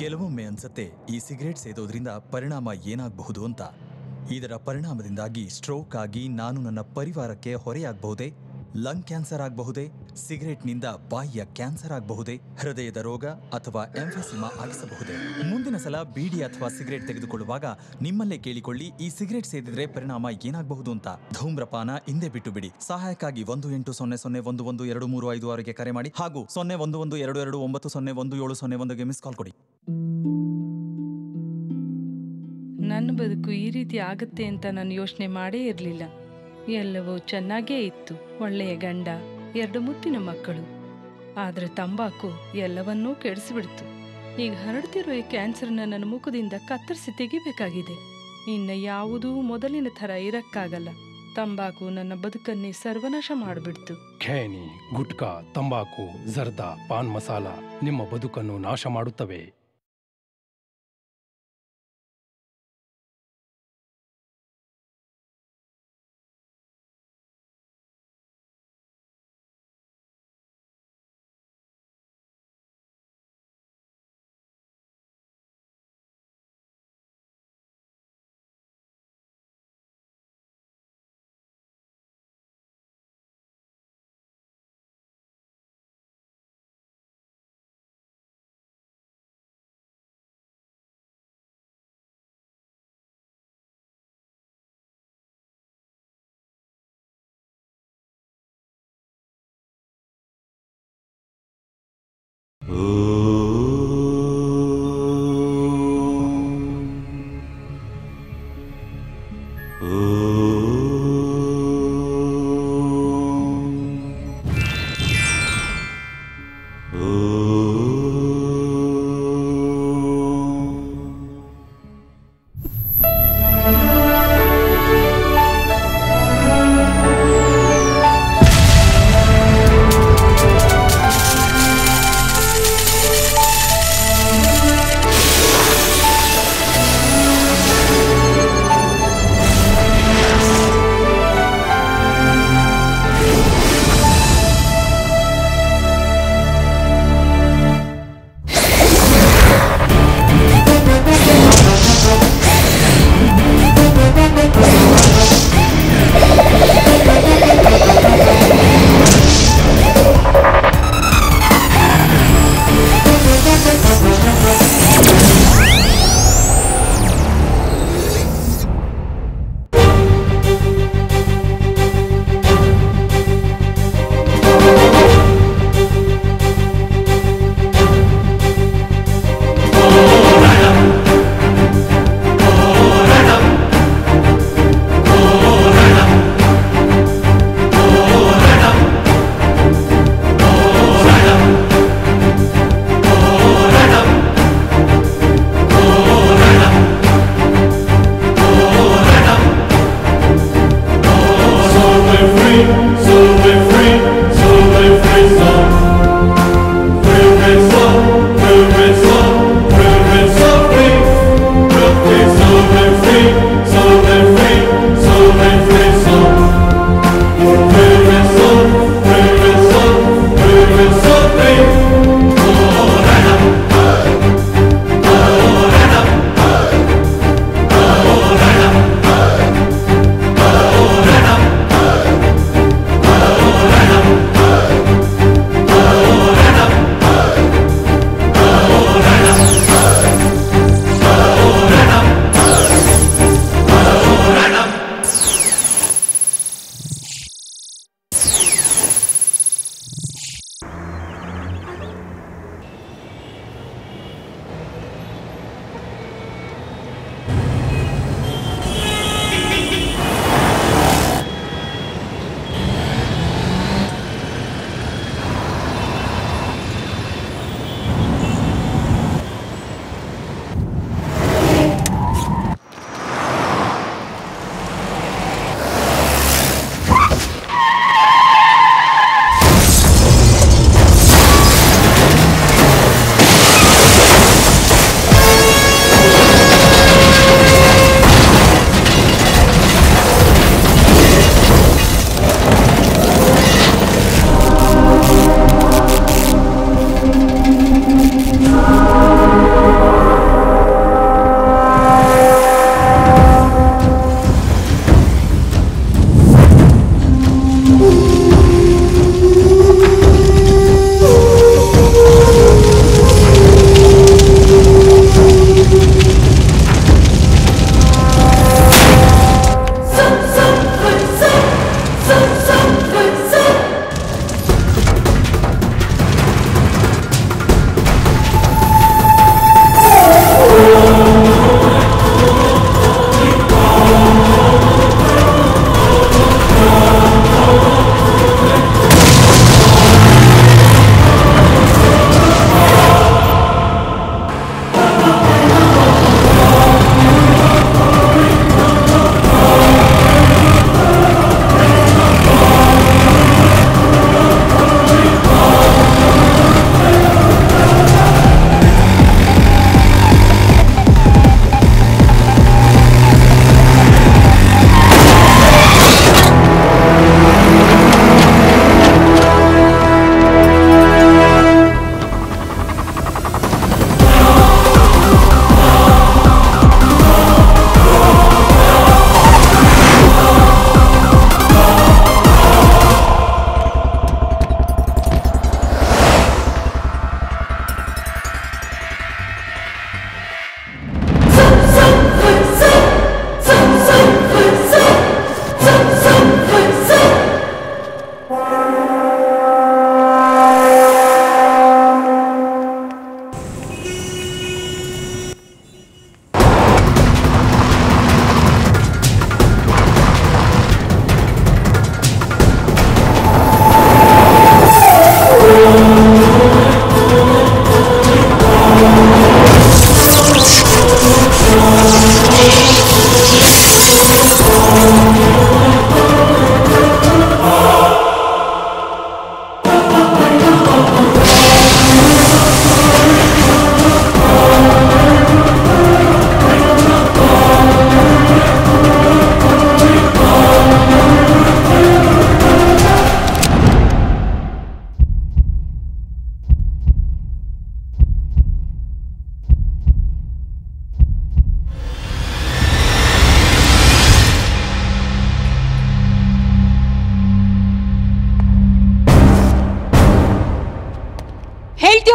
ಕೆಲವೊಮ್ಮೆ ಅನ್ಸತ್ತೆ ಈ ಸಿಗರೇಟ್ ಸೇದೋದ್ರಿಂದ ಪರಿಣಾಮ ಏನಾಗಬಹುದು ಅಂತ. ಇದರ ಪರಿಣಾಮದಿಂದಾಗಿ ಸ್ಟ್ರೋಕ್ ಆಗಿ ನಾನು ನನ್ನ ಪರಿವಾರಕ್ಕೆ ಹೊರೆಯಾಗಬಹುದೇ, ಲಂಗ್ ಕ್ಯಾನ್ಸರ್ ಆಗಬಹುದೇ, ಸಿಗರೇಟ್ನಿಂದ ಬಾಯಿಯ ಕ್ಯಾನ್ಸರ್ ಆಗಬಹುದೇ, ಹೃದಯದ ರೋಗ ಅಥವಾ ಎಂಫೆಸಿಮಾ ಆಗಿಸಬಹುದೇ? ಮುಂದಿನ ಸಲ ಬೀಡಿ ಅಥವಾ ಸಿಗರೇಟ್ ತೆಗೆದುಕೊಳ್ಳುವಾಗ ನಿಮ್ಮಲ್ಲೇ ಕೇಳಿಕೊಳ್ಳಿ, ಈ ಸಿಗರೇಟ್ ಸೇದಿದ್ರೆ ಪರಿಣಾಮ ಏನಾಗಬಹುದು ಅಂತ. ಧೂಮ್ರಪಾನ ಹಿಂದೆ ಬಿಟ್ಟು ಬಿಡಿ. ಸಹಾಯಕ್ಕಾಗಿ 1800112356ಗೆ ಕರೆ ಮಾಡಿ ಹಾಗೂ 011229011701ಗೆ ಮಿಸ್ ಕಾಲ್ ಕೊಡಿ. ನನ್ನ ಬದುಕು ಈ ರೀತಿ ಆಗುತ್ತೆ ಅಂತ ನಾನು ಯೋಚನೆ ಮಾಡೇ ಇರಲಿಲ್ಲ. ಎಲ್ಲವೂ ಚೆನ್ನಾಗೇ ಇತ್ತು. ಒಳ್ಳೆಯ ಗಂಡ, 2 ಮುತ್ತಿನ ಮಕ್ಕಳು. ಆದರೆ ತಂಬಾಕು ಎಲ್ಲವನ್ನೂ ಕೆಡಿಸಿಬಿಡ್ತು. ಈಗ ಹರಡ್ತಿರೋ ಈ ಕ್ಯಾನ್ಸರ್ನ ನನ್ನ ಮುಖದಿಂದ ಕತ್ತರಿಸಿ ತೆಗಿಬೇಕಾಗಿದೆ. ಇನ್ನು ಯಾವುದೂ ಮೊದಲಿನ ಥರ ಇರಕ್ಕಾಗಲ್ಲ. ತಂಬಾಕು ನನ್ನ ಬದುಕನ್ನೇ ಸರ್ವನಾಶ ಮಾಡಿಬಿಡ್ತು. ಖೇನಿ, ಗುಟ್ಕಾ, ತಂಬಾಕು, ಜರ್ದಾ, ಪಾನ್ ಮಸಾಲ ನಿಮ್ಮ ಬದುಕನ್ನು ನಾಶ ಮಾಡುತ್ತವೆ.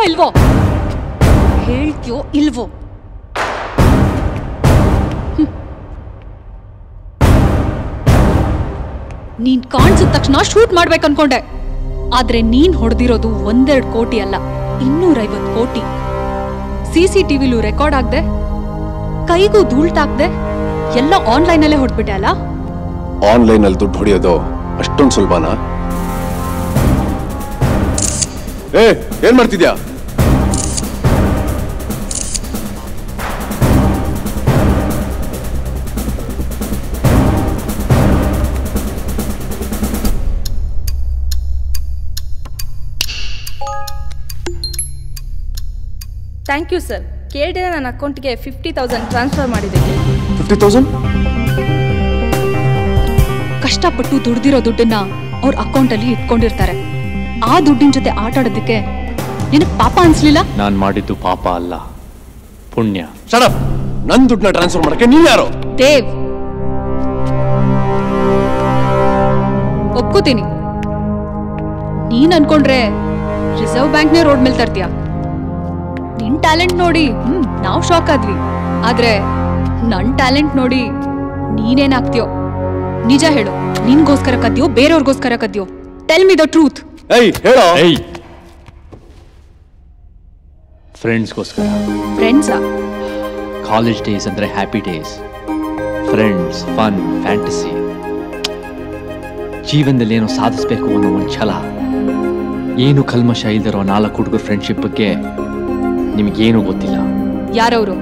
ಇಲ್ವೋ? ಹೇಳ್ತೀಯೋ ಇಲ್ವೋ? ನೀನ್ ಕಾಣಿಸಿದ ತಕ್ಷಣ ಶೂಟ್ ಮಾಡ್ಬೇಕು ಅನ್ಕೊಂಡೆ. ಆದ್ರೆ ನೀನ್ ಹೊಡೆದಿರೋದು 1-2 ಕೋಟಿ ಅಲ್ಲ, 250 ಕೋಟಿ. CCTVಲೂ ರೆಕಾರ್ಡ್ ಆಗ್ದೆ, ಕೈಗೂ ಧೂಳ್ತಾಕ್ದೆ, ಎಲ್ಲ ಆನ್ಲೈನ್ ಅಲ್ಲೇ ಹೊಡ್ಬಿಟ್ಟೆ ಅಲ್ಲ? ಆನ್ಲೈನ್ ಅಲ್ಲಿ ದುಡ್ಡು ಹೊಡೆಯೋದು ಅಷ್ಟೊಂದು ಸುಲಭನಾ? ಏನ್ ಮಾಡ್ತಿದ್ಯಾ? Thank you sir. ಕೇಳಿದ್ರೆ ನನ್ನ ಅಕೌಂಟ್ಗೆ 50,000 ಟ್ರಾನ್ಸ್ಫರ್ ಮಾಡಿದ್ದೀನಿ. 50,000? ಕಷ್ಟಪಟ್ಟು ದುಡ್ದಿರೋ ದುಡ್ಡನ್ನ ಅವ್ರ ಅಕೌಂಟಲ್ಲಿ ಇಟ್ಕೊಂಡಿರ್ತಾರೆ. ಆ ದುಡ್ಡಿನ ಜೊತೆ ಆಟ ಆಡೋದಕ್ಕೆ ನಿನಗೆ ಪಾಪ ಅನ್ಸ್ಲಿಲ್ಲ? ನಾನ್ ಮಾಡಿದ್ದು ಪಾಪ ಅಲ್ಲ, ಪುಣ್ಯ. ಶಡಪ್! ನನ್ ದುಡ್ಡನ್ನ ಟ್ರಾನ್ಸ್ಫರ್ ಮಾಡಕ್ಕೆ ನೀನ್ ಯಾರು? ದೇವ್, ಒಪ್ಕೋತೀನಿ, ನೀನ್ ಅನ್ಕೊಂಡ್ರೆ ರಿಸರ್ವ್ ಬ್ಯಾಂಕ್ನೇ ರೋಡ್ ಮೇಲೆ ತರ್ತೀಯ. ನಿನ್ ಟ್ಯಾಲೆಂಟ್ ನೋಡಿ ನಾವ್ ಶಾಕ್ ಆದ್ವಿ. ಆದ್ರೆ ನನ್ ಟ್ಯಾಲೆಂಟ್ ನೋಡಿ ನೀನೇನಾಗ್ತೀಯೋ? ನಿಜ ಹೇಳು, ನಿನ್ಗೋಸ್ಕರ ಕದ್ಯೋ ಬೇರೆಯವ್ರಿಗೋಸ್ಕರ ಕದ್ಯೋ? Tell me the truth. ಹೇಳೋ. ಫ್ರೆಂಡ್ಸ್ಗೋಸ್ಕರ. ಫ್ರೆಂಡ್ಸಾ? ಕಾಲೇಜ್ ಡೇಸ್ ಅಂದ್ರೆ happy days. Friends, fun, fantasy. ಜೀವನದಲ್ಲಿ ಏನೋ ಸಾಧಿಸ್ಬೇಕು ಅನ್ನೋ ಒಂದು ಛಲ. ಏನು ಕಲ್ಮಶ ಇಲ್ದಿರೋ 4 ಹುಡುಗರ ಫ್ರೆಂಡ್ಶಿಪ್ ಬಗ್ಗೆ ನಿಮಗೇನು ಗೊತ್ತಿಲ್ಲ. ಯಾರವರು?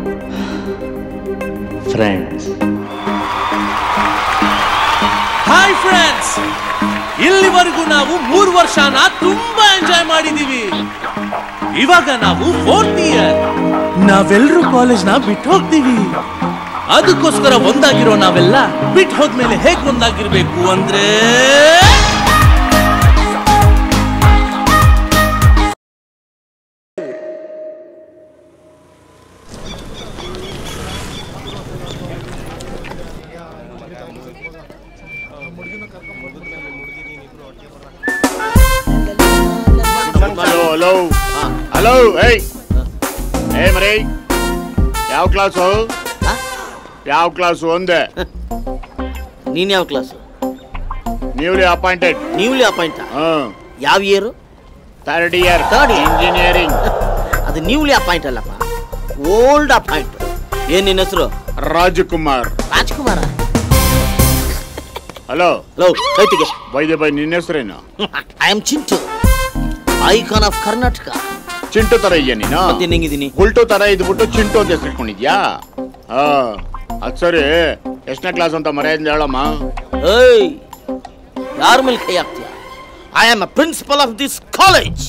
ಫ್ರೆಂಡ್ಸ್. ಹಾಯ್ ಫ್ರೆಂಡ್ಸ್, ಇಲ್ಲಿವರೆಗೂ ನಾವು 3 ವರ್ಷನ ತುಂಬಾ ಎಂಜಾಯ್ ಮಾಡಿದೀವಿ. ಇವಾಗ ನಾವು 4th ಇಯರ್. ನಾವೆಲ್ಲರೂ ಕಾಲೇಜ್ನ ಬಿಟ್ಟು ಹೋಗ್ತೀವಿ. ಅದಕ್ಕೋಸ್ಕರ ಒಂದಾಗಿರೋ ನಾವೆಲ್ಲ ಬಿಟ್ಟು ಹೋದ್ಮೇಲೆ ಹೇಗ್ ಒಂದಾಗಿರ್ಬೇಕು ಅಂದ್ರೆ ಹಲೋ. ಮರೇ, ಯಾವ ಕ್ಲಾಸು? ಯಾವ ಕ್ಲಾಸು ಅಂದೆ? ನೀನ್ ಯಾವ class? Newly appointed. Newly appoint? ಯಾವ ಇಯರ್? 3rd year engineering. ಅದು ನ್ಯೂಲಿ ಅಪಾಯಿಂಟ್ ಅಲ್ಲಪ್ಪ, ಓಲ್ಡ್ ಅಪಾಯಿಂಟ್. ಏನ್ ನಿನ್ನ ಹೆಸರು? ರಾಜಕುಮಾರ್. ರಾಜ್ಕುಮಾರ? ಹಲೋ. ಹಲೋ, ಕೈತಿಗೆ ಬೈ ನಿನ್ನ ಹೆಸರೇನು? I am Chintu, icon of Karnataka. Chintu ತರ ಇದೆಯಾ ನೀನು? ಮತ್ತೆ ಹೆಂಗಿದ್ದೀನಿ? ಉಲ್ಟು ತರ ಇದ್ಬಿಟ್ಟು ಚಿಂಟು ಅಂತ ಹೆಸರಿಟ್ಕೊಂಡಿದ್ಯಾ? ಅದ್ ಸರಿ, ಎಷ್ಟನೇ ಕ್ಲಾಸ್ ಅಂತ ಮರ್ಯಾದಿಂದ ಹೇಳಮ್ಮ. ಏಯ್, ಯಾರ ಮೇಲೆ ಕೈ ಹಾಕ್ತೀಯ? I am a principal of this college.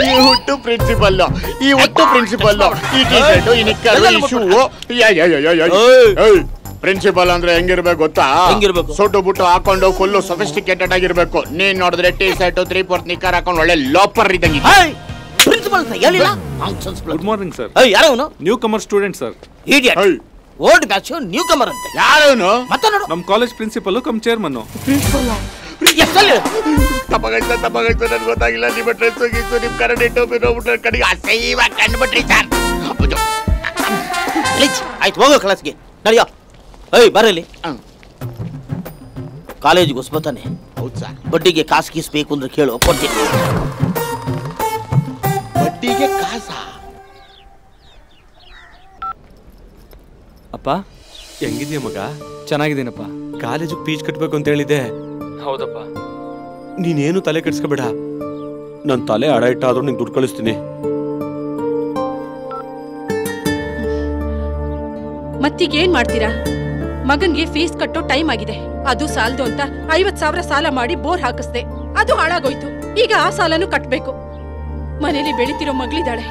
ಈ ಹುಟ್ಟು ಪ್ರಿನ್ಸಿಪಲ್, ಈ ಒಟ್ಟು ಪ್ರಿನ್ಸಿಪಲ್, ಈ ಟಿ ಶರ್ಟ್, ಈ ನಿಕ್ಕರ್, ಈ ಶೂ. ಪ್ರಿನ್ಸಿಪಲ್ ಅಂದ್ರೆ ಹೆಂಗಿರ್ಬೇಕು ಗೊತ್ತಾ? ಹೆಂಗಿರ್ಬೇಕು? ಸೊಟ್ಟು ಬುಟ್ಟು ಹಾಕೊಂಡು ಫುಲ್ ಸೊಫಿಸ್ಟಿಕೇಟೆಡ್ ಆಗಿರ್ಬೇಕು. ನೀನ್ ನೋಡಿದ್ರೆ ಟಿ ಶರ್ಟ್ 3/4 ನಿಕ್ಕರ್ ಹಾಕೊಂಡು ಒಳ್ಳೆ ಲೋಪರ್ ಇದ್ದಂಗೆ. ಪ್ರಿನ್ಸಿಪಲ್ ಹೇಳಿಲ್ಲ. Good morning sir. ಯಾರವನು? Newcomer student sir. Idiot. Old batch newcomer ಅಂತೆ. ಯಾರವನು? ಮತ್ತೆ ನೋಡು, ನಮ್ ಕಾಲೇಜ್ ಪ್ರಿನ್ಸಿಪಲ್ ಕಮ್ ಚೇರ್ಮನ್. ತಪ್ಪಾಗೈತೆ ನನ್ಗೆ ಗೊತ್ತಾಗಿಲ್ಲ. ನಿಮ್ಮ ಡ್ರೆಸ್ ಹೋಗಿತ್ತು, ನಿಮ್ ಕರಡಿ ಟೋಪಿ ನೋಡ್ಬಿಟ್ರೆ ಕಡೆಗೆ ಅಸಹ್ಯವಾಗಿ ಕಂಡುಬಿಟ್ರಿ ಸರ್. ಆಯ್ತು, ಹೋಗೋ ಕ್ಲಾಸ್ಗೆ ನಡೆಯೋ. ಏಯ್, ಬರಲಿ. ಕಾಲೇಜಿಗೆ ಹೊಸ್ಬತಾನೆ. ಹೌದು ಸರ್. ಬಡ್ಡಿಗೆ ಕಾಸು ಗೀಸ್ ಬೇಕು ಅಂದ್ರೆ ಕೇಳು, ಕೊಡ್ತೀನಿ. ಬಡ್ಡಿಗೆ ಕಾಸ? ಅಪ್ಪ, ಹೆಂಗಿದ್ಯಾ ಮಗ? ಚೆನ್ನಾಗಿದ್ದೀನಪ್ಪ. ಕಾಲೇಜಿಗೆ ಫೀಸ್ ಕಟ್ಬೇಕು ಅಂತ ಹೇಳಿದ್ದೆ. ಹೌದಪ್ಪ. ನೀನೇನು ತಲೆ ಕೆಡ್ಸ್ಕೋಬೇಡ, ನನ್ನ ತಲೆ ಅಡ ಇಟ್ಟಾದ್ರೂ ನಿಂಗೆ ದುಡ್ಡು ಕಳಿಸ್ತೀನಿ. ಮತ್ತೀಗ ಏನ್ ಮಾಡ್ತೀರಾ? ಮಗನ್ಗೆ ಫೀಸ್ ಕಟ್ಟೋ ಟೈಮ್ ಆಗಿದೆ. ಅದು ಸಾಲದು ಅಂತ 50,000 ಸಾಲ ಮಾಡಿ ಬೋರ್ ಹಾಕಿಸ್ದೆ, ಅದು ಹಾಳಾಗೋಯ್ತು. ಈಗ ಆ ಸಾಲನು ಕಟ್ಬೇಕು. ಮನೇಲಿ ಬೆಳಿತಿರೋ ಮಗಳಿದ್ದಾಳೆ,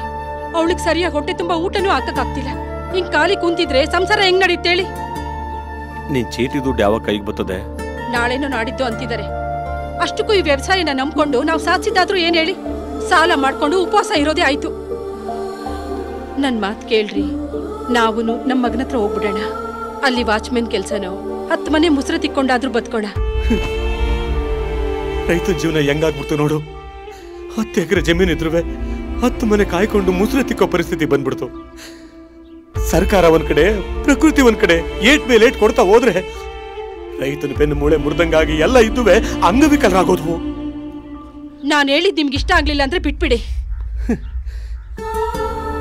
ಅವಳಿಗೆ ಸರಿಯಾಗಿ ಹೊಟ್ಟೆ ತುಂಬಾ ಊಟನೂ ಹಾಕಕ್ಕಾಗ್ತಿಲ್ಲ. ಹಿಂಗ್ ಖಾಲಿ ಕುಂತಿದ್ರೆ ಸಂಸಾರ ಹೆಂಗ್ ನಡೀತೇಳಿ? ನೀನ್ ಚೀಟಿ ದುಡ್ಡು ಯಾವಾಗ ಕೈಗೆ ಬರ್ತದೆ? ನಾಳೆನೋ ನಾಡಿದ್ದು ಅಂತಿದ್ದಾರೆ. ಅಷ್ಟಕ್ಕೂ ಈ ವ್ಯವಸಾಯನ ನಂಬ್ಕೊಂಡು ನಾವು ಸಾಧಿಸಿದಾದ್ರೂ ಏನ್ ಹೇಳಿ? ಸಾಲ ಮಾಡ್ಕೊಂಡು ಉಪವಾಸ ಇರೋದೇ ಆಯ್ತು. ನನ್ ಮಾತ್ ಕೇಳ್ರಿ, ನಾವುನು ನಮ್ಮ ಮಗನ ಹತ್ರ ಹೋಗ್ಬಿಡೋಣ. ಅಲ್ಲಿ ವಾಚ್ಮೆನ್ ಕೆಲ್ಸನೋ 10 ಮನೆ ಮುಸ್ರೆ ತಿಕ್ಕೊಂಡಾದ್ರೂ ಬದ್ಕೋಣ. ರೈತನ ಜೀವನ ಹೆಂಗಾಗ್ಬಿಡ್ತು ನೋಡು. 10 ಎಕರೆ ಜಮೀನಿದ್ರುವೆ 10 ಮನೆ ಕಾಯ್ಕೊಂಡು ಮುಸುರೆ ತಿಕ್ಕೋ ಪರಿಸ್ಥಿತಿ ಬಂದ್ಬಿಡ್ತು. ಸರ್ಕಾರ ಒಂದ್ ಕಡೆ, ಪ್ರಕೃತಿ ಒಂದ್ ಕಡೆ ಏಟ್ ಮೇಲೆ ಏಟ್ ಕೊಡ್ತಾ ಹೋದ್ರೆ ರೈತನ ಬೆನ್ನು ಮೂಳೆ ಮುರಿದಂಗಾಗಿ ಎಲ್ಲ ಇದ್ದುವೆ ಅಂಗವಿಕಲರಾಗೋದ್ವು. ನಾನು ಹೇಳಿದ್ ನಿಮ್ಗೆ ಇಷ್ಟ ಆಗ್ಲಿಲ್ಲ ಅಂದ್ರೆ ಬಿಟ್ಬಿಡಿ.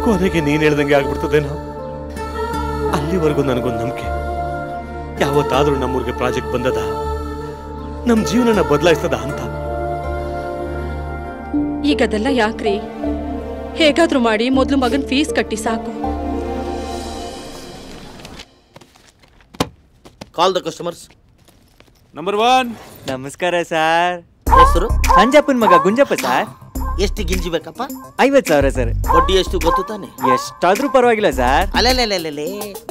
ಕೊನೆಗೆ ನೀನ್ ಹೇಳ್ದಂಗೆ ಆಗ್ಬಿಡ್ತದೇನೋ. ಅಲ್ಲಿವರೆಗೂ ನನಗೊಂದು ನಂಬಿಕೆ, ಯಾವತ್ತಾದ್ರೂ ನಮ್ಮೂರಿಗೆ ಪ್ರಾಜೆಕ್ಟ್ ಬಂದದ ನಮ್ ಜೀವನನ ಬದಲಾಯಿಸ್ತದ ಅಂತ. ಈಗದೆಲ್ಲ ಯಾಕ್ರಿ? ಹೇಗಾದ್ರೂ ಮಾಡಿ ಮೊದ್ಲು ಮಗನ್ ಫೀಸ್ ಕಟ್ಟಿ ಸಾಕು. Call the customers. ನಂಬರ್ 1. ನಮಸ್ಕಾರ ಸರ್. ಹೆಸರು? ಅಂಜಪ್ಪನ್ ಮಗ ಗುಂಜಪ್ಪ ಸರ್. ಎಷ್ಟು ಗಿಂಜಿ ಬೇಕಪ್ಪ? 50,000 ಸರ್. ಬಡ್ಡಿ ಎಷ್ಟು ಗೊತ್ತು ತಾನೆ? ಎಷ್ಟಾದ್ರೂ ಪರವಾಗಿಲ್ಲ ಸರ್. ಅಲ್ಲೇ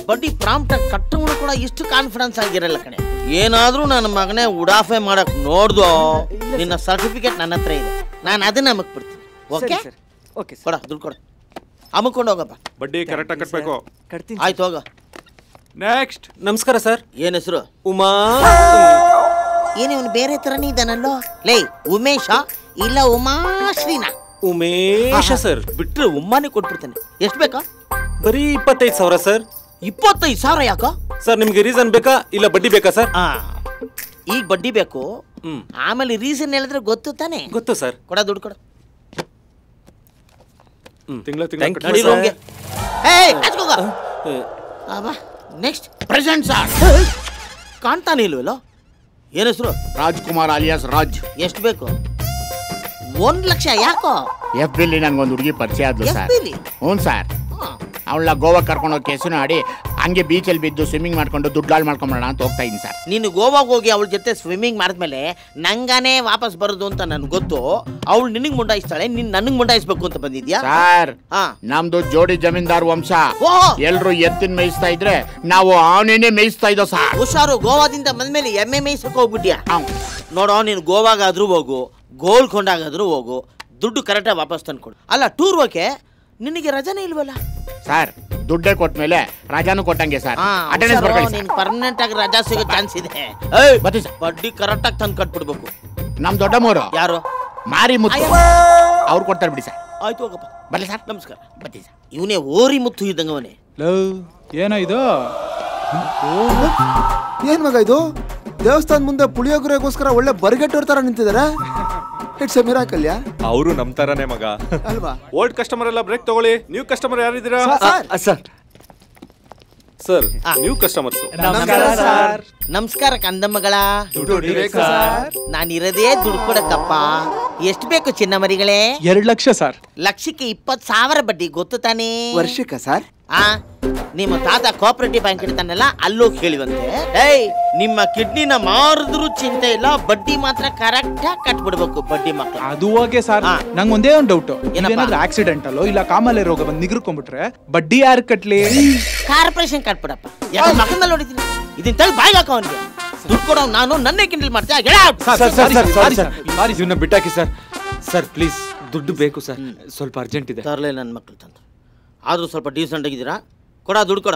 ಬಡ್ಡಿ ಪ್ರಾಂಪ್ಟ್ ಆಗಿ ಕಟ್ಟೋಣ ಕೂಡ ಇಷ್ಟು ಕಾನ್ಫಿಡೆನ್ಸ್ ಆಗಿರಲ್ಲ ಕಣೆ. ಏನಾದ್ರೂ ನನ್ನ ಮಗನೇ ಉಡಾಫೆ ಮಾಡಕ್ ನೋಡ್ದೋ ನಿನ್ನ ಸರ್ಟಿಫಿಕೇಟ್ ನನ್ನ ಹತ್ರ ಇದೆ, ನಾನು ಅದನ್ನ ಅಮ್ಮಕ್ ಬಿಡ್ತೀನಿ. ಓಕೆ ಓಕೆ ಕೊಡ, ದುಡ್ಡು ಕೊಡ, ಅಮ್ಮಕೊಂಡು ಹೋಗಪ್ಪ. ಬಡ್ಡಿ ಕರೆಕ್ಟ್ ಆಗಿ ಕಟ್ಬೇಕು. ಆಯ್ತು ಹೋಗ. ನೆಕ್ಸ್ಟ್. ನಮಸ್ಕಾರ ಸರ್. ಏನ್ ಹೆಸರು? ಉಮಾ. ಏನಿವನು ಬೇರೆ ತರನೇ ಇದ್ದಾನಲ್ಲೋ. ಲೇ, ಉಮೇಶ ಇಲ್ಲ ಉಮಾಶ್ರೀನಾ? ಉಮೇಶ ಸರ್. ಬಿಟ್ರೆ ಉಮ್ಮಾನೇ ಕೊಟ್ಬಿಡ್ತಾನೆ. ಎಷ್ಟು ಬೇಕಾ? ಬರೀ 25,000 ಸರ್. 25,000 ಯಾಕೋ ಸರ್? ನಿಮ್ಗೆ ರೀಸನ್ ಬೇಕಾ ಇಲ್ಲ ಬಡ್ಡಿ ಬೇಕಾ ಸರ್? ಈಗ ಬಡ್ಡಿ ಬೇಕು, ಆಮೇಲೆ ರೀಸನ್ ಹೇಳಿದ್ರೆ ಗೊತ್ತು ತಾನೆ? ಗೊತ್ತು ಸರ್. ಕೊಡ, ದುಡ್ಡು ಕೊಡ. Next present sir. ಕಾಣ್ತಾನೆ ಇಲ್ವಲ್ಲ? ಏನ್ ಹೆಸರು? ರಾಜ್ಕುಮಾರ್ ಅಲಿಯಾಸ್ ರಾಜ್. ಎಷ್ಟು ಬೇಕು? 1 ಲಕ್ಷ. ಯಾಕೋ? ಎಫ್ ಬಿಲಿ ನನ್ಗೊಂದು ಹುಡುಗಿ ಪರಿಚಯ ಆದ್ಲು ಸರ್. ಹ್ಞೂ ಸರ್. ಅವಳ ಗೋವಾಗೆ ಕರ್ಕೊಂಡು ಹೋಗಿ ಕೆಸನು ಆಡಿ ಹಂಗೆ ಬೀಚಲ್ಲಿ ಬಿದ್ದು ಸ್ವಿಮ್ಮಿಂಗ್ ಮಾಡ್ಕೊಂಡು ದುಡ್ಡು ಮಾಡ್ಕೊಂಬೋಣ ಅಂತ ಹೋಗ್ತಾ ಇದ್ದೀನಿ ಸರ್. ನೀನು ಗೋವಾಗೆ ಹೋಗಿ ಅವಳ ಜೊತೆ ಸ್ವಿಮ್ಮಿಂಗ್ ಮಾಡಿದ್ಮೇಲೆ ನಂಗಾನೇ ವಾಪಸ್ ಬರೋದು ಅಂತ ನನ್ಗೆ ಗೊತ್ತು. ಅವಳು ನಿನಗೆ ಮುಂಡಾಯಿಸ್ತಾಳೆ, ನೀನ್ ನನಗೆ ಮುಂಡಾಯಿಸ್ಬೇಕು ಅಂತ ಬಂದಿದ್ಯಾ ಸರ್? ನಮ್ದು ಜೋಡಿ ಜಮೀನ್ದಾರ್ ವಂಶ. ಎಲ್ರು ಎತ್ತಿನ ಮೇಯಿಸ್ತಾ ಇದ್ರೆ ನಾವು ಆನೆನೇ ಮೇಯಿಸ್ತಾ ಇದ್ದೋ ಸರ್. ಹುಷಾರು, ಗೋವಾದಿಂದ ಬಂದ್ಮೇಲೆ ಎಮ್ಮೆ ಮೇಯಿಸಕ್ ಹೋಗ್ಬಿಟ್ಯಾ? ನೋಡೋ, ನೀನು ಗೋವಾಗಾದ್ರೂ ಹೋಗು, ಗೋಲ್ಕೊಂಡಾಗಾದ್ರೂ ಹೋಗು, ದುಡ್ಡು ಕರೆಕ್ಟಾಗಿ ವಾಪಸ್ ತಂದ್ಕೊಡು. ಅಲ್ಲ, ಟೂರ್ ಹೋಕೆ ನಿನಗೆ ರಜಾನೇ ಇಲ್ವಲ್ಲ ಸರ್? ದುಡ್ಡೇ ಕೊಟ್ಮೇಲೆ ರಜಾನು ಕೊಟ್ಟಂಗೆ ಸರ್. ಅಟೆಂಡೆನ್ಸ್ ಬರ್ಕೊಳ್ಳಿ. ನೀನು ಪರ್ಮನೆಂಟ್ ಆಗಿ ರಜಾ ಸಿಗೋ ಚಾನ್ಸ್ ಇದೆ. ಬಡ್ಡಿ ಕರೆಕ್ಟ್ ಆಗಿ ತಂದು ಕಟ್ಬಿಡ್ಬೇಕು. ನಮ್ ದೊಡ್ಡಮ್ಮವರು ಯಾರು? ಮಾರಿ ಮುತ್ತು, ಅವ್ರು ಕೊಡ್ತಾರೆ ಬಿಡಿ ಸರ್. ಆಯ್ತು ಹೋಗಪ್ಪ. ಬರ್ಲಿ ಸರ್. ನಮಸ್ಕಾರ. ಬರ್ತೀವಿ ಸರ್. ಇವನೇ ಓರಿ ಮುತ್ತು ಇದ್ದಂಗವನೇ. ಏನೋ ಇದು? ಏನ್ ಮಗ ಇದು? ದೇವಸ್ಥಾನ ಮುಂದೆ ಪುಳಿಯೋಗರೆಗೋಸ್ಕರ ಒಳ್ಳೆ ಬರಿಗಟ್ಟೋರ್ ತರ ನಿಂತಿದ್ದಾರೆ. It's a miracle. ಅವರು ನಮ್ ತರನೇ ಮಗ ಅಲ್ವಾ? ಓಲ್ಡ್ ಕಸ್ಟಮರ್ ಎಲ್ಲ ಬ್ರೇಕ್ ತಗೊಳ್ಳಿ. ನ್ಯೂ ಕಸ್ಟಮರ್ ಯಾರಿದ್ದೀರಾ? Sir, new customers. ನಮಸ್ಕಾರ ಕಂದಮ್ಮಗಳ. ನಾನಿರದೇ ದುಡ್ಡು ಕೊಡಕ್ಕಪ್ಪ. ಎಷ್ಟು ಬೇಕು ಚಿನ್ನ ಮರಿಗಳೇ? 2 ಲಕ್ಷ ಸರ್. ಲಕ್ಷಕ್ಕೆ 20,000 ಬಡ್ಡಿ, ಗೊತ್ತು ತಾನೇ? ವರ್ಷಕ್ಕ ಸರ್? ನಿಮ್ಮ ತಾತ ಕೋಆಪರೇಟಿವ್ ಬ್ಯಾಂಕ್ ಇಡ್ತಾನಲ್ಲ, ಅಲ್ಲೋಗಿ ಕೇಳಿವಂತೆ. ನಿಮ್ಮ ಕಿಡ್ನಿನ ಮಾರಿದ್ರು ಚಿಂತೆ ಇಲ್ಲ, ಬಡ್ಡಿ ಮಾತ್ರ ಕರೆಕ್ಟ್ ಆಗಿ ಕಟ್ಬಿಡ್ಬೇಕು. ಬಡ್ಡಿ ಮಕ್ಕಳು. ಅದು ಓಕೆ ಸರ್. ನಂಗೆ ಒಂದೇ ಒಂದು ಡೌಟ್. ಏನಾದ್ರೂ ಆಕ್ಸಿಡೆಂಟ್ ಅಲ್ಲೋ ಇಲ್ಲ ಕಾಮಾಲೆ ರೋಗ ಬಂದು ನಿಗ್ರಕೊಂಡ್ಬಿಟ್ರೆ ಬಡ್ಡಿ ಯಾರು ಕಟ್ಲಿ? ಕಾರ್ಪೊರೇಷನ್ ಕಟ್ಬಿಡಪ್ಪ. ಮಕ್ಕಳಲ್ಲಿ ನೋಡಿದ್ದೀನಿ. ಇದನ್ನ ತಳಿ ಬಾಯಿಗೆ ಹಾಕೋ ಅವನಿಗೆ. ದುಡ್ಡು ಕೊಡೋ ನಾನು ನನ್ನೇ ಕಿಂಡಲ್ ಮಾಡ್ತೀಯ? ಇವನ್ನ ಬಿಟ್ಟಾಕಿ ಸರ್. ಸರ್ ಪ್ಲೀಸ್, ದುಡ್ಡು ಬೇಕು ಸರ್, ಸ್ವಲ್ಪ ಅರ್ಜೆಂಟ್ ಇದೆ. ತರಲೇ ನನ್ನ ಮಕ್ಕಳು ತಂದ್ರು. ಆದ್ರೂ ಸ್ವಲ್ಪ ಡೀಸೆಂಟ್ ಆಗಿದ್ದೀರಾ? ಕೊಡ, ದುಡ್ಡು ಕೊಡ.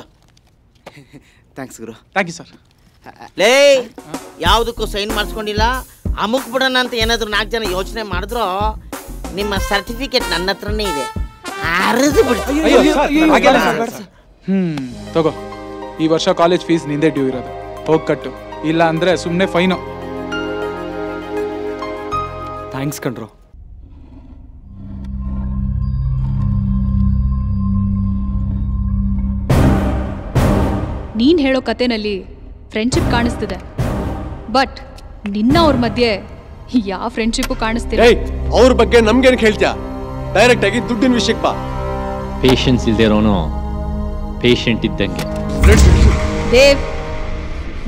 ಥ್ಯಾಂಕ್ಸ್ ಗುರು. Thank you sir. ಲೇ, ಯಾವುದಕ್ಕೂ ಸೈನ್ ಮಾಡಿಸ್ಕೊಂಡಿಲ್ಲ, ಅಮುಕ್ ಬಿಡೋಣ ಅಂತ ಏನಾದ್ರು 4 ಜನ ಯೋಚನೆ ಮಾಡಿದ್ರು ನಿಮ್ಮ ಸರ್ಟಿಫಿಕೇಟ್ ನನ್ನ ಹತ್ರನೇ ಇದೆ. ಅರ್ದು ಬಿಡ್ತೀನಿ. ತಗೋ, ಈ ವರ್ಷ ಕಾಲೇಜ್ ಫೀಸ್ ನಿಂದೆ ಡ್ಯೂ ಇರೋದು, ಹೋಗಿ ಕಟ್ಟು. ಇಲ್ಲ ಅಂದ್ರೆ ಸುಮ್ಮನೆ ಫೈನು. ಥ್ಯಾಂಕ್ಸ್ ಕಣ್ರೋ. ನೀನ್ ಹೇಳೋ ಕತೆನಲ್ಲಿ ಫ್ರೆಂಡ್ಶಿಪ್ ಕಾಣಿಸ್ತಿದೆ, ಬಟ್ ನಿನ್ನ ಅವ್ರ ಮಧ್ಯೆ ಯಾವ ಫ್ರೆಂಡ್ಶಿಪ್ ಕಾಣಿಸ್ತಿಲ್ಲ. ಅವ್ರ ಬಗ್ಗೆ ನಮ್ಗೇನ್ ಹೇಳ್ತೀಯ? ಡೈರೆಕ್ಟ್ ಆಗಿ ದುಡ್ಡಿನ ವಿಷಯಕ್ಕೆ ಬಾ. ಪೇಷನ್ಸ್ ಇಲ್ದಿರೋನು ಪೇಷಂಟ್ ಇದ್ದಂಗೆ. ದೇವ್,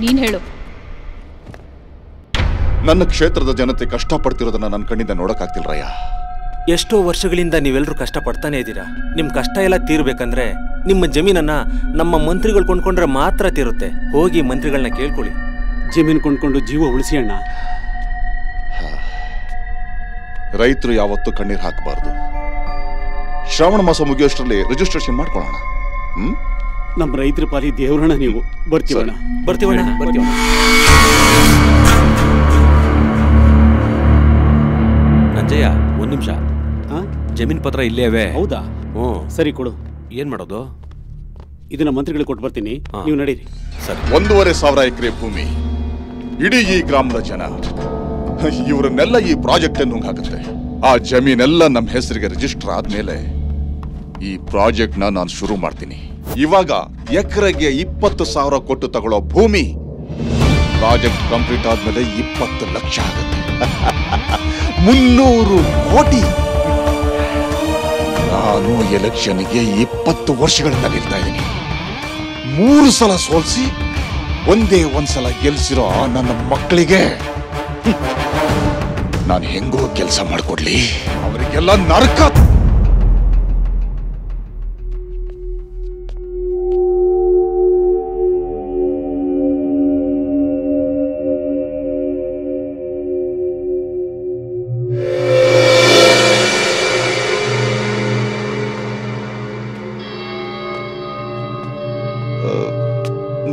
ನೀನ್ ಹೇಳು. ನನ್ನ ಕ್ಷೇತ್ರದ ಜನತೆ ಕಷ್ಟಪಡ್ತಿರೋದನ್ನ ನನ್ನ ಕಣ್ಣಿಂದ ನೋಡಕ್ಕಾಗ್ತಿಲ್ರಯ್ಯ. ಎಷ್ಟೋ ವರ್ಷಗಳಿಂದ ನೀವೆಲ್ಲರೂ ಕಷ್ಟಪಡ್ತಾನೆ ಇದ್ದೀರಾ. ನಿಮ್ ಕಷ್ಟ ಎಲ್ಲ ತೀರ್ಬೇಕಂದ್ರೆ ನಿಮ್ಮ ಜಮೀನನ್ನ ನಮ್ಮ ಮಂತ್ರಿಗಳು ಕೊಂಡ್ಕೊಂಡ್ರೆ ಮಾತ್ರ ತೀರುತ್ತೆ. ಹೋಗಿ ಮಂತ್ರಿಗಳನ್ನ ಕೇಳ್ಕೊಳ್ಳಿ. ಜಮೀನು ಕೊಂಡ್ಕೊಂಡು ಜೀವ ಉಳಿಸಿ ಅಣ್ಣ. ರೈತರು ಯಾವತ್ತೂ ಕಣ್ಣೀರ್ ಹಾಕಬಾರ್ದು. ಶ್ರಾವಣ ಮಾಸ ಮುಗಿಯೋಷ್ಟರಲ್ಲಿ ರಿಜಿಸ್ಟ್ರೇಷನ್ ಮಾಡ್ಕೊಳ್ಳೋಣ. ನಮ್ಮ ರೈತರ ಪಾಲಿ ದೇವ್ರಣ್ಣ ನೀವು. ಬರ್ತೀವಣ್ಣ. ಬರ್ತೀವಣ್ಣ. ಜಮೀನ್ ಪತ್ರ ಇಲ್ಲೇ ಇವೆ. ಹೌದಾ? ಹ್ಞೂ. ಸರಿ ಕೊಡು. ಏನ್ ಮಾಡೋದು? ಇದನ್ನ ಮಂತ್ರಿಗಳಿಗೆ ಕೊಟ್ಟು ಬರ್ತೀನಿ, ನೀವು ನಡೀರಿ. ಸರಿ. 1,500 ಎಕರೆ ಭೂಮಿ, ಇಡೀ ಈ ಗ್ರಾಮದ ಜನ ಇವರನ್ನೆಲ್ಲ ಈ ಪ್ರಾಜೆಕ್ಟ್ ನುಂಗಾಕತ್ತೆ. ಆ ಜಮೀನೆಲ್ಲ ನಮ್ಮ ಹೆಸರಿಗೆ ರಿಜಿಸ್ಟರ್ ಆದ್ಮೇಲೆ ಈ ಪ್ರಾಜೆಕ್ಟ್ ನಾನು ಶುರು ಮಾಡ್ತೀನಿ. ಇವಾಗ ಎಕರೆಗೆ 20,000 ಕೊಟ್ಟು ತಗೊಳ್ಳೋ ಭೂಮಿ ಪ್ರಾಜೆಕ್ಟ್ ಕಂಪ್ಲೀಟ್ ಆದ್ಮೇಲೆ 20 ಲಕ್ಷ ಆಗುತ್ತೆ. 300 ಕೋಟಿ. ನಾನು ಎಲೆಕ್ಷನ್ಗೆ 20 ವರ್ಷಗಳಿಂದ ನಿಲ್ತಾ ಇದ್ದೀನಿ. 3 ಸಲ ಸೋಲ್ಸಿ ಒಂದ್ಸಲ ಗೆಲ್ಸಿರೋ ನನ್ನ ಮಕ್ಕಳಿಗೆ ನಾನು ಹೆಂಗೋ ಕೆಲಸ ಮಾಡಿಕೊಡ್ಲಿ? ಅವರಿಗೆಲ್ಲ ನರಕ.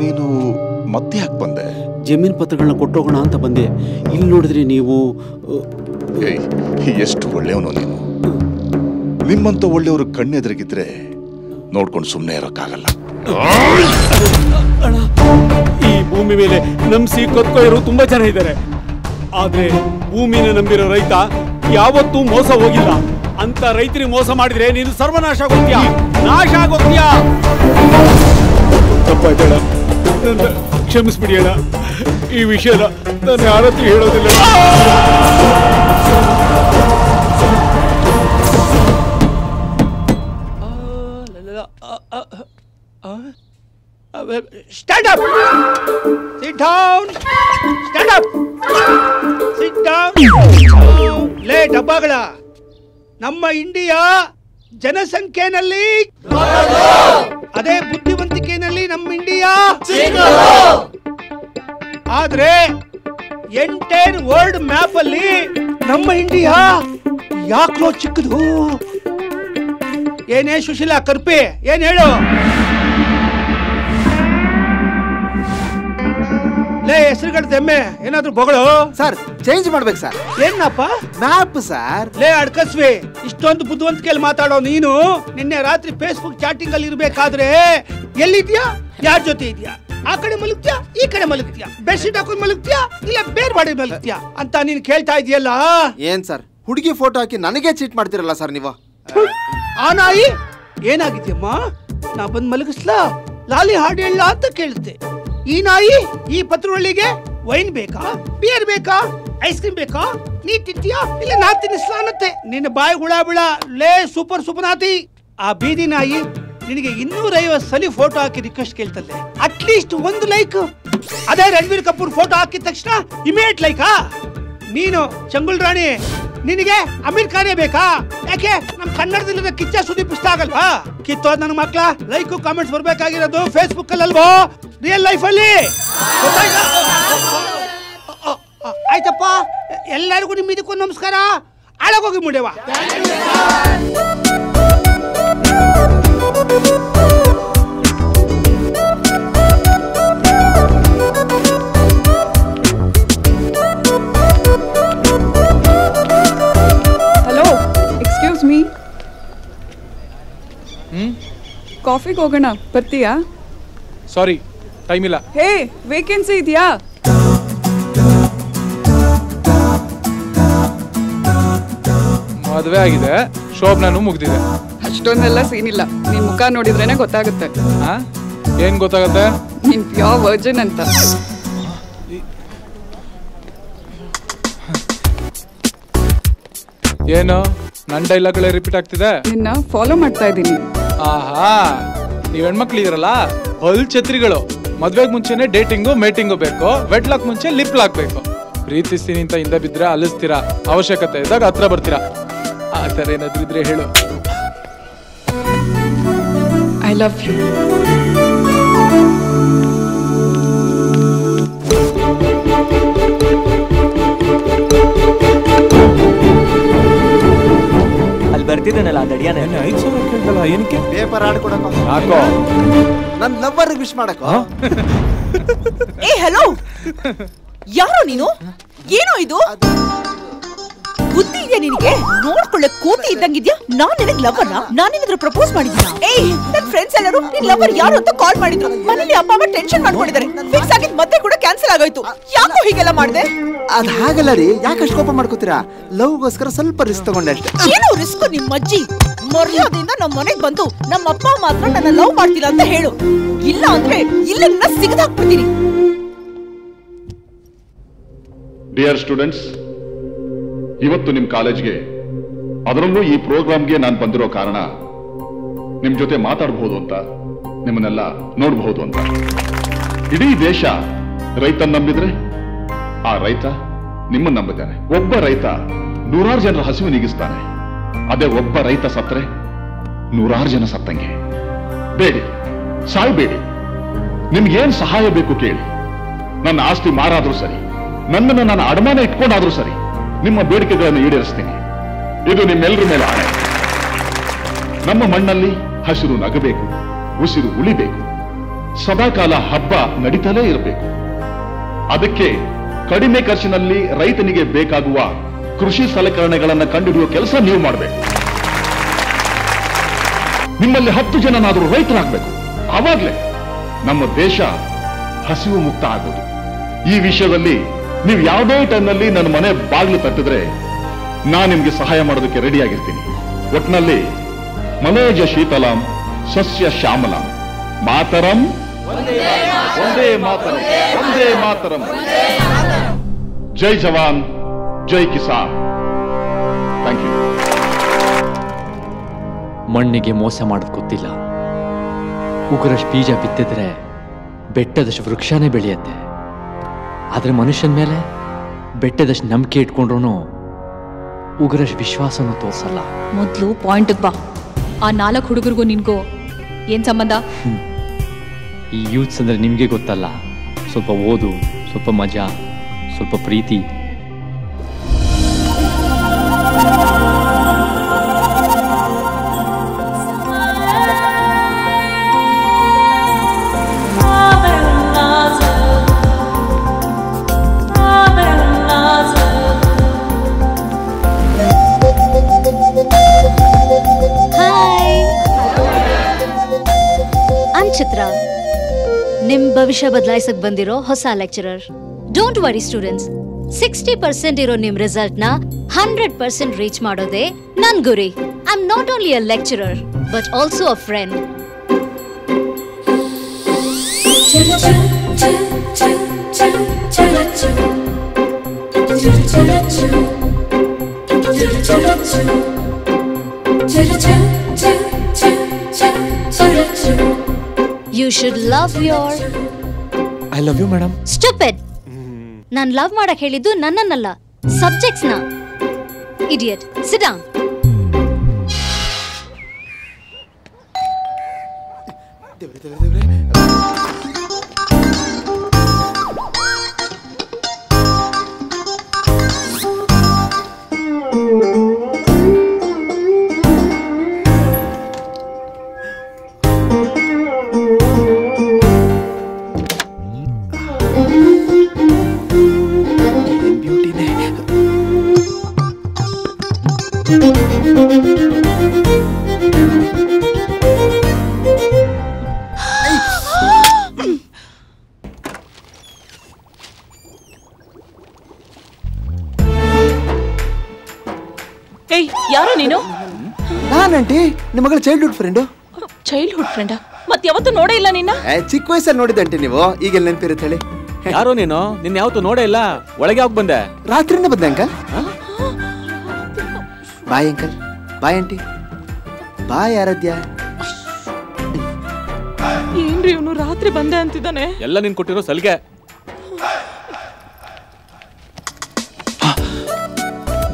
ನೀನು ಮತ್ತೆ ಯಾಕೆ ಬಂದೆ? ಜಮೀನ್ ಪತ್ರಗಳನ್ನ ಕೊಟ್ಟೋಗೋಣ ಅಂತ ಬಂದೆ. ಇಲ್ಲಿ ನೋಡಿದ್ರೆ ನೀವು ಎಷ್ಟು ಒಳ್ಳೆಯವನು ನೀನು. ನಿಮ್ಮಂತ ಒಳ್ಳೆಯವರು ಕಣ್ಣೆದುರಿಗಿದ್ರೆ ನೋಡ್ಕೊಂಡು ಸುಮ್ಮನೆ ಇರೋಕ್ಕಾಗಲ್ಲ. ಈ ಭೂಮಿ ಮೇಲೆ ನಂಬಿಸಿ ಕೊತ್ಕೊಳ್ಳೋರು ತುಂಬಾ ಜನ ಇದ್ದಾರೆ. ಆದ್ರೆ ಭೂಮಿನ ನಂಬಿರೋ ರೈತ ಯಾವತ್ತೂ ಮೋಸ ಹೋಗಿಲ್ಲ. ಅಂತ ರೈತರಿಗೆ ಮೋಸ ಮಾಡಿದ್ರೆ ನೀನು ಸರ್ವನಾಶ ಆಗೋಗ್ತೀಯಾ, ನಾಶ ಆಗೋಗ್ತೀಯಾ. ತಪ್ಪಾಯ್ತೇಳ, ನನ್ನ ಕ್ಷಮಿಸ್ಬಿಡಿ ಅಣ್ಣ. ಈ ವಿಷಯನ ನಾನು ಯಾರತ್ರ ಹೇಳೋದಿಲ್ಲ. Stand up! Sit down! Stand up! Sit down! ಲೇ ಡಬ್ಬಗಳ, ನಮ್ಮ ಇಂಡಿಯಾ ಜನಸಂಖ್ಯೆನಲ್ಲಿ ಅದೇ ಬುದ್ಧಿವಂತಿಕೆಯಲ್ಲಿ ನಮ್ಮ ಇಂಡಿಯಾ, ಆದ್ರೆ ಎಂಟೈರ್ ವರ್ಲ್ಡ್ ಮ್ಯಾಪ್ ಅಲ್ಲಿ ನಮ್ಮ ಇಂಡಿಯಾ ಯಾಕೋ ಚಿಕ್ಕದು. ಏನೇ ಸುಶೀಲಾ ಕರ್ಪಿ, ಏನ್ ಹೇಳು? ಲೇ ಹೆಸರುಗಡ್ದ ಎಮ್ಮೆ, ಏನಾದ್ರು ಬಗಳು ಸರ್. ಚೇಂಜ್ ಮಾಡ್ಬೇಕು ಸರ್. ಏನಪ್ಪ? Map sir. ಲೇ ಅಡ್ಕಸ್ವಿ, ಇಷ್ಟೊಂದು ಬುದ್ಧಿವಂತಿಕೆಯಲ್ಲಿ ಮಾತಾಡೋ ನೀನು ನಿನ್ನೆ ರಾತ್ರಿ ಫೇಸ್ಬುಕ್ ಚಾಟಿಂಗ್ ಅಲ್ಲಿ ಇರ್ಬೇಕಾದ್ರೆ ಎಲ್ಲಿದ್ಯಾ? ಯಾರ ಜೊತೆ ಇದೆಯಾ? ಆ ಕಡೆ ಮಲಗ್ತೀಯಾ, ಈ ಕಡೆ ಮಲಗ್ತೀಯಾ? ಬೆಡ್ಶೀಟ್ ಹಾಕೊಂಡು ಮಲಗ್ತೀಯಾ, ಇಲ್ಲ ಬೇರೆ ಬಾಡಿ ಮಲಗ್ತೀಯಾ ಅಂತ ನೀನ್ ಕೇಳ್ತಾ ಇದೆಯಲ್ಲ. ಏನ್ ಸರ್ ಹುಡುಗಿ ಫೋಟೋ ಹಾಕಿ ನನಗೆ ಚೀಟ್ ಮಾಡ್ತಿರಲ್ಲ ಸರ್ ನೀವು. ಆ ನಾಯಿ ಏನಾಗಿದ್ಯಮ್ಮ? ನಾ ಬಂದ್ ಮಲಗಿಸ್ಲಾ, ಲಾಲಿ ಹಾಡು ಹೇಳ ಅಂತ ಕೇಳುತ್ತೆ. ಈ ನಾಯಿ ಈ ಪತ್ರೊಳ್ಳಿಗೆ ವೈನ್ ಬೇಕಾ, ಬಿಯರ್ ಬೇಕಾ, ಐಸ್ ಕ್ರೀಮ್ ಬೇಕಾ, ನೀ ತಿಂತೀಯಾ ಇಲ್ಲ ನಾ ತಿನ್ನಿಸ್ಲಾ ಅನ್ನತ್ತೆ. ನಿನ್ನ ಬಾಯಿ ಹುಳ ಬಿಳ. ಲೇ ಸೂಪರ್ ಸುಪನಾತಿ, ಆ ಬೀದಿ ನಾಯಿ ನಿನಗೆ 250 ಸಲ ಫೋಟೋ ಹಾಕಿ ರಿಕ್ವೆಸ್ಟ್ ಕೇಳ್ತಲ್ಲೆ. At least 1 like. ಅದೇ ರಣಬೀರ್ ಕಪೂರ್ ಫೋಟೋ ಹಾಕಿದ ತಕ್ಷಣ ಇಮಿಡಿಯೇಟ್ ಲೈಕಾ? ನೀನು ಚಂಗುಲ್ ರಾಣಿ, ನಿನಗೆ ಅಮೀರ್ ಖಾನೇ ಬೇಕಾ? ಯಾಕೆ ನಮ್ ಕನ್ನಡದಲ್ಲಿ ಕಿಚ್ಚ ಸುದೀಪ್ ಇಷ್ಟ ಆಗಲ್ವಾ? ಕಿತ್ತೋದ್ ನನ್ನ ಮಕ್ಳ ಲೈಕ್ ಕಾಮೆಂಟ್ಸ್ ಬರ್ಬೇಕಾಗಿರೋದು ಫೇಸ್ಬುಕ್ ಅಲ್ಲಿ ಅಲ್ವೋ, ರಿಯಲ್ ಲೈಫ್ ಅಲ್ಲಿ. ಆಯ್ತಪ್ಪ, ಎಲ್ಲರಿಗೂ ನಿಮ್ಮ ಇದಕ್ಕೊಂದು ನಮಸ್ಕಾರ. ಆಳಗೋಗಿ ಮುಡಿಯವ. Hello, excuse me. ಕಾಫಿಗೆ ಹೋಗೋಣ, ಬರ್ತೀಯಾ? ಸಾರಿ, ಟೈಮ್ ಇಲ್ಲ. ಹೇ, ವೇಕೆನ್ಸಿ ಇದೆಯಾ? ಮದುವೆ ಆಗಿದೆ, ಶೋಭನಾನು ಮುಗ್ದಿದೆ. ಅಷ್ಟೊಂದೆಲ್ಲ ಸೀನ್ ಇಲ್ಲ. ನಿನ್ ಮುಖ ನೋಡಿದ್ರೇನೆ ಗೊತ್ತಾಗುತ್ತೆ. ಏನ್ ಗೊತ್ತಾಗುತ್ತೆ? ನೀನ್ ಪ್ಯೂರ್ ವರ್ಜಿನ್ ಅಂತ. ಏನು ನನ್ನ ಡೈಲಾಗ್ಗಳೇ ರಿಪೀಟ್ ಆಗ್ತಿದೆ? ನಿನ್ನ ಫಾಲೋ ಮಾಡ್ತಾ ಇದ್ದೀನಿ. ಆಹಾ, ನೀವ್ ಹೆಣ್ಮಕ್ಳಿದಿರಲ್ಲ ಹೊಲ್ ಛತ್ರಿಗಳು. ಮದ್ವೆಗ್ ಮುಂಚೆನೆ ಡೇಟಿಂಗು ಮೇಟಿಂಗು ಬೇಕು, ವೆಟ್ ಲಾಕ್ ಮುಂಚೆ ಲಿಪ್ ಲಾಕ್ ಬೇಕು. ಪ್ರೀತಿಸ್ತೀನಿ ಅಂತ ಹಿಂದೆ ಬಿದ್ರೆ ಅಲಿಸ್ತೀರಾ, ಅವಶ್ಯಕತೆ ಇದ್ದಾಗ ಹತ್ರ ಬರ್ತೀರಾ. ಆ ತರ ಏನಾದ್ರು ಇದ್ರೆ ಹೇಳು. I love you. ಅಲ್ಲಿ ಬರ್ತಿದ್ದಾನಲ್ಲ ದಡಿಯಾನೆ 5,000 ಕೇಳ್ದಲ್ಲ, ಏನಕ್ಕೆ? ಪೇಪರ್ ಆಡ್ಕೊಡಕ. ಯಾಕೋ? ನನ್ ಲವ್ವರ್ ವಿಶ್ ಮಾಡಕ. ಏ ಹಲೋ, ಯಾರೋ ನೀನು? ಏನೋ ಇದು? ಬುದ್ಧಿ ಇದೆಯಾ ನಿನಗೆ? ನೋಡ್ಕೊಳ್ಳೆ ಕೋತಿ ಇದ್ದಂಗಿದ್ಯಾ? ನಾನ್ ನಿನಗ್ ಲವರ್ ನಾನೇನಾದ್ರೂ ಪ್ರಪೋಸ್ ಮಾಡಿದ್ಯಾ? ಏಯ್ ನನ್ ಫ್ರೆಂಡ್ಸ್ ಎಲ್ಲರೂ ನಿನ್ ಲವರ್ ಯಾರು ಅಂತ ಕಾಲ್ ಮಾಡಿದ್ರು. ಮನೇಲಿ ಅಪ್ಪ ಅಮ್ಮ ಟೆನ್ಷನ್ ಮಾಡ್ಕೊಂಡಿದ್ದಾರೆ. ಫಿಕ್ಸ್ ಆಗಿದ್ ಮತ್ತೆ ಕೂಡ ಕ್ಯಾನ್ಸಲ್ ಆಗೋಯ್ತು. ಯಾಕೋ ಹೀಗೆಲ್ಲ ಮಾಡ್ದೆ? ಅದ್ ಹಾಗಲ್ಲ ರೀ, ಯಾಕೆ ಅಷ್ಟು ಕೋಪ ಮಾಡ್ಕೋತೀರಾ? ಲವ್ಗೋಸ್ಕರ ಸ್ವಲ್ಪ ರಿಸ್ಕ್ ತಗೊಂಡೆ ಅಷ್ಟೇ. ಏನೋ ರಿಸ್ಕ್? ನಿಮ್ಮ ಅಜ್ಜಿ ಮರ್ಯಾದೆಯಿಂದ ನಮ್ಮ ಮನೆಗ್ ಬಂದು ನಮ್ಮ ಅಪ್ಪ ಮಾತ್ರ ನನ್ನ ಲವ್ ಮಾಡ್ತಿಲ್ಲ ಅಂತ ಹೇಳು. ಇಲ್ಲ ಅಂದ್ರೆ ಇಲ್ಲ ನನ್ನ ಸಿಗದಾಕ್ಬಿಡ್ತೀನಿ. ಡಿಯರ್ ಸ್ಟೂಡೆಂಟ್ಸ್, ಇವತ್ತು ನಿಮ್ ಕಾಲೇಜ್ಗೆ, ಅದರಲ್ಲೂ ಈ ಪ್ರೋಗ್ರಾಮ್ಗೆ ನಾನು ಬಂದಿರೋ ಕಾರಣ ನಿಮ್ ಜೊತೆ ಮಾತಾಡಬಹುದು ಅಂತ, ನಿಮ್ಮನ್ನೆಲ್ಲ ನೋಡಬಹುದು ಅಂತ. ಇಡೀ ದೇಶ ರೈತನ್ ನಂಬಿದ್ರೆ ಆ ರೈತ ನಿಮ್ಮನ್ನ ನಂಬಿದ್ದಾನೆ. ಒಬ್ಬ ರೈತ ನೂರಾರು ಜನರ ಹಸಿವು ನೀಗಿಸ್ತಾನೆ. ಅದೇ ಒಬ್ಬ ರೈತ ಸತ್ರೆ ನೂರಾರು ಜನ ಸತ್ತಂಗೆ. ಬೇಡಿ, ಸಾಯ್ಬೇಡಿ. ನಿಮ್ಗೇನ್ ಸಹಾಯ ಬೇಕು ಕೇಳಿ. ನನ್ನ ಆಸ್ತಿ ಮಾರಾದ್ರೂ ಸರಿ, ನನ್ನನ್ನು ನಾನು ಅಡಮಾನ ಇಟ್ಕೊಂಡಾದ್ರೂ ಸರಿ, ನಿಮ್ಮ ಬೇಡಿಕೆಗಳನ್ನು ಈಡೇರಿಸ್ತೀನಿ. ಇದು ನಿಮ್ಮೆಲ್ಲರ ಮೇಲೆ ಆಣೆ. ನಮ್ಮ ಮಣ್ಣಲ್ಲಿ ಹಸಿರು ನಗಬೇಕು, ಉಸಿರು ಉಳಿಬೇಕು, ಸದಾಕಾಲ ಹಬ್ಬ ನಡೀತಲೇ ಇರಬೇಕು. ಅದಕ್ಕೆ ಕಡಿಮೆ ಖರ್ಚಿನಲ್ಲಿ ರೈತನಿಗೆ ಬೇಕಾಗುವ ಕೃಷಿ ಸಲಕರಣೆಗಳನ್ನು ಕಂಡುಹಿಡಿಯುವ ಕೆಲಸ ನೀವು ಮಾಡಬೇಕು. ನಿಮ್ಮಲ್ಲಿ 10 ಜನನಾದರೂ ರೈತರಾಗಬೇಕು. ಆವಾಗಲೇ ನಮ್ಮ ದೇಶ ಹಸಿವು ಮುಕ್ತ ಆಗೋದು. ಈ ವಿಷಯದಲ್ಲಿ ನೀವು ಯಾವುದೇ ಟೈಮ್ನಲ್ಲಿ ನನ್ನ ಮನೆ ಬಾಗಿಲು ತಟ್ಟಿದ್ರೆ ನಾನು ನಿಮ್ಗೆ ಸಹಾಯ ಮಾಡೋದಕ್ಕೆ ರೆಡಿಯಾಗಿರ್ತೀನಿ. ಒಟ್ನಲ್ಲಿ ಮನೋಜ ಶೀತಲಾಂ ಸಸ್ಯ ಶ್ಯಾಮಲಾಂ ಮಾತರಂ ಒಂದೇ ಮಾತರಂ ಒಂದೇ ಮಾತರಂ. ಜೈ ಜವಾನ್ ಜೈ ಕಿಸಾನ್. Thank you. ಮಣ್ಣಿಗೆ ಮೋಸ ಮಾಡೋದು ಗೊತ್ತಿಲ್ಲ. ಉಗುರಷ್ಟು ಬೀಜ ಬಿತ್ತಿದ್ರೆ ಬೆಟ್ಟದಷ್ಟು ವೃಕ್ಷನೇ ಬೆಳೆಯುತ್ತೆ. ಆದ್ರೆ ಮನುಷ್ಯನ ಮೇಲೆ ಬೆಟ್ಟದಷ್ಟು ನಂಬಿಕೆ ಇಟ್ಕೊಂಡ್ರು ಉಗುರಷ್ಟು ವಿಶ್ವಾಸನೂ ತೋರ್ಸಲ್ಲ. ಮೊದ್ಲು ಪಾಯಿಂಟ್ ಬಾ. ಆ 4 ಹುಡುಗರಿಗೂ ನಿನ್ಗೂ ಏನ್ ಸಂಬಂಧ? ಈ ಯೂತ್ಸ್ ಅಂದ್ರೆ ನಿಮ್ಗೆ ಗೊತ್ತಲ್ಲ. ಸ್ವಲ್ಪ ಓದು, ಸ್ವಲ್ಪ ಮಜಾ, ಸ್ವಲ್ಪ ಪ್ರೀತಿ. ಚಿತ್ರ, ನಿಮ್ ಭವಿಷ್ಯ ಬದಲಾಯಿಸಕ್ ಬಂದಿರೋ ಹೊಸ ಲೆಕ್ಚರರ್. ಡೋಂಟ್ ವರಿ ಸ್ಟೂಡೆಂಟ್ಸ್, 60% ಇರೋ ನಿಮ್ ರಿಸಲ್ಟ್ ನ 100% ರೀಚ್ ಮಾಡೋದೇ ನನ್ ಗುರಿ. I am not only a lecturer but also a friend. You should love your... I love you, madam. Stupid! ನಾನು ಲವ್ ಮಾಡಕ್ ಹೇಳಿದ್ದು ನನ್ನನ್ನಲ್ಲ, ಸಬ್ಜೆಕ್ಟ್ಸ್ ನ. Idiot. Sit down. ಯಾರೋ ನೀನು? ನಾನಂಟಿ, ನಿಮ್ಮ ಮಗಳ ಚೈಲ್ಡ್ಹುಡ್ ಫ್ರೆಂಡು. ಚೈಲ್ಡ್ಹುಡ್ ಫ್ರೆಂಡಾ? ಮತ್ತೆ ಯಾವತ್ತೂ ನೋಡೇ ಇಲ್ಲ ನಿನ್ನ? ಚಿಕ್ಕ ವಯಸ್ಸಲ್ಲಿ ನೋಡಿದಂಟಿ ನೀವು, ಈಗೆಲ್ಲ ನೆನಪಿರುತ್ತೆ ಹೇಳಿ. ಯಾರೋ ನೀನು? ನಿನ್ನ ಯಾವತ್ತೂ ನೋಡೇ ಇಲ್ಲ. ಒಳಗೆ ಯಾವಾಗ ಬಂದೆ? ರಾತ್ರಿನೇ ಬಂದೆ uncle. Bye uncle, bye aunty, bye Aaradhya. ಏನ್ರಿ ಇವನು ರಾತ್ರಿ ಬಂದೆ ಅಂತಿದ್ದಾನೆ? ಎಲ್ಲ ನೀನ್ ಕೊಟ್ಟಿರೋ ಸಲಿಗೆ.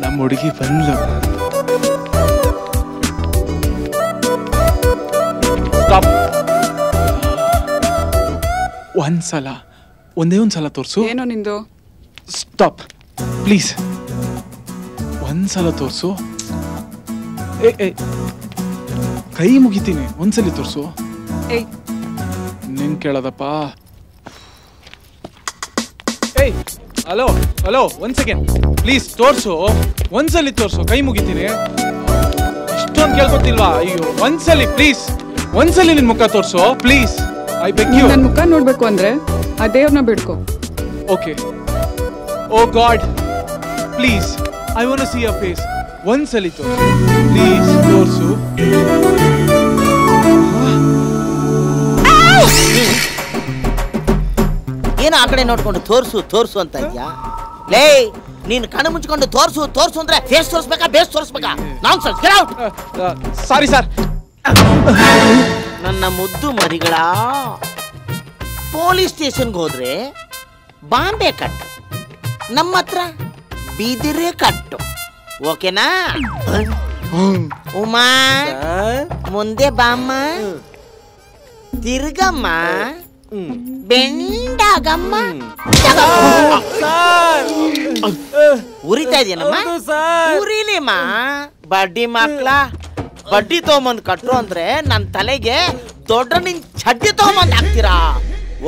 ನಮ್ಮ ಹುಡುಗಿ ಬಂದ್ಲು. ಒಂದ್ಸಲ, ಒಂದೇ ಒಂದ್ಸಲ ತೋರ್ಸು. ಏನೋ ನಿಂದು? Stop please. ಒಂದ್ಸಲ ತೋರ್ಸು. ಕೈ ಮುಗಿತೀನಿ, ಒಂದ್ಸಲಿ ತೋರ್ಸು. ನಿನ್ ಕೇಳದಪ್ಪ. ಹಲೋ ಹಲೋ ಒಂದ್ ಸೆಕೆಂಡ್ ಪ್ಲೀಸ್ ತೋರ್ಸು, ಒಂದ್ಸಲಿ ತೋರ್ಸು, ಕೈ ಮುಗಿತೀನಿ. ಇಷ್ಟೊಂದು ಕೇಳ್ಕೊತಿಲ್ವಾ? ಅಯ್ಯೋ ಒಂದ್ಸಲಿ ಪ್ಲೀಸ್, ಒಂದ್ಸಲಿ ನಿನ್ ಮುಖ ತೋರ್ಸು ಪ್ಲೀಸ್, ಐ ಬೆಗ್ ಯು. ನನ್ ಮುಖ ನೋಡ್ಬೇಕು ಅಂದ್ರೆ ಆ ದೇವ್ರನ್ನ ಬಿಡ್ಕೋ. Okay. Oh god please, I want to see your face. ಒಂದ್ಸಲಿ ತೋರ್ಸು ಪ್ಲೀಸ್, ತೋರ್ಸು. ಏನು ಆ ಕಡೆ ನೋಡ್ಕೊಂಡು ತೋರ್ಸು ತೋರ್ಸು ಅಂತ ಇದ್ಯಾ? ಲೇ, ನೀನ್ ಕಣ್ಣು ಮುಚ್ಕೊಂಡು ತೋರ್ಸು ತೋರ್ಸು ಅಂದ್ರೆ ಫೇಸ್ ತೋರಿಸ್ಬೇಕಾ ಬೇಸ್ ತೋರಿಸ್ಬೇಕಾ? Nonsense, get out. Sorry sir. ನನ್ನ ಮುದ್ದು ಮರಿಗಳ, ಪೊಲೀಸ್ ಸ್ಟೇಷನ್ಗೆ ಹೋದ್ರೆ ಬಾಂಬೆ ಕಟ್ಟು, ನಮ್ಮ ಹತ್ರ ಬಿದಿರೆ ಕಟ್ಟು. ಓಕೆನಾ? ಉಮಾ ಮುಂದೆ ಬಾಮ್ಮ, ತಿರ್ಗಮ್ಮ, ಬೆಂಡಾಗಮ್ಮ. ಉರಿತಾ ಇದೆಯೇನಮ್ಮ? ಉರಿಲಿಮ್ಮ. ಬಡ್ಡಿ ಮಕ್ಳ, ಬಡ್ಡಿ ತಗೊಂಬಂದ್ ಕಟ್ರು ಅಂದ್ರೆ ನನ್ ತಲೆಗೆ ದೊಡ್ಡ ನಿನ್ ಚಡ್ಡಿ ತಗೊಂಬಂದ್ ಹಾಕ್ತೀರಾ?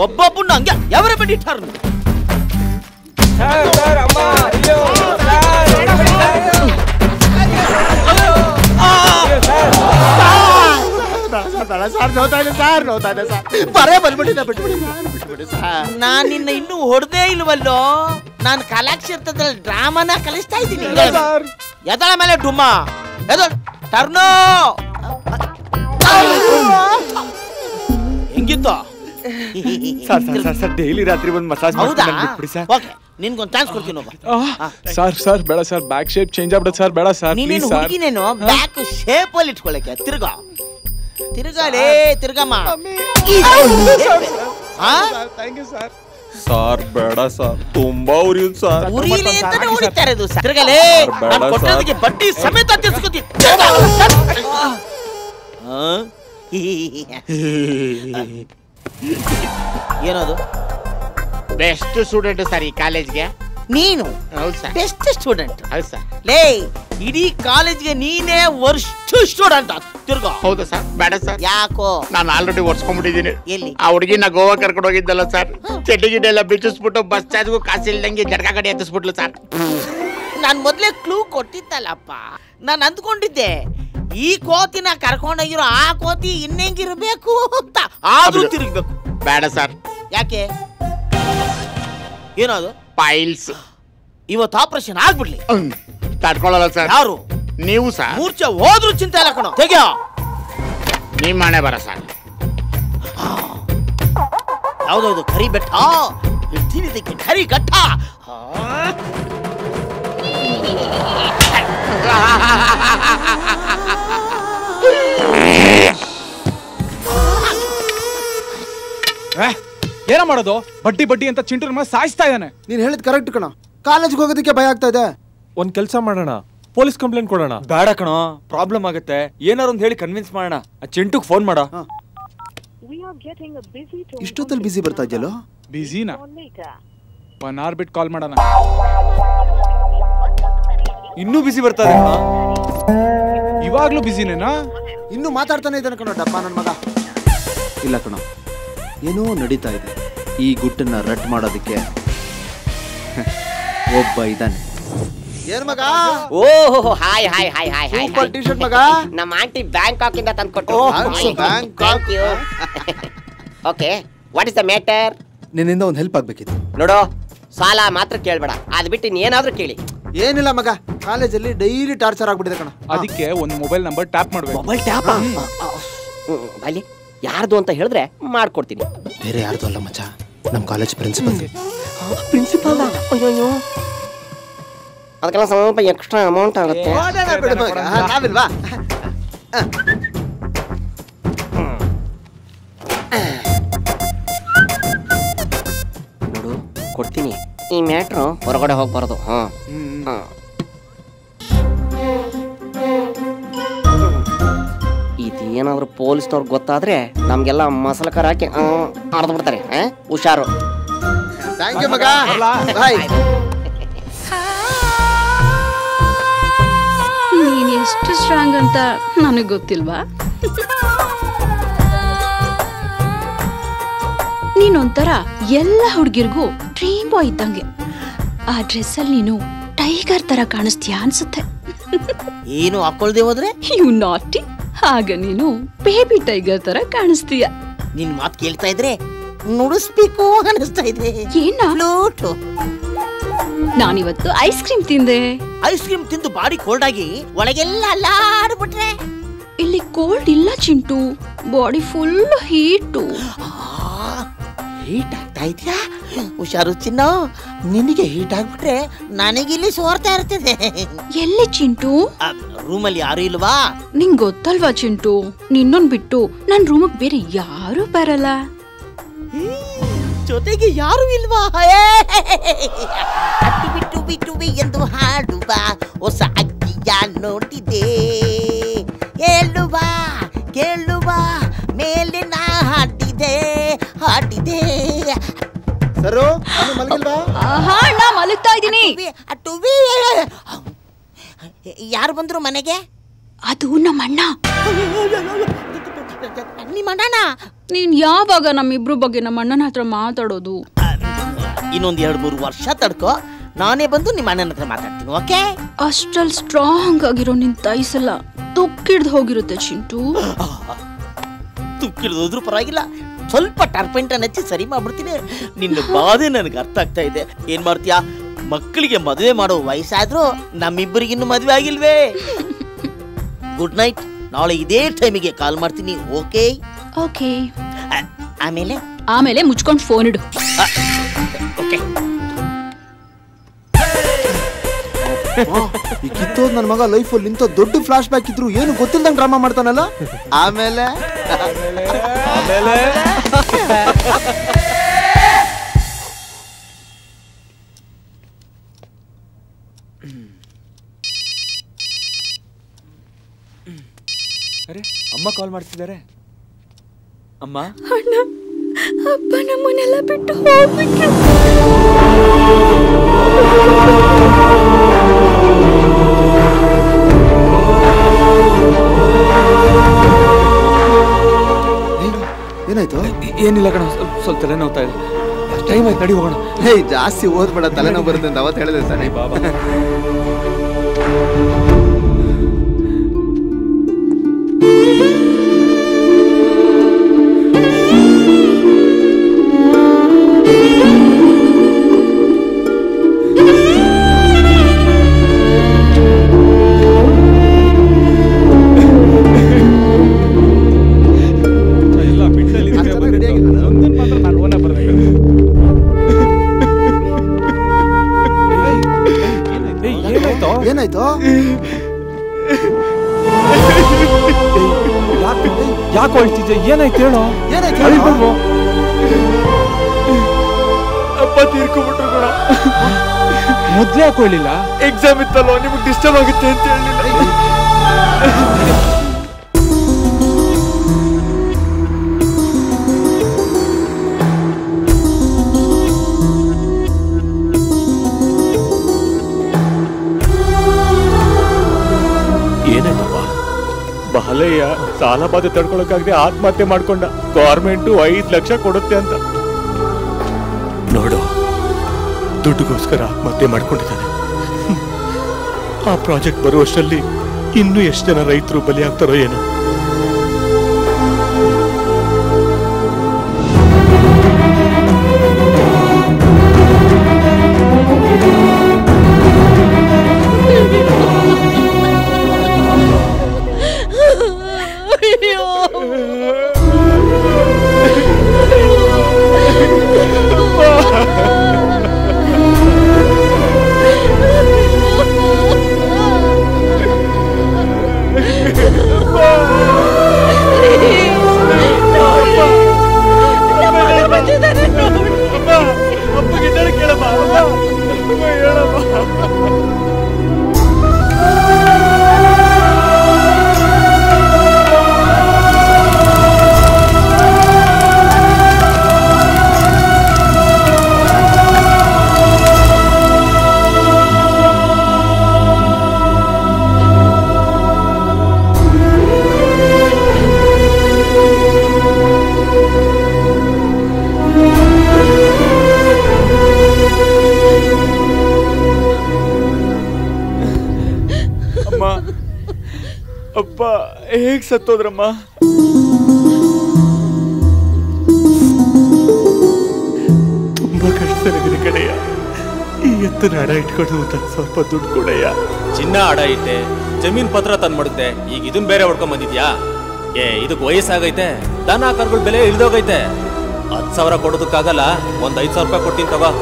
ಒಬ್ಬೊಬ್ಬನ ಹಂಗೆ ಎವರ ಬಡ್ಡಿ ಟರ್ನ್. ನಾನ್ ನಿನ್ನ ಇನ್ನೂ ಹೊಡೆದೇ ಇಲ್ವಲ್ಲೋ. ನಾನು ಕಲಾಕ್ಷೇತ್ರದಲ್ಲಿ ಡ್ರಾಮಾನ ಕಲಿಸ್ತಾ ಇದ್ದೀನಿ. ಎದಳ ಮೇಲೆ ಡುಮ್ಮ, ಎದಳ ಟರ್ನೋ. ಹೆಂಗಿತ್ತು? ಡೈಲಿ ರಾತ್ರಿ ಬಂದು ಮಸಾಜ್ ಮಾಡ್ಬಿಡಿ ಸರ್. ಓಕೆ, ನಿನ್ಗೊಂದು ಚಾನ್ಸ್ ಕೊಡ್ತೀನಿ. ಸರ್ ಬೇಡ ಸರ್, ಬ್ಯಾಕ್ ಶೇಪ್ ಚೇಂಜ್ ಆಗ್ಬಿಡುತ್ತೆ ಸರ್, ಬೇಡ ಸರ್ ಪ್ಲೀಸ್ ಸರ್. ಹುಡುಗಿನೇನು ಬ್ಯಾಕ್ ಶೇಪ್ ಅಲ್ಲಿ ಇಟ್ಕೊಳ್ಳಕ್ಕೆ ತಿರ್ಗಾ ತಿರ್ಗಾಲೇ ತಿರ್ಗಮ್ಮ. ಸರ್ ಬೇಡ ಸರ್, ತುಂಬಾ ಉರಿಯುತ್ತೆ ಸರ್. ಉರಿಲಿ ಅಂತಾನೆ ಹೊಡಿತಾರೆ ಇದು. ತಿರ್ಗಲೇ, ನಾನು ಕೊಟ್ಟೋದಕ್ಕೆ ಬಡ್ಡಿ ಸಮೇತ ತಿರ್ಸ್ಕೊತಿ. ಏನದು? ಬೆಸ್ಟ್ ಸ್ಟೂಡೆಂಟ್ ಸರ್ ಈ ಕಾಲೇಜ್ಗೆ. ನೀನು ಬೆಸ್ಟ್ ಸ್ಟೂಡೆಂಟ್? ಲೇ, ಇಡೀ ಕಾಲೇಜ್ಗೆ ನೀನೇ ವರ್ಸ್ಟ್ ಸ್ಟೂಡೆಂಟ್. ತಿರ್ಗೋ. ಹೌದು ಸರ್. ಬೇಡ ಸರ್. ಯಾಕೋ? ನಾನು ಆಲ್ರೆಡಿ ಒರ್ಸ್ಕೊಂಡ್ಬಿಟ್ಟಿದ್ದೀನಿ. ಎಲ್ಲಿ? ಆ ಹುಡುಗಿನ ಗೋವಾ ಕರ್ಕೊಂಡು ಹೋಗಿದ್ದಲ್ಲ ಸರ್, ಚಡ್ಡಿ ಗಿಡ್ಡೆ ಎಲ್ಲ ಬಿಚ್ಚಿಸ್ಬಿಟ್ಟು ಬಸ್ ಚಾರ್ಜ್ಗೂ ಕಾಸು ಇಲ್ದಂಗೆ ಜಡ್ಕ ಕಡೆ ಎತ್ತಿಸ್ಬಿಟ್ಲು ಸರ್. ನಾನು ಮೊದ್ಲೇ ಕ್ಲೂ ಕೊಟ್ಟಿದ್ದಲ್ಲಪ್ಪ. ನಾನು ಅಂದ್ಕೊಂಡಿದ್ದೆ ಈ ಕೋತಿನ ಕರ್ಕೊಂಡೋಗಿರೋ ಆ ಕೋತಿ ಇನ್ನೆಂಗಿರ್ಬೇಕು ಅಂತ. ಆದ್ರೂ ತಿರುಗ್ಬೇಕು. ಬೇಡ ಸರ್. ಯಾಕೆ? ಏನದು? ಪೈಲ್ಸ್. ಇವತ್ತು ಆಪರೇಷನ್ ಆಗ್ಬಿಡ್ಲಿ. ತಡ್ಕೊಳ್ಳಲ್ಲ ಸರ್. ಯಾರು? ನೀವು ಸರ್. ಮೂರ್ಛೆ ಹೋದ್ರೂ ಚಿಂತೆ ಇಲ್ಲ ಕಣೋ. ತೆಗಿಯೋ. ನಿಮ್ಮ ಮನೆ ಬರ ಸರ್. ಯಾವ್ದೋ ಇದು ಕರಿ ಬೆಟ್ಟ, ಇಡ್ತೀನಿ ಕರಿ ಘಟ್ಟ. ಏನ ಮಾಡೋದು? ಬಡ್ಡಿ ಬಡ್ಡಿ ಅಂತ ಚಿಂಟು ನಮ್ಮ ಸಾಯಿಸ್ತಾ ಇದ್ದಾನೆ. ನೀನ್ ಹೇಳಿದ್ ಕರೆಕ್ಟ್ ಕಣ. ಕಾಲೇಜ್ಗೆ ಹೋಗೋದಕ್ಕೆ ಭಯ ಆಗ್ತಾ ಇದೆ. ಒಂದ್ ಕೆಲ್ಸ ಮಾಡೋಣ, ಪೊಲೀಸ್ ಕಂಪ್ಲೇಂಟ್ ಕೊಡೋಣ. ಬೇಡ ಕಣೋ, ಪ್ರಾಬ್ಲಮ್ ಆಗುತ್ತೆ. ಏನಾರು ಒಂದು ಹೇಳಿ ಕನ್ವಿನ್ಸ್ ಮಾಡೋಣ. ಆ ಚಿಂಟುಗ್ ಫೋನ್ ಮಾಡ. ಇಷ್ಟೊತ್ತಲ್ಲಿ ಬಿಸಿ ಬರ್ತಾ ಇದೆಯಲ್ಲೋ? ಬಿಸಿನಾ? 1 hour ಬಿಟ್ಟು ಕಾಲ್ ಮಾಡೋಣ. ಇನ್ನೂ ಬಿಸಿ ಬರ್ತಾ ಇದೆ ಕಣೋ. ಇವಾಗ್ಲೂ ಬಿಸಿನೇನಾ? ಇನ್ನೂ ಮಾತಾಡ್ತಾನೆ ಇದ್ದಾನೆ ಕಣೋ ಡಪ್ಪ ನನ್ನ ಮಗ. ಇಲ್ಲ ಕಣೋ, ಏನೋ ನಡೀತಾ ಇದೆ. ಈ ಗುಟ್ಟನ್ನ ರಟ್ ಮಾಡೋದಕ್ಕೆ ಒಬ್ಬ ಇದ್ದಾನೆ. ಏನ್ ಮಗ? ಓಹೋ, hi hi hi hi hi. Super T shirt ಮಗ. ನಮ್ಮ ಆಂಟಿ ಬ್ಯಾಂಕಾಕ್ ಇಂದ ತಂದ್ಕೊಟ್ರು. Thank you. Okay, what is the matter? ನಿನ್ನಿಂದ ಒಂದು ಹೆಲ್ಪ್ ಆಗ್ಬೇಕಿತ್ತು. ನೋಡು, ಸಾಲ ಮಾತ್ರ ಕೇಳ್ಬೇಡ, ಅದ್ ಬಿಟ್ಟು ಇನ್ನೇನಾದ್ರೂ ಕೇಳಿ. ಏನಿಲ್ಲ ಮಗ, ಕಾಲೇಜಲ್ಲಿ ಡೈಲಿ ಟಾರ್ಚರ್ ಆಗ್ಬಿಟ್ಟಿದೆ ಕಣ. ಅದಕ್ಕೆ ಒಂದು ಮೊಬೈಲ್ ನಂಬರ್ ಟ್ಯಾಪ್ ಮಾಡ್ಬೇಕು. Mobile tap? ಅಲ್ಲಿ ಯಾರ್ದು ಅಂತ ಹೇಳಿದ್ರೆ ಮಾಡ್ಕೊಡ್ತೀನಿ. ಬೇರೆ ಯಾರ್ದು ಅಲ್ಲ ಮಚ್ಚ, ನಮ್ಮ ಕಾಲೇಜ್ ಪ್ರಿನ್ಸಿಪಲ್. ಪ್ರಿನ್ಸಿಪಲ್? ಅಯ್ಯೋ, ಅದಕ್ಕೆಲ್ಲ ಸ್ವಲ್ಪ ಎಕ್ಸ್ಟ್ರಾ ಅಮೌಂಟ್ ಆಗುತ್ತೆ. ನಾವಿಲ್ವಾ? ನೋಡು, ಕೊಡ್ತೀನಿ. ಈ ಮ್ಯಾಟ್ರು ಹೊರಗಡೆ ಹೋಗ್ಬಾರ್ದು. ಇದೇನಾದ್ರೂ ಪೊಲೀಸ್ನವ್ರಿಗೆ ಗೊತ್ತಾದ್ರೆ ನಮ್ಗೆಲ್ಲ ಮಸಾಲ ಖಾರ ಹಾಕಿ ಅರ್ದು ಬಿಡ್ತಾರೆ. ಹುಷಾರು. ಥ್ಯಾಂಕ್ ಯು ಮಗ. ಬಾಯ್. ನೀನ್ ಎಷ್ಟು ಸ್ಟ್ರಾಂಗ್ ಅಂತ ನನಗೆ ಗೊತ್ತಿಲ್ವಾ? ನೀನೊಂಥರ ಎಲ್ಲ ಹುಡುಗಿರ್ಗೂ ಡ್ರೀಮ್ ಬಾಯ್ ಇದ್ದಂಗೆ. ಆ ಡ್ರೆಸ್ಸಲ್ಲಿ ನೀನು ಟೈಗರ್ ತರ ಕಾಣಿಸ್ತೀಯಾ ಅನ್ಸುತ್ತೆ. ಏನು ಹಾಕೊಳ್ದೆ ಹೋದ್ರೆ ಯು ನಾಟಿ. ಆಗ ನೀನು ಬೇಬಿ ಟೈಗರ್ ತರ ಕಾಣಿಸ್ತೀಯ. ನಿನ್ ಮಾತು ಕೇಳ್ತಾ ಇದ್ರೆ ನುಡಿಸ್ಬೇಕು ಅನಿಸ್ತಾ ಇದೆ. ಏನ ಫ್ಲೂಟು. ನಾನಿವತ್ತು ಐಸ್ ಕ್ರೀಮ್ ತಿಂದೆ. ಐಸ್ ಕ್ರೀಮ್ ತಿಂದು ಬಾಡಿ ಕೋಲ್ಡ್ ಆಗಿ ಒಳಗೆಲ್ಲ ಅಲ್ಲಾಡ್ಬಿಟ್ರೆ. ಇಲ್ಲಿ ಕೋಲ್ಡ್ ಇಲ್ಲ Chintu, body full heat. Heat ಆಗ್ತಾ ಇದೆಯಾ? ಹುಷಾರು ಚಿನ್ನ, ನಿನಗೆ ಹೀಟ್ ಆಗ್ಬಿಟ್ರೆ ನನಗಿಲ್ಲಿ ಸೋರ್ತಾ ಇರ್ತದೆ. ಎಲ್ಲಿ ಚಿಂಟು? ರೂಮಲ್ಲಿ ಯಾರು ಇಲ್ವಾ? ನಿಂಗ್ ಗೊತ್ತಲ್ವಾ ಚಿಂಟು, ನಿನ್ನೊಂದ್ ಬಿಟ್ಟು ನನ್ ರೂಮಿಗೆ ಬೇರೆ ಯಾರು ಬರಲ್ಲ. ಜೊತೆಗೆ ಯಾರು ಇಲ್ವಾ? ಅಟ್ಟು ಬಿಟ್ಟು ಬಿಟ್ಟು ಎಂದು ಹಾಡುವ ಹೊಸ ಅಕ್ಕಿಯ ನೋಡಿದೆ, ಹೇಳುವ ಕೇಳುವ ಮೇಲೆ ನಾ ಹಾಡಿದೆ ಹಾಡಿದೆ. ಸರು ಮಲಗಿಲ್ವಾ? ನಾ ಮಲಗ್ತಾ ಇದ್ದೀನಿ. ಯಾರು ಬಂದ್ರು ಮನೆಗೆ? ಅದು ನಮ್ಮಣ್ಣ. ನಿಮ್ಮಣ್ಣನ? ನೀನ್ ಯಾವಾಗ ನಮ್ಮಿಬ್ರು ಬಗ್ಗೆ ನಮ್ಮ ಅಣ್ಣನ ಹತ್ರ ಮಾತಾಡೋದು? ಇನ್ನೊಂದ್ 2-3 ವರ್ಷ ತಡ್ಕೋ, ನಾನೇ ಬಂದು ನಿಮ್ಮ ಅಣ್ಣನ ಹತ್ರ ಮಾತಾಡ್ತೀನಿ. ಓಕೆ? ಅಷ್ಟಲ್ ಸ್ಟ್ರಾಂಗ್ ಆಗಿರೋ ನಿನ್ ತೈಸಲ್ಲ ತುಕ್ಕಿಡ್ದು ಹೋಗಿರುತ್ತೆ ಚಿಂಟು. ತುಕ್ಕಿಡ್ದೋದ್ರೂ ಪರವಾಗಿಲ್ಲ, ಸ್ವಲ್ಪ ಟರ್ಪೆಂಟನ್ ಹಚ್ಚಿ ಸರಿ ಮಾಡ್ಬಿಡ್ತೀನಿ. ನಿನ್ನ ಬಾಧೆ ನನಗೆ ಅರ್ಥ ಆಗ್ತಾ ಇದೆ. ಏನ್ ಮಾಡ್ತೀಯಾ? ಮಕ್ಕಳಿಗೆ ಮದುವೆ ಮಾಡೋ ವಯಸ್ಸಾದ್ರೂ ನಮ್ಮಿಬ್ಬರಿಗಿನ್ನು ಮದುವೆ ಆಗಿಲ್ವೇ? Good night. ನಾಳೆ ಇದೇ ಟೈಮಿಗೆ ಕಾಲ್ ಮಾಡ್ತೀನಿ. ಓಕೆ? ಓಕೆ. ಆಮೇಲೆ ಮುಚ್ಕೊಂಡು ಫೋನ್ ಇಡು. ಓಕೆ. ಈ ಕಿತ್ತೋದ್ ನನ್ನ ಮಗ ಲೈಫಲ್ಲಿ ಇಂಥ ದೊಡ್ಡ ಫ್ಲಾಶ್ ಬ್ಯಾಕ್ ಇದ್ರು ಏನು ಗೊತ್ತಿಲ್ದಂಗ್ ಡ್ರಾಮಾ ಮಾಡ್ತಾನಲ್ಲ. ಆಮೇಲೆ ಅರೆ ಅಮ್ಮ ಕಾಲ್ ಮಾಡ್ತಿದ್ದಾರೆ. ಅಮ್ಮ, ಅಣ್ಣ, ಅಪ್ಪ ನಮ್ಮನ್ನೆಲ್ಲ ಬಿಟ್ಟು ಹೋಗ್ಬಿಟ್ರು. ಏನಾಯ್ತು? ಏನಿಲ್ಲ ಕಣ, ಸ್ವಲ್ಪ ತಲೆನೋವ್ತಾ ಇದೆ. ಟೈಮ್ ಆಯ್ತು, ನಡಿ ಹೋಗೋಣ. ಜಾಸ್ತಿ ಓದ್ಬೇಡ, ತಲೆನೋವು ಬರುತ್ತೆ ಅಂತ ಅವತ್ತು ಹೇಳಿದೆ ತಾನೆ. ಬಾಬಾ ಏನಾಯ್ತು? ಯಾಕೆ ಅಳ್ತಿದ್ದೆ? ಏನಾಯ್ತು ಹೇಳೋ? ಏನಾಯ್ತು? ಅಪ್ಪ ತೀರ್ಕೊಂಡ್ಬಿಟ್ರು ಕೂಡ. ಮೊದ್ಲೇ ಯಾಕೆ ಹೇಳಿಲ್ಲ? ಎಕ್ಸಾಮ್ ಇತ್ತಲ್ವ, ನಿಮಗೆ ಡಿಸ್ಟರ್ಬ್ ಆಗುತ್ತೆ ಅಂತ ಹೇಳಿಲ್ಲ. ಏನಾಯ್ತಪ್ಪ? ಬಾಲಯ್ಯ ಸಾಲ ಬಾಧೆ ತಡ್ಕೊಳಕ್ಕಾಗದೆ ಆತ್ಮಹತ್ಯೆ ಮಾಡ್ಕೊಂಡ. ಗೌರ್ಮೆಂಟು 5 ಲಕ್ಷ ಕೊಡುತ್ತೆ ಅಂತ. ನೋಡು, ದುಡ್ಡುಗೋಸ್ಕರ ಆತ್ಮಹತ್ಯೆ ಮಾಡ್ಕೊಂಡಿದ್ದಾನೆ. ಆ ಪ್ರಾಜೆಕ್ಟ್ ಬರುವಷ್ಟರಲ್ಲಿ ಇನ್ನೂ ಎಷ್ಟು ಜನ ರೈತರು ಬಲಿಯಾಗ್ತಾರೋ ಏನೋ. ಅಪ್ಪ ಹೇಗ್ ಸತ್ತೋದ್ರಮ್ಮ? ತುಂಬಾ ಕಷ್ಟದಲ್ಲಿದೆ ಕಡೆಯ. ಈ ಎತ್ತನ ಅಡ ಇಟ್ಕೊಂಡು ಸ್ವಲ್ಪ ದುಡ್ಡು ಕೊಡಯ್ಯ. ಚಿನ್ನ ಅಡ ಇಟ್ಟೆ, ಜಮೀನ್ ಪತ್ರ ತಂದ್ ಮಡಗ್ದೆ, ಈಗ ಇದನ್ ಬೇರೆ ಹೊಡ್ಕೊಂಡ್ ಬಂದಿದ್ಯಾ? ಇದಕ್ ವಯಸ್ಸಾಗೈತೆ, ದನ ಕರುಗಳ ಬೆಲೆ ಇಳ್ದೋಗೈತೆ. 10,000 ಕೊಡೋದಕ್ಕಾಗಲ್ಲ, ಒಂದ್ 5,000 ರೂಪಾಯಿ ಕೊಡ್ತೀನಿ ತಗೋ.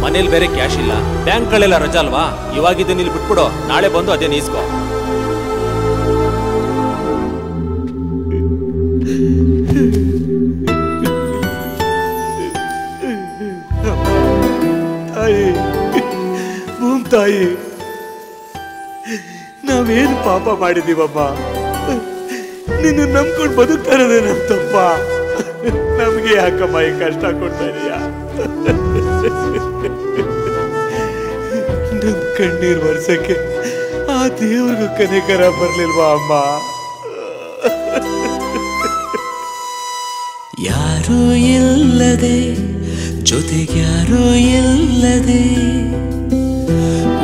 ಮನೇಲಿ ಬೇರೆ ಕ್ಯಾಶ್ ಇಲ್ಲ, ಬ್ಯಾಂಕ್ಗಳೆಲ್ಲ ರಜಾ ಅಲ್ವಾ? ಇವಾಗ ಇದನ್ನ ಇಲ್ಲಿ ಬಿಟ್ಬಿಡು, ನಾಳೆ ಬಂದು ಅದೇನ್ ಈಸ್ಕೋ. ತಾಯಿ, ತಾಯಿ, ನಾವೇನು ಪಾಪ ಮಾಡಿದೀವಮ್ಮ? ನಿನ್ನ ನಂಬ್ಕೊಂಡು ಬದುಕ್ತಾ ಇರೋದೇ ನಮ್ ತಪ್ಪ. ನಮ್ಗೆ ಯಾಕಮ್ಮ ಈ ಕಷ್ಟ ಕೊಡ್ತಾ ಇದೀಯಾ? ನಮ್ ಕಣ್ಣೀರ್ ವರ್ಷಕ್ಕೆ ಆ ದೇವ್ರಿಗೂ ಕನಿಕರ ಬರ್ಲಿಲ್ವಾ ಅಮ್ಮ? ಯಾರೂ ಇಲ್ಲದೆ, ಜೊತೆಗ್ಯಾರೂ ಇಲ್ಲದೆ,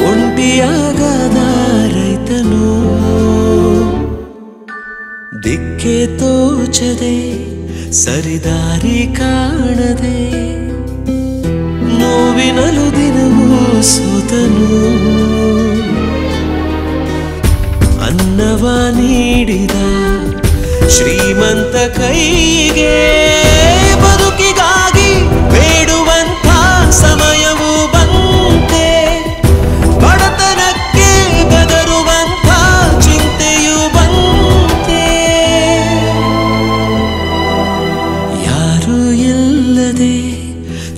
ಒಂಟಿಯಾಗದ ರೈತನು ದಿಕ್ಕೆ ತೋಚದೆ, ಸರಿದಾರಿ ಕಾಣದೆ, ನೋವಿನಲು ದಿನವೂ ಸೋತನು. ಅನ್ನವ ನೀಡಿದ ಶ್ರೀಮಂತ ಕೈಗೆ ಬದುಕಿಗಾಗಿ ಬೇಡುವಂಥ ಸಮಯವು ಬಂತೆ. ಬಡತನಕ್ಕೆ ಗದರುವಂಥ ಚಿಂತೆಯು ಬಂತೆ. ಯಾರೂ ಇಲ್ಲದೆ,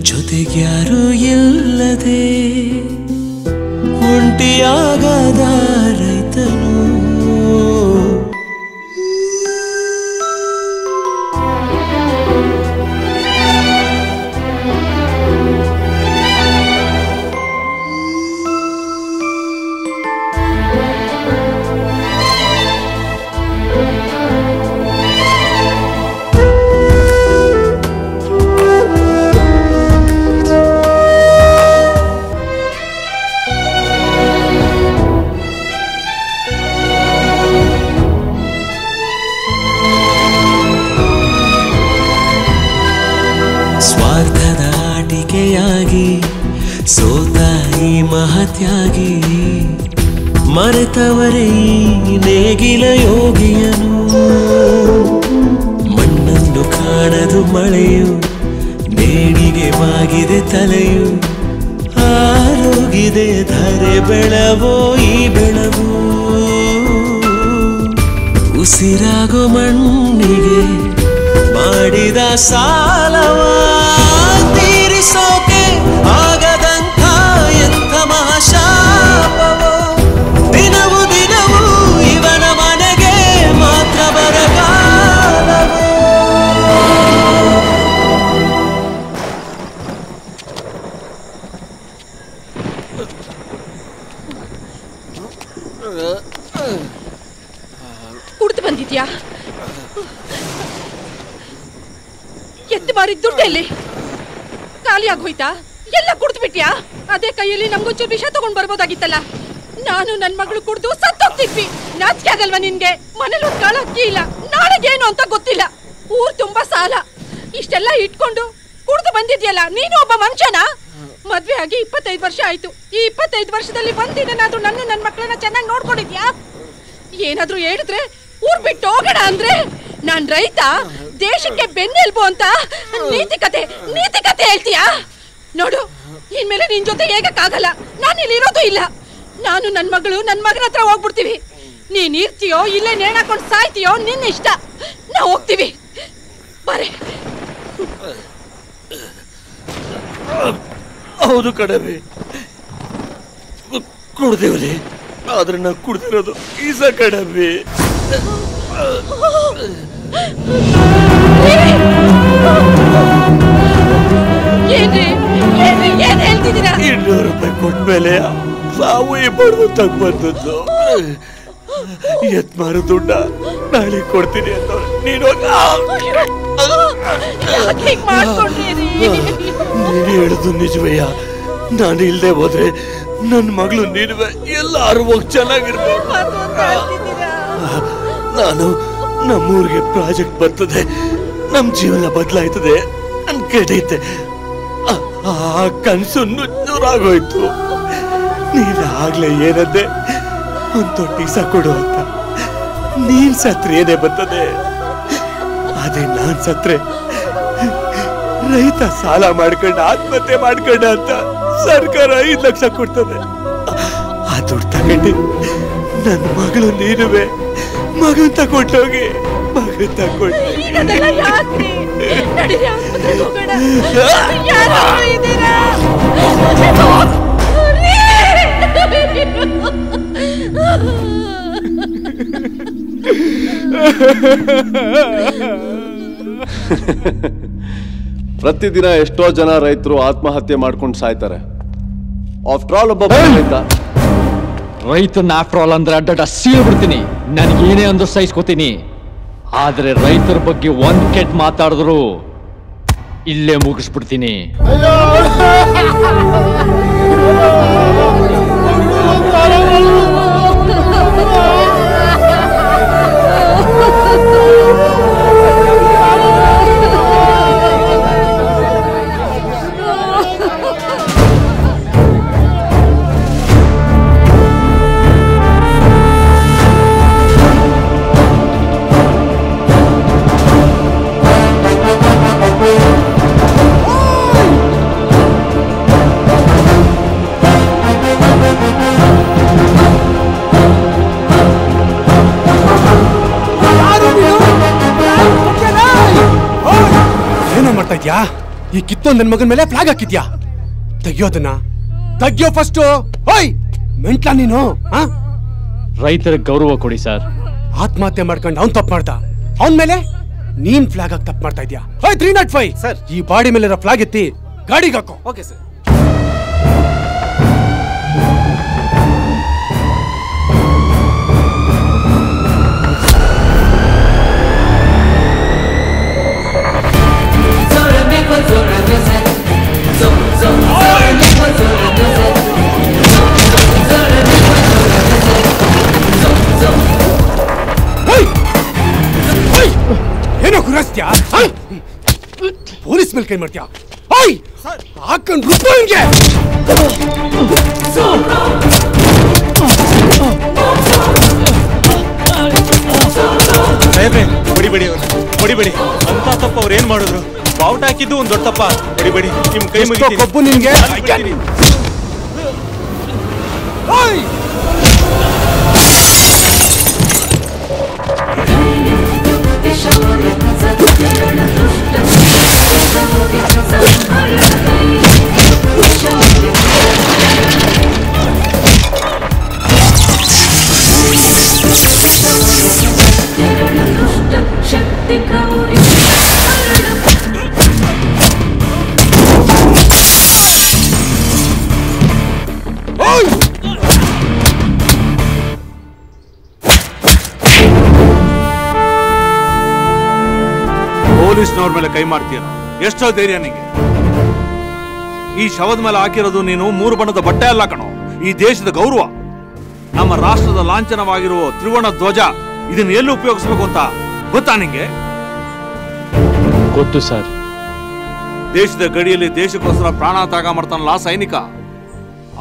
ಜೊತೆಗ್ಯಾರೂ ಇಲ್ಲದೆ, ಒಂಟಿಯಾಗದ ರೈತನು. ಸ್ವಾರ್ಥದ ಆಟಿಕೆಯಾಗಿ ಸೋತ ಈ ಮಹತ್ಯಾಗಿ ಮರೆತವರೇ ಈ ನೇಗಿಲ ಯೋಗಿಯನು. ಮಣ್ಣನ್ನು ಕಾಣದು ಮಳೆಯು, ನೇಣಿಗೆ ಬಾಗಿದೆ ತಲೆಯು, ಆರೋಗಿದೆ ಧರೆ ಬೆಳವೋ ಈ ಬೆಳವು. ಉಸಿರಾಗೋ ಮಣ್ಣಿಗೆ ಮಾಡಿದ ಸಾಲವ ತೀರಿಸೋಕೆ ಆಗದಂಥ ಎಂಥ ಮಹಾಶಾಪವೋ. ದಿನವು ದಿನವೂ ಇವನ ಮನೆಗೆ ಮಾತ್ರ ಬರಗಾಲವೋ. ಕುಡ್ದು ಬಂದಿದ್ಯಾ? ಎತ್ತು ಮಾರಿದ ದುಡ್ಡು ಎಲ್ಲಿ? ಖಾಲಿ ಆಗೋಯ್ತಾ? ಎಲ್ಲ ಕುಡ್ದು ಬಿಟ್ಯಾ? ಅದೇ ಕೈಯಲ್ಲಿ ನಮ್ಗೊಂಚೂರು ವಿಷ ತಗೊಂಡ್ ಬರ್ಬೋದಾಗಿತ್ತಲ್ಲ. ನಾನು ನನ್ ಮಗಳು ಕುಡ್ದು ಸತ್ತೋಗ್ತಿದ್ವಿ. ನಾಚಿಕೆ ಆಗಲ್ವಾ ನಿನ್ಗೆ? ಮನೇಲಿ ಒಂದ್ ಕಾಳ ಅಕ್ಕಿ ಇಲ್ಲ, ನಾಳೆಗೇನು ಅಂತ ಗೊತ್ತಿಲ್ಲ. ಊರ್ ತುಂಬಾ ಸಾಲ, ಇಷ್ಟೆಲ್ಲ ಇಟ್ಕೊಂಡು ಕುಡ್ದು ಬಂದಿದ್ಯಲ್ಲ. ನೀನು ಒಬ್ಬ ಮನುಷ್ಯನಾ? ಮದ್ವೆ ಆಗಿ 25 ವರ್ಷ ಆಯ್ತು. ಈ 25 ವರ್ಷದಲ್ಲಿ ಒಂದಿನಾದ್ರೂ ನನ್ ಮಕ್ಕಳನ್ನ ಚೆನ್ನಾಗಿ ನೋಡ್ಕೊಂಡಿದ್ಯಾ? ಏನಾದ್ರೂ ಹೇಳಿದ್ರೆ ಊರ್ ಬಿಟ್ಟು ಹೋಗೋಣ ಅಂದ್ರೆ ನಾನ್ ರೈತ, ದೇಶಕ್ಕೆ ಬೆನ್ನೆಲ್ಬು ಅಂತ ನೀತಿಕತೆ ಹೇಳ್ತೀಯಾ? ನೋಡು, ಇನ್ಮೇಲೆ ನಿನ್ ಜೊತೆ ಹೇಗಕ್ಕಾಗಲ್ಲ. ನಾನು ಇಲ್ಲಿ ಇರೋದು ಇಲ್ಲ. ನಾನು ನನ್ ಮಗಳು ನನ್ ಮಗನ ಹತ್ರ ಹೋಗ್ಬಿಡ್ತೀವಿ. ನೀನ್ ಇರ್ತೀಯೋ ಇಲ್ಲೇ ನೇಣಾಕೊಂಡು ಸಾಯ್ತೀಯೋ ನಿನ್ನ ಇಷ್ಟ. ನಾವು ಹೋಗ್ತೀವಿ. ಬರೇ. ಹೌದು ಕಣವಿ, ಕುಡ್ದೇವ್ರಿ. ಆದ್ರೆ ನಾ ಕುಡ್ದಿರೋದು ಈಸ ಕಣವಿ. ಏನ್ ಹೇಳ್ತಿದ್ದೀರಾ? 200 ರೂಪಾಯಿ ಕೊಟ್ಮೇಲೆ ಸಾವು ಬಡವ ತಗ್ಬಂದದ್ದು. ಎತ್ ಮಾರು ದುಡ್ಡ ನಾಳೆ ಕೊಡ್ತೀನಿ ಅಂತ ನೀನು ಹೇಳುದು ನಿಜವಯ್ಯ. ನಾನು ಇಲ್ದೆ ಹೋದ್ರೆ ನನ್ನ ಮಗಳು ನೀನುವೆ ಎಲ್ಲಾರು ಹೋಗಿ ಚೆನ್ನಾಗಿರ್ಬೇಕು. ನಾನು ನಮ್ಮೂರಿಗೆ ಪ್ರಾಜೆಕ್ಟ್ ಬರ್ತದೆ, ನಮ್ ಜೀವನ ಬದಲಾಯ್ತದೆ ಅನ್ಕೊಂಡಿದ್ದೆ. ಆ ಕನ್ಸು ನುಚ್ಚೂರಾಗೋಯ್ತು. ನೀನಾಗ್ಲೇ ಏನಂದೆ, ಒಂದ್ ತೊಟ್ಟಿ ಕೊಡು ಅಂತ. ನೀನ್ ಸತ್ರೆ ಏನೇ ಬರ್ತದೆ, ಅದೇ ನಾನ್ ಸತ್ರೆ ರೈತ ಸಾಲ ಮಾಡ್ಕೊಂಡು ಆತ್ಮಹತ್ಯೆ ಮಾಡ್ಕೊಂಡ ಅಂತ ಸರ್ಕಾರ 5 ಲಕ್ಷ ಕೊಡ್ತದೆ. ಆ ದುಡ್ಡು ತಗೊಂಡು ನನ್ನ ಮಗಳು ನೀನುವೆ ಮಗನ್ ತಗೊಂಡೋಗಿ ಮಗನ್ ತಗೊಂಡು ಪ್ರತಿದಿನ ಎಷ್ಟೋ ಜನ ರೈತರು ಆತ್ಮಹತ್ಯೆ ಮಾಡ್ಕೊಂಡು ಸಾಯ್ತಾರೆ. ಆಫ್ಟರ್ ಆಲ್ ಒಬ್ಬ ರೈತನ ಆಫ್ಟರ್ ಆಲ್ ಅಂದ್ರೆ ಅಡ್ಡ ಸೀಲ್ ಬಿಡ್ತೀನಿ. ನನಗೇನೇ ಅಂದ್ರೂ ಸಹಿಸ್ಕೋತೀನಿ. ಆದ್ರೆ ರೈತರ ಬಗ್ಗೆ ಒಂದ್ ಕೆಟ್ಟ ಮಾತಾಡಿದ್ರು ಇಲ್ಲೇ ಮುಗಿಸ್ಬಿಡ್ತೀನಿ. ಈ ಕಿತ್ತೊಂದ್ ನನ್ ಮಗನ ಮೇಲೆ ಫ್ಲಾಗ್ ಹಾಕಿದ್ಯಾ? ತೆಗಿಯೋದನ್ನ ತೆಗಿಯೋ ಫಸ್ಟ್. ಹೋಯ್ ಮೆಂಟ್ಲಾ ನೀನು. ರೈತರ ಗೌರವ ಕೊಡಿ ಸರ್. ಆತ್ಮಹತ್ಯೆ ಮಾಡ್ಕೊಂಡು ಅವ್ನ್ ತಪ್ಪು ಮಾಡ್ದ, ಅವನ್ ಮೇಲೆ ನೀನ್ ಫ್ಲಾಗ್ ಹಾಕಿ ತಪ್ಪು ಮಾಡ್ತಾ ಇದ್ಯಾ? 305 ಸರ್, ಈ ಬಾಡಿ ಮೇಲೆ ಫ್ಲಾಗ್ ಎತ್ತಿ ಗಾಡಿಗೆ ಹಾಕೋ. Okay sir. ಏನೋ ಗುರಾಸ್ತ್ಯಾ? ಪೊಲೀಸ್ ಮೇಲೆ ಕೈ ಮಾಡ್ತೀಯಾ? ಹಾಕೊಂಡು ರುಬ್ಬು ಹಿಂಗೆ. ಹೊಡಿಬೇಡಿ ಹೊಡಿಬೇಡಿ ಅಂತ ತಪ್ಪ ಅವ್ರು ಏನ್ ಮಾಡಿದ್ರು? ಬಾವುಟ ಹಾಕಿದ್ದು ಒಂದ್ ದೊಡ್ಡ ತಪ್ಪ. ಹೊಡಿಬೇಡಿ, ನಿಮ್ ಕೈ ಮುಗಿತೀನಿ. ಕಬ್ಬು ನಿನ್ಗೆ. ಪೊಲೀಸ್ನವ್ರ ಮೇಲೆ ಕೈ ಮಾಡ್ತೀಯ? ಎಷ್ಟೋ ಧೈರ್ಯ ನಿಂಗೆ? ಈ ಶವದ ಮೇಲೆ ಹಾಕಿರೋದು ನೀನು 3 ಬಣ್ಣದ ಬಟ್ಟೆ ಅಲ್ಲ ಕಣೋ, ಈ ದೇಶದ ಗೌರವ, ನಮ್ಮ ರಾಷ್ಟ್ರದ ಲಾಂಛನವಾಗಿರುವ ತ್ರಿವರ್ಣ ಧ್ವಜ. ಇದನ್ನ ಎಲ್ಲಿ ಉಪಯೋಗಿಸ್ಬೇಕು ಅಂತ ಗೊತ್ತಾ ನಿಂಗೆ? ಗೊತ್ತು ಸರ್. ದೇಶದ ಗಡಿಯಲ್ಲಿ ದೇಶಕ್ಕೋಸ್ಕರ ಪ್ರಾಣ ತ್ಯಾಗ ಮಾಡ್ತಾನಲ್ಲ ಸೈನಿಕ,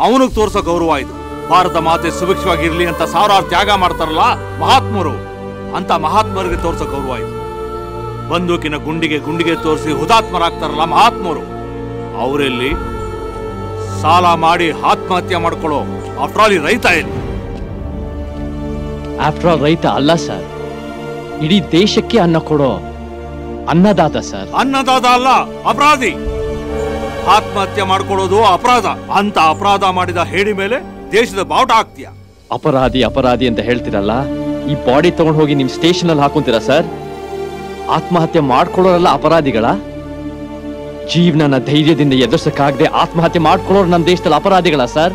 ಅವನಿಗೆ ತೋರ್ಸೋ ಗೌರವ ಇದು. ಭಾರತ ಮಾತೆ ಸುಭಿಕ್ಷವಾಗಿರ್ಲಿ ಅಂತ ಸಾವಿರಾರು ತ್ಯಾಗ ಮಾಡ್ತಾರಲ್ಲ ಮಹಾತ್ಮರು, ಅಂತ ಮಹಾತ್ಮರಿಗೆ ತೋರ್ಸೋ ಗೌರವ ಇದು. ಬಂದೂಕಿನ ಗುಂಡಿಗೆ ತೋರಿಸಿ ಹುತಾತ್ಮರಾಗ್ತಾರಲ್ಲ ಮಹಾತ್ಮರು, ಅವರೆಲ್ಲಿ? ಸಾಲ ಮಾಡಿ ಆತ್ಮಹತ್ಯೆ ಮಾಡ್ಕೊಳ್ಳೋ ಆಫ್ಟರ್ ಆಲ್ ರೈತ ಏನು? ಆಫ್ಟರ್ ಆಲ್ ರೈತ ಅಲ್ಲ ಸರ್, ಇಡೀ ದೇಶಕ್ಕೆ ಅನ್ನ ಕೊಡೋ ಅನ್ನದಾತ ಸರ್. ಅನ್ನದಾತ ಅಲ್ಲ, ಅಪರಾಧಿ. ಆತ್ಮಹತ್ಯೆ ಮಾಡ್ಕೊಳ್ಳೋದು ಅಪರಾಧ. ಅಂತ ಅಪರಾಧ ಮಾಡಿದ ಹೇಳಿ ಮೇಲೆ ದೇಶದ ಬಾವುಟ ಹಾಕ್ತೀಯ? ಅಪರಾಧಿ ಅಂತ ಹೇಳ್ತೀರಲ್ಲ, ಈ ಬಾಡಿ ತಗೊಂಡು ಹೋಗಿ ನಿಮ್ ಸ್ಟೇಷನ್ ಅಲ್ಲಿ ಹಾಕೊಂತೀರಾ ಸರ್? ಆತ್ಮಹತ್ಯೆ ಮಾಡ್ಕೊಳ್ಳೋರಲ್ಲ ಅಪರಾಧಿಗಳ? ಜೀವನನ ಧೈರ್ಯದಿಂದ ಎದುರಿಸಕ್ಕಾಗದೆ ಆತ್ಮಹತ್ಯೆ ಮಾಡ್ಕೊಳ್ಳೋರು ನಮ್ಮ ದೇಶದಲ್ಲಿ ಅಪರಾಧಿಗಳ ಸರ್?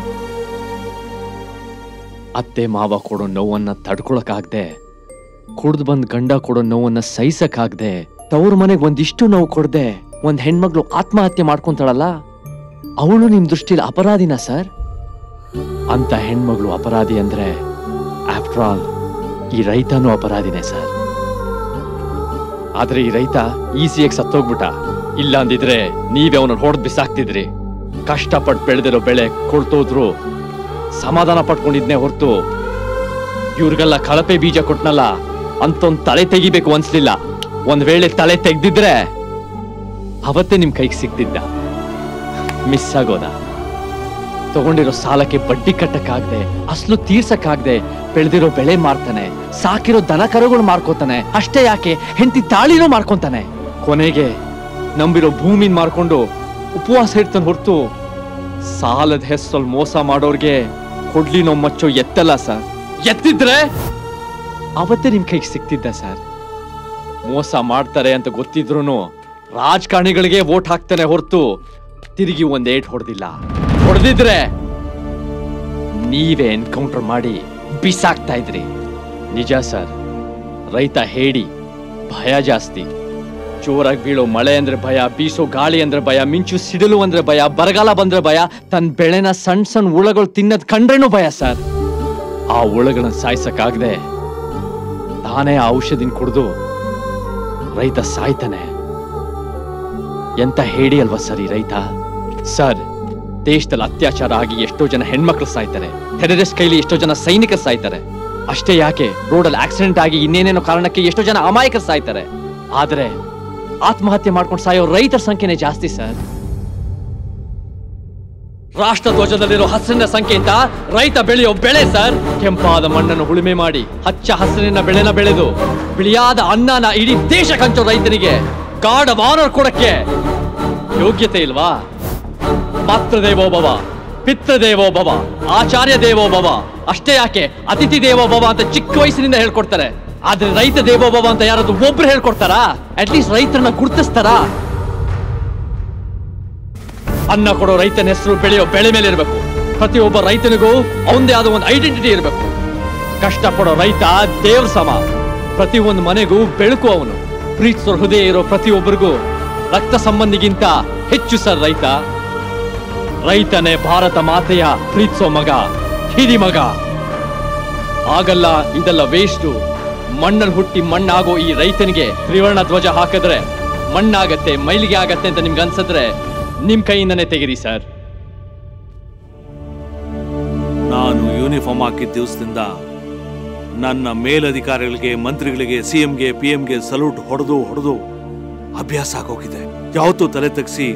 ಅತ್ತೆ ಮಾವ ಕೊಡೋ ನೋವನ್ನ ತಡ್ಕೊಳಕ್ಕಾಗದೆ, ಕುಡ್ದು ಬಂದ್ ಗಂಡ ಕೊಡೋ ನೋವನ್ನ ಸಹಿಸಕ್ಕಾಗದೆ, ತವ್ರ ಮನೆಗೆ ಒಂದಿಷ್ಟು ನೋವು ಕೊಡದೆ ಒಂದ್ ಹೆಣ್ಮಗ್ಳು ಆತ್ಮಹತ್ಯೆ ಮಾಡ್ಕೊಂತಾಳಲ್ಲ, ಅವಳು ನಿಮ್ ದೃಷ್ಟಿಲಿ ಅಪರಾಧಿನ ಸರ್? ಅಂತ ಹೆಣ್ಮಗಳು ಅಪರಾಧಿ ಅಂದ್ರೆ ಆಫ್ಟರ್ ಆಲ್ ಈ ರೈತನೂ ಅಪರಾಧಿನೇ ಸರ್. ಆದ್ರೆ ಈ ರೈತ ಈಸಿಯಾಗಿ ಸತ್ತೋಗ್ಬಿಟ್ಟ. ಇಲ್ಲ ಅಂದಿದ್ರೆ ನೀವೇ ಅವನನ್ನು ಹೊಡೆದ್ ಬಿಸಾಕ್ತಿದ್ರಿ. ಕಷ್ಟಪಟ್ಟು ಬೆಳೆದಿರೋ ಬೆಳೆ ಕೊಡ್ತೋದ್ರು ಸಮಾಧಾನ ಪಟ್ಕೊಂಡಿದ್ನೇ ಹೊರತು ಇವ್ರಿಗೆಲ್ಲ ಕಳಪೆ ಬೀಜ ಕೊಟ್ನಲ್ಲ ಅಂತೊಂದ್ ತಲೆ ತೆಗಿಬೇಕು ಅನ್ಸ್ಲಿಲ್ಲ. ಒಂದ್ ವೇಳೆ ತಲೆ ತೆಗ್ದಿದ್ರೆ ಅವತ್ತೇ ನಿಮ್ ಕೈಗೆ ಸಿಗ್ತಿದ್ದ. ಮಿಸ್ ಆಗೋದ. ತಗೊಂಡಿರೋ ಸಾಲಕ್ಕೆ ಬಡ್ಡಿ ಕಟ್ಟಕ್ಕಾಗ್ದೆ, ಅಸ್ಲು ತೀರ್ಸಕ್ಕಾಗ್ದೆ ಬೆಳೆದಿರೋ ಬೆಳೆ ಮಾರ್ತಾನೆ, ಸಾಕಿರೋ ದನ ಕರುಗಳು ಮಾರ್ಕೋತಾನೆ. ಅಷ್ಟೇ ಯಾಕೆ ಹೆಂಡತಿ ತಾಳಿನೂ ಮಾರ್ಕೊಂತಾನೆ. ಕೊನೆಗೆ ನಂಬಿರೋ ಭೂಮಿನ್ ಮಾರ್ಕೊಂಡು ಉಪವಾಸ ಇರ್ತಾನೆ ಹೊರತು ಸಾಲದ ಹೆಸರಲ್ಲಿ ಮೋಸ ಮಾಡೋರ್ಗೆ ಕೊಡ್ಲಿ ನೋವು ಮಚ್ಚೋ ಎತ್ತಲ್ಲ ಸರ್. ಎತ್ತಿದ್ರೆ ಅವತ್ತೇ ನಿಮ್ ಕೈಗೆ ಸಿಕ್ತಿದ್ದ ಸರ್. ಮೋಸ ಮಾಡ್ತಾರೆ ಅಂತ ಗೊತ್ತಿದ್ರು ರಾಜಕಾರಣಿಗಳಿಗೆ ವೋಟ್ ಹಾಕ್ತಾನೆ ಹೊರತು ತಿರುಗಿ ಒಂದ್ ಏಟ್ ಹೊಡೆದಿಲ್ಲ. ಹೊಡೆದಿದ್ರೆ ನೀವೇ ಎನ್ಕೌಂಟರ್ ಮಾಡಿ ಬಿಸಾಕ್ತಾ ಇದ್ರಿ. ನಿಜ ಸರ್, ರೈತ ಹೇಳಿ ಭಯ ಜಾಸ್ತಿ. ಜೋರಾಗಿ ಬೀಳೋ ಮಳೆ ಅಂದ್ರೆ ಭಯ, ಬೀಸೋ ಗಾಳಿ ಅಂದ್ರೆ ಭಯ, ಮಿಂಚು ಸಿಡಿಲು ಅಂದ್ರೆ ಭಯ, ಬರಗಾಲ ಬಂದ್ರೆ ಭಯ, ತನ್ನ ಬೆಳೆನ ಸಣ್ಣ ಸಣ್ಣ ಹುಳಗಳು ತಿನ್ನದ್ ಕಂಡ್ರೇನು ಭಯ ಸರ್. ಆ ಹುಳಗಳನ್ನ ಸಾಯ್ಸಕ್ಕಾಗದೆ ತಾನೇ ಆ ಔಷಧಿನ ಕುಡಿದು ರೈತ ಸಾಯ್ತಾನೆ. ಎಂತ ಹೇಳಿ ಅಲ್ವಾ ಸರ್ ಈ ರೈತ. ಸರ್, ದೇಶದಲ್ಲಿ ಅತ್ಯಾಚಾರ ಆಗಿ ಎಷ್ಟೋ ಜನ ಹೆಣ್ಮಕ್ಳು ಸಾಯ್ತಾರೆ, ಟೆರರಿಸ್ಟ್ ಕೈಲಿ ಎಷ್ಟೋ ಜನ ಸೈನಿಕರು ಸಾಯ್ತಾರೆ. ಅಷ್ಟೇ ಯಾಕೆ ರೋಡಲ್ಲಿ ಆಕ್ಸಿಡೆಂಟ್ ಆಗಿ ಇನ್ನೇನೇನೋ ಕಾರಣಕ್ಕೆ ಎಷ್ಟೋ ಜನ ಅಮಾಯಕರು ಸಾಯ್ತಾರೆ. ಆದ್ರೆ ಆತ್ಮಹತ್ಯೆ ಮಾಡ್ಕೊಂಡು ಸಾಯೋ ರೈತರ ಸಂಖ್ಯೆನೇ ಜಾಸ್ತಿ ಸರ್. ರಾಷ್ಟ್ರ ಧ್ವಜದಲ್ಲಿರೋ ಹಸಿರಿನ ಸಂಖ್ಯೆಯಿಂದ ರೈತ ಬೆಳೆಯೋ ಬೆಳೆ ಸರ್. ಕೆಂಪಾದ ಮಣ್ಣನ್ನು ಉಳುಮೆ ಮಾಡಿ ಹಚ್ಚ ಹಸಿರಿನ ಬೆಳೆನ ಬೆಳೆದು ಬಿಳಿಯಾದ ಅನ್ನನ ಇಡೀ ದೇಶ ಹಂಚೋ ರೈತನಿಗೆ ಗಾರ್ಡ್ ಆಫ್ ಆನರ್ ಕೊಡಕ್ಕೆ ಯೋಗ್ಯತೆ ಇಲ್ವಾ? ಮಾತೃದೇವೋಭವ, ಪಿತೃದೇವೋಭವ, ಆಚಾರ್ಯ ದೇವೋಭವ, ಅಷ್ಟೇ ಯಾಕೆ ಅತಿಥಿ ದೇವೋಭವ ಅಂತ ಚಿಕ್ಕ ವಯಸ್ಸಿನಿಂದ ಹೇಳ್ಕೊಡ್ತಾರೆ. ಆದ್ರೆ ರೈತ ದೇವೋಭವ ಅಂತ ಯಾರಾದ್ರೂ ಒಬ್ರು ಹೇಳ್ಕೊಡ್ತಾರಾ? ಅಟ್ಲೀಸ್ಟ್ ರೈತರನ್ನ ಗುರುತಿಸ್ತಾರಾ? ಅನ್ನ ಕೊಡೋ ರೈತನ ಹೆಸರು ಬೆಳೆಯೋ ಬೆಳೆ ಮೇಲೆ ಇರಬೇಕು. ಪ್ರತಿಯೊಬ್ಬ ರೈತನಿಗೂ ಅವನದೇ ಆದ ಒಂದು ಐಡೆಂಟಿಟಿ ಇರಬೇಕು. ಕಷ್ಟಪಡೋ ರೈತ ದೇವ್ರ ಸಮ. ಪ್ರತಿಯೊಂದು ಮನೆಗೂ ಬೆಳಕು ಅವನು. ಪ್ರೀತಿಸೋ ಹೃದಯ ಇರೋ ಪ್ರತಿಯೊಬ್ಬರಿಗೂ ರಕ್ತ ಸಂಬಂಧಿಗಿಂತ ಹೆಚ್ಚು ಸರ್ ರೈತ. ರೈತನೇ ಭಾರತ ಮಾತೆಯ ಪ್ರೀತಿಸೋ ಮಗ, ಹಿರಿ ಮಗ. ಆಗಲ್ಲ, ಇದೆಲ್ಲ ವೇಸ್ಟು. ಮಣ್ಣಲ್ಲಿ ಹುಟ್ಟಿ ಮಣ್ಣಾಗೋ ಈ ರೈತನಿಗೆ ತ್ರಿವರ್ಣ ಧ್ವಜ ಹಾಕಿದ್ರೆ ಮಣ್ಣಾಗತ್ತೆ, ಮೈಲಿಗೆ ಆಗತ್ತೆ ಅಂತ ನಿಮ್ಗೆ ಅನ್ಸಿದ್ರೆ ನಿಮ್ ಕೈಯಿಂದನೇ ತೆಗಿರಿ ಸರ್. ನಾನು ಯೂನಿಫಾರ್ಮ್ ಹಾಕಿದ ದಿವಸದಿಂದ ನನ್ನ ಮೇಲಧಿಕಾರಿಗಳಿಗೆ, ಮಂತ್ರಿಗಳಿಗೆ, ಸಿಎಂಗೆ, ಪಿಎಂಗೆ ಸಲ್ಯೂಟ್ ಹೊಡೆದು ಅಭ್ಯಾಸ ಆಗೋಗಿದೆ. ಯಾವತ್ತೂ ತಲೆ ತಗ್ಸಿ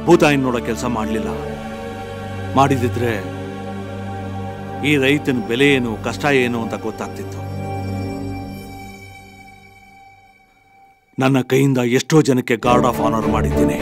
ಭೂತಾಯಿ ನೋಡೋ ಕೆಲಸ ಮಾಡಲಿಲ್ಲ. ಮಾಡಿದಿದ್ರೆ ಈ ರೈತನ ಬೆಲೆ ಏನು, ಕಷ್ಟ ಏನು ಅಂತ ಗೊತ್ತಾಗ್ತಿತ್ತು. ನನ್ನ ಕೈಯಿಂದ ಎಷ್ಟೋ ಜನಕ್ಕೆ ಗಾರ್ಡ್ ಆಫ್ ಆನರ್ ಮಾಡಿದ್ದೀನಿ.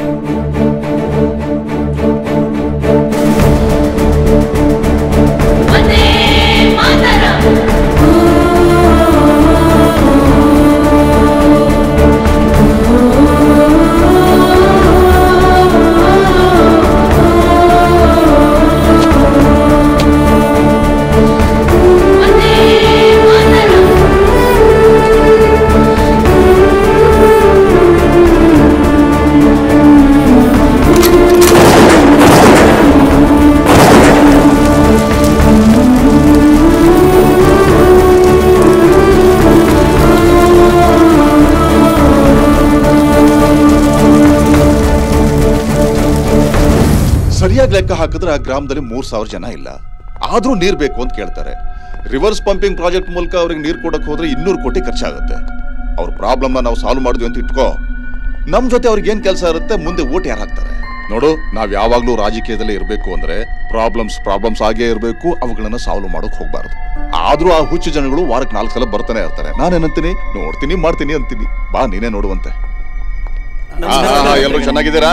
ಸರಿಯಾಗಿ ಲೆಕ್ಕ ಹಾಕಿದ್ರೆ ಆ ಗ್ರಾಮದಲ್ಲಿ 3000 ಜನ ಇಲ್ಲ, ಆದ್ರೂ ನೀರ್ ಬೇಕು ಅಂತ ಕೇಳ್ತಾರೆ. ರಿವರ್ಸ್ ಪಂಪಿಂಗ್ ಪ್ರಾಜೆಕ್ಟ್ ಮೂಲಕ ಅವ್ರಿಗೆ ನೀರು ಕೊಡಕ್ ಹೋದ್ರೆ 200 ಕೋಟಿ ಖರ್ಚಾಗುತ್ತೆ. ಅವ್ರ ಪ್ರಾಬ್ಲಮ್ನ ನಾವು ಸಾಲ್ವ್ ಮಾಡಿದ್ವಿ ಅಂತ ಇಟ್ಕೋ, ನಮ್ ಜೊತೆ ಅವ್ರಿಗೆ ಏನ್ ಕೆಲಸ ಇರುತ್ತೆ, ಮುಂದೆ ಓಟ್ ಯಾರು ಹಾಕ್ತಾರೆ? ನೋಡು, ನಾವ್ ಯಾವಾಗ್ಲೂ ರಾಜಕೀಯದಲ್ಲೇ ಇರಬೇಕು ಅಂದ್ರೆ ಪ್ರಾಬ್ಲಮ್ಸ್ ಆಗೇ ಇರಬೇಕು, ಅವುಗಳನ್ನ ಸಾಲ್ವ್ ಮಾಡೋಕ್ ಹೋಗ್ಬಾರ್ದು. ಆದ್ರೂ ಆ ಹುಚ್ಚು ಜನಗಳು ವಾರಕ್ಕೆ 4 ಸಲ ಬರ್ತಾನೆ ಇರ್ತಾರೆ. ನಾನೇನಂತೀನಿ, ನೋಡ್ತೀನಿ ಮಾಡ್ತೀನಿ ಅಂತೀನಿ. ಬಾ ನೀನೇ ನೋಡುವಂತೆ. ಎಲ್ಲರೂ ಚೆನ್ನಾಗಿದ್ದೀರಾ?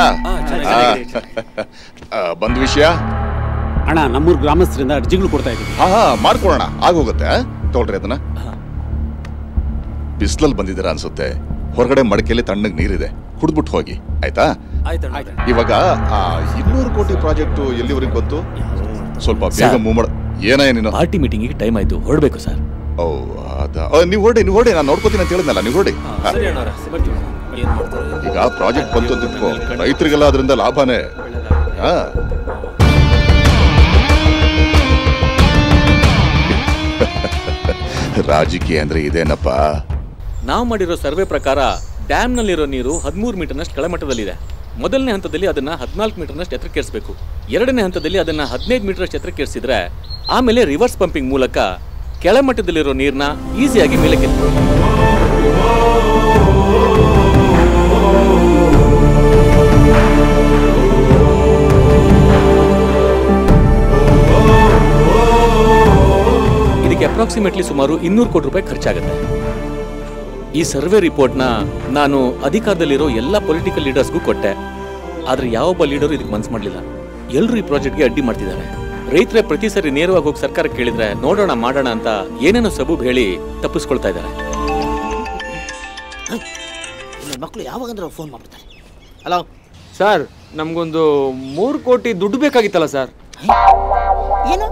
ಬಂದ್ ವಿಷಯ ಅಣ್ಣ, ನಮ್ಮೂರ್ ಗ್ರಾಮಸ್ಥರಿಂದ ಅರ್ಜಿಗಳು ಕೊಡ್ತಾ ಇದ್ದೀವಿ. ಮಾಡ್ಕೊಳೋಣ, ಆಗೋಗುತ್ತೆ. ತಗೊಳ್ರಿ ಅದನ್ನ. ಬಿಸಿಲಲ್ಲಿ ಬಂದಿದ್ದೀರಾ ಅನ್ಸುತ್ತೆ. ಹೊರಗಡೆ ಮಡಕೆಯಲ್ಲಿ ತಣ್ಣಗೆ ನೀರಿದೆ, ಕುಡ್ಬಿಟ್ಟು ಹೋಗಿ, ಆಯ್ತಾ? ಇವಾಗ 200 ಕೋಟಿ ಪ್ರಾಜೆಕ್ಟ್ ಎಲ್ಲಿವರೆಗೆ ಬಂತು? ಸ್ವಲ್ಪ ಬೇಗ ಮೂವ್ ಮಾಡ. ಏನೇನು ಪಾರ್ಟಿ ಮೀಟಿಂಗ್ ಟೈಮ್ ಆಯ್ತು, ಹೊರಡ್ಬೇಕು ಸರ್. ಓ ಅದ, ನೀವು ಹೊರಡಿ, ನಾನು ನೋಡ್ಕೋತೀನಿ ಅಂತ ಹೇಳಿದ್ನಲ್ಲ, ನೀವು ಹೊರಡಿ. ಈಗ ಪ್ರಾಜೆಕ್ಟ್ ಬಂತು ಅಂತ ಇಟ್ಕೋ, ರೈತರಿಗೆಲ್ಲ ಅದರಿಂದ ಲಾಭನೇ. ರಾಜಕೀಯ ಅಂದ್ರೆ ಇದೇನಪ್ಪ? ನಾವು ಮಾಡಿರೋ ಸರ್ವೆ ಪ್ರಕಾರ ಡ್ಯಾಮ್ನಲ್ಲಿರೋ ನೀರು 13 ಮೀಟರ್ನಷ್ಟು ಕೆಳಮಟ್ಟದಲ್ಲಿದೆ. ಮೊದಲನೇ ಹಂತದಲ್ಲಿ ಅದನ್ನ 14 ಮೀಟರ್ನಷ್ಟು ಎತ್ತರಕ್ಕೇರಿಸಬೇಕು. ಎರಡನೇ ಹಂತದಲ್ಲಿ ಅದನ್ನ 15 ಮೀಟರ್ನಷ್ಟು ಎತ್ತರಕ್ಕೇರಿಸಿದ್ರೆ ಆಮೇಲೆ ರಿವರ್ಸ್ ಪಂಪಿಂಗ್ ಮೂಲಕ ಕೆಳಮಟ್ಟದಲ್ಲಿರೋ ನೀರನ್ನ ಈಸಿಯಾಗಿ ಮೇಲೆ ಕೆತ್ತಬಹುದು. ಇದಕ್ಕೆ ಅಪ್ರಾಕ್ಸಿಮೇಟ್ಲಿ ಸುಮಾರು 200 ಕೋಟಿ ರೂಪಾಯಿ ಖರ್ಚಾಗುತ್ತೆ. ಈ ಸರ್ವೆ ರಿಪೋರ್ಟ್ನ ನಾನು ಅಧಿಕಾರದಲ್ಲಿರೋ ಎಲ್ಲ ಪೊಲಿಟಿಕಲ್ ಲೀಡರ್ಸ್ಗೂ ಕೊಟ್ಟೆ. ಆದ್ರೆ ಯಾವೊಬ್ಬ ಲೀಡರು ಇದಕ್ಕೆ ಮನ್ಸು ಮಾಡಲಿಲ್ಲ. ಎಲ್ಲರೂ ಈ ಪ್ರಾಜೆಕ್ಟ್ಗೆ ಅಡ್ಡಿ ಮಾಡ್ತಿದ್ದಾರೆ. ರೈತರೇ ಪ್ರತಿ ಸರಿ ನೇರವಾಗಿ ಹೋಗಿ ಸರ್ಕಾರ ಕೇಳಿದ್ರೆ ನೋಡೋಣ ಮಾಡೋಣ ಅಂತ ಏನೇನೋ ಸಬೂಬ್ ಹೇಳಿ ತಪ್ಪಿಸ್ಕೊಳ್ತಾ ಇದ್ದಾರೆ. ಮಕ್ಕಳು ಯಾವಾಗಂದ್ರೆ ಫೋನ್ ಮಾಡ್ತಾರೆ. ಹಲೋ ಸರ್, ನಮ್ಗೊಂದು 3 ಕೋಟಿ ದುಡ್ಡು ಬೇಕಾಗಿತ್ತಲ್ಲ ಸರ್. ಏನು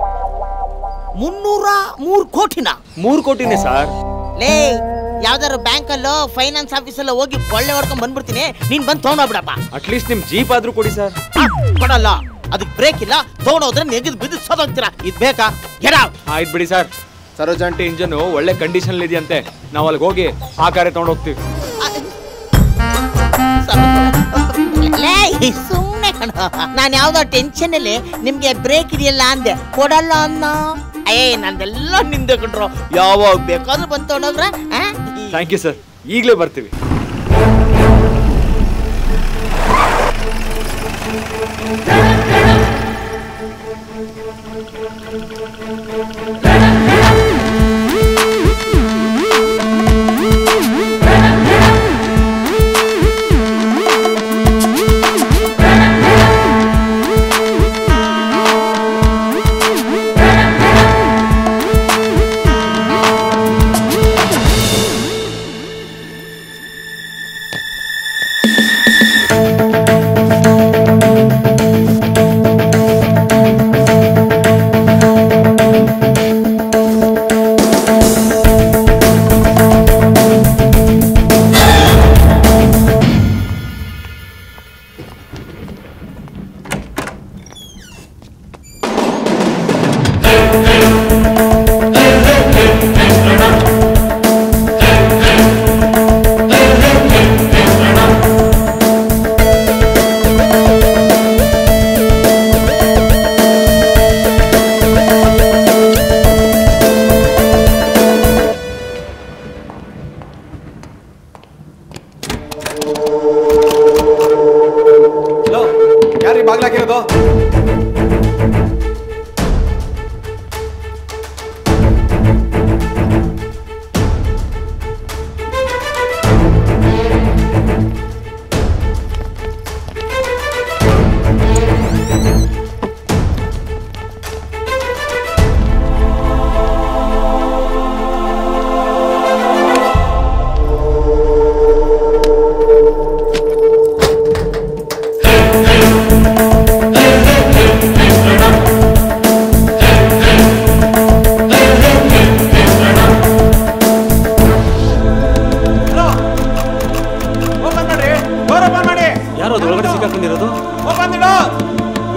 303 ಕೋಟಿನ? 3 ಕೋಟಿನೇ ಸರ್. ಲೇ, ಯಾವ್ದಾರು ಬ್ಯಾಂಕಲ್ಲೋ ಫೈನಾನ್ಸ್ ಆಫೀಸಲ್ಲೋ ಹೋಗಿ ಕೊಳ್ಳೆ ಹೊಡ್ಕೊಂಡ್ ಬಂದ್ಬಿಡ್ತೀನಿ. ನೀನ್ ಬಂದು ತಗೊಂಡೋಗ್ಬಿಡಪ್ಪ. ಅಟ್ಲೀಸ್ಟ್ ನಿಮ್ ಜೀಪ್ ಆದ್ರೂ ಕೊಡಿ ಸರ್. ಕೊಡಲ್ಲ, ಅದಕ್ಕೆ ಬ್ರೇಕ್ ಇಲ್ಲ. ತಗೊಂಡೋದ್ರೆ ನೆಗೆದು ಬಿದ್ದು ಸೋದೋಗ್ತೀರಾ. ಇದ್ ಬೇಕಾ? ಆಯ್ತು ಬಿಡಿ ಸರ್. ಸರೋಜಾಂಟಿ ಇಂಜನ್ ಒಳ್ಳೆ ಕಂಡೀಷನ್ ಇದೆಯಂತೆ. ನಾವು ಅಲ್ಲಿಗೆ ಹೋಗಿ ಆ ಕಾರೇ ತಗೊಂಡು ಹೋಗ್ತೀವಿ. ಸುಮ್ಮನೆ ಕಣ, ನಾನು ಯಾವ್ದೋ ಟೆನ್ಷನ್ ಅಲ್ಲಿ ನಿಮ್ಗೆ ಬ್ರೇಕ್ ಇದೆಯಲ್ಲ ಅಂದೆ. ಕೊಡಲ್ಲ ಅನ್ನ. ನಂದೆಲ್ಲ ನಿಂದೆ ಕಣ್ರು. ಯಾವಾಗ ಬೇಕಾದ್ರೂ ಬಂದು ತಗೊಂಡೋಗ್ರ. ಥ್ಯಾಂಕ್ ಯು ಸರ್, ಈಗಲೇ ಬರ್ತೀವಿ.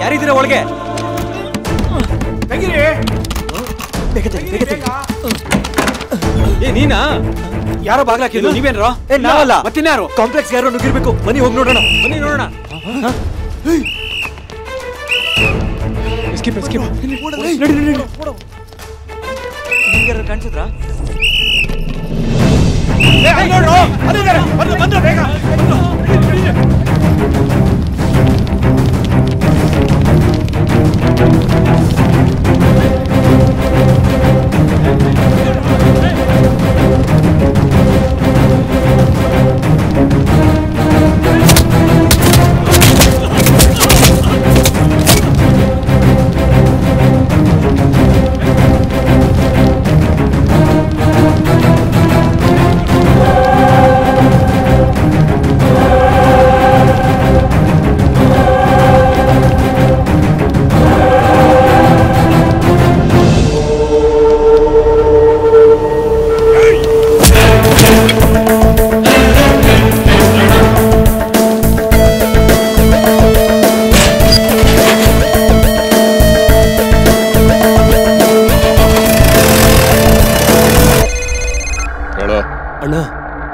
ಯಾರಿದ್ದೀರಾ ಒಳಗೆ? ಏ ನೀನಾ? ಯಾರೋ ಬಾಗ್ಲಾಕಿದ್ರು, ನೀವೇನ್ರೋ? ಏ ನಾವಲ್ಲ, ಮತ್ತಿನ್ಯಾರು? ಕಾಂಪ್ಲೆಕ್ಸ್ ಯಾರೋ ನುಗ್ಗಿರ್ಬೇಕು. ಬನ್ನಿ ಹೋಗಿ ನೋಡೋಣ. ಬನ್ನಿ ನೋಡೋಣ. Escape escape. ನಡಿ ನಡಿ ನಡಿ. ನಿಮ್ಗೆ ಕಾಣಿಸಿದ್ರಾ? ಏ ಅಲ್ಲಿ ನೋಡ್ರೋ, ಅದಿದ್ದಾರೆ. ಬಂದ್ರು ಬೇಗ.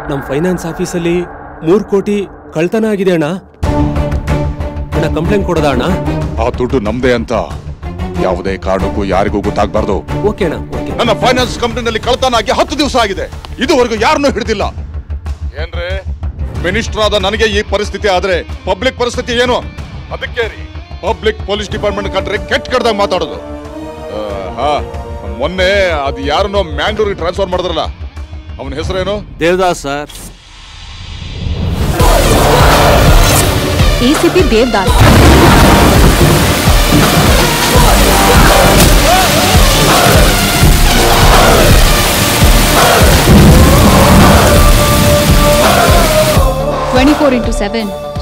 ನಮ್ ಫೈನಾನ್ಸ್ ಆಫೀಸಲ್ಲಿ 3 ಕೋಟಿ ಕಳ್ತನ ಆಗಿದೆ ಅಣ್ಣ. ಅಣ್ಣ ಕಂಪ್ಲೇಂಟ್ ಕೊಡೋದ ಅಣ್ಣ? ಆ ದುಡ್ಡು ನಮ್ದೇ ಅಂತ ಯಾವುದೇ ಕಾರಣಕ್ಕೂ ಯಾರಿಗೂ ಗೊತ್ತಾಗ್ಬಾರ್ದು. ಓಕೆ ಅಣ್ಣ. ನನ್ನ ಫೈನಾನ್ಸ್ ಕಂಪನಿನಲ್ಲಿ ಕಳ್ತನ ಆಗಿ 10 ದಿವಸ ಆಗಿದೆ. ಇದುವರೆಗೂ ಯಾರನ್ನೂ ಹಿಡಿದಿಲ್ಲ. ಏನ್ರೆ ಮಿನಿಸ್ಟರ್ ಆದ ನನಗೆ ಈ ಪರಿಸ್ಥಿತಿ ಆದ್ರೆ ಪಬ್ಲಿಕ್ ಪರಿಸ್ಥಿತಿ ಏನು? ಅದಕ್ಕೆ ಪಬ್ಲಿಕ್ ಪೊಲೀಸ್ ಡಿಪಾರ್ಟ್ಮೆಂಟ್ ಕಂಡ್ರೆ ಕೆಟ್ಟ ಕಡ್ದಾಗ ಮಾತಾಡೋದು. ಮೊನ್ನೆ ಅದು ಯಾರನ್ನೋ ಮ್ಯಾಂಗ್ಳೂರಿಗೆ ಟ್ರಾನ್ಸ್ಫರ್ ಮಾಡಿದ್ರಲ್ಲ, ಅವನ ಹೆಸರೇನು? ದೇವದಾಸ್ ಸರ್. ACP ದೇವದಾಸ್.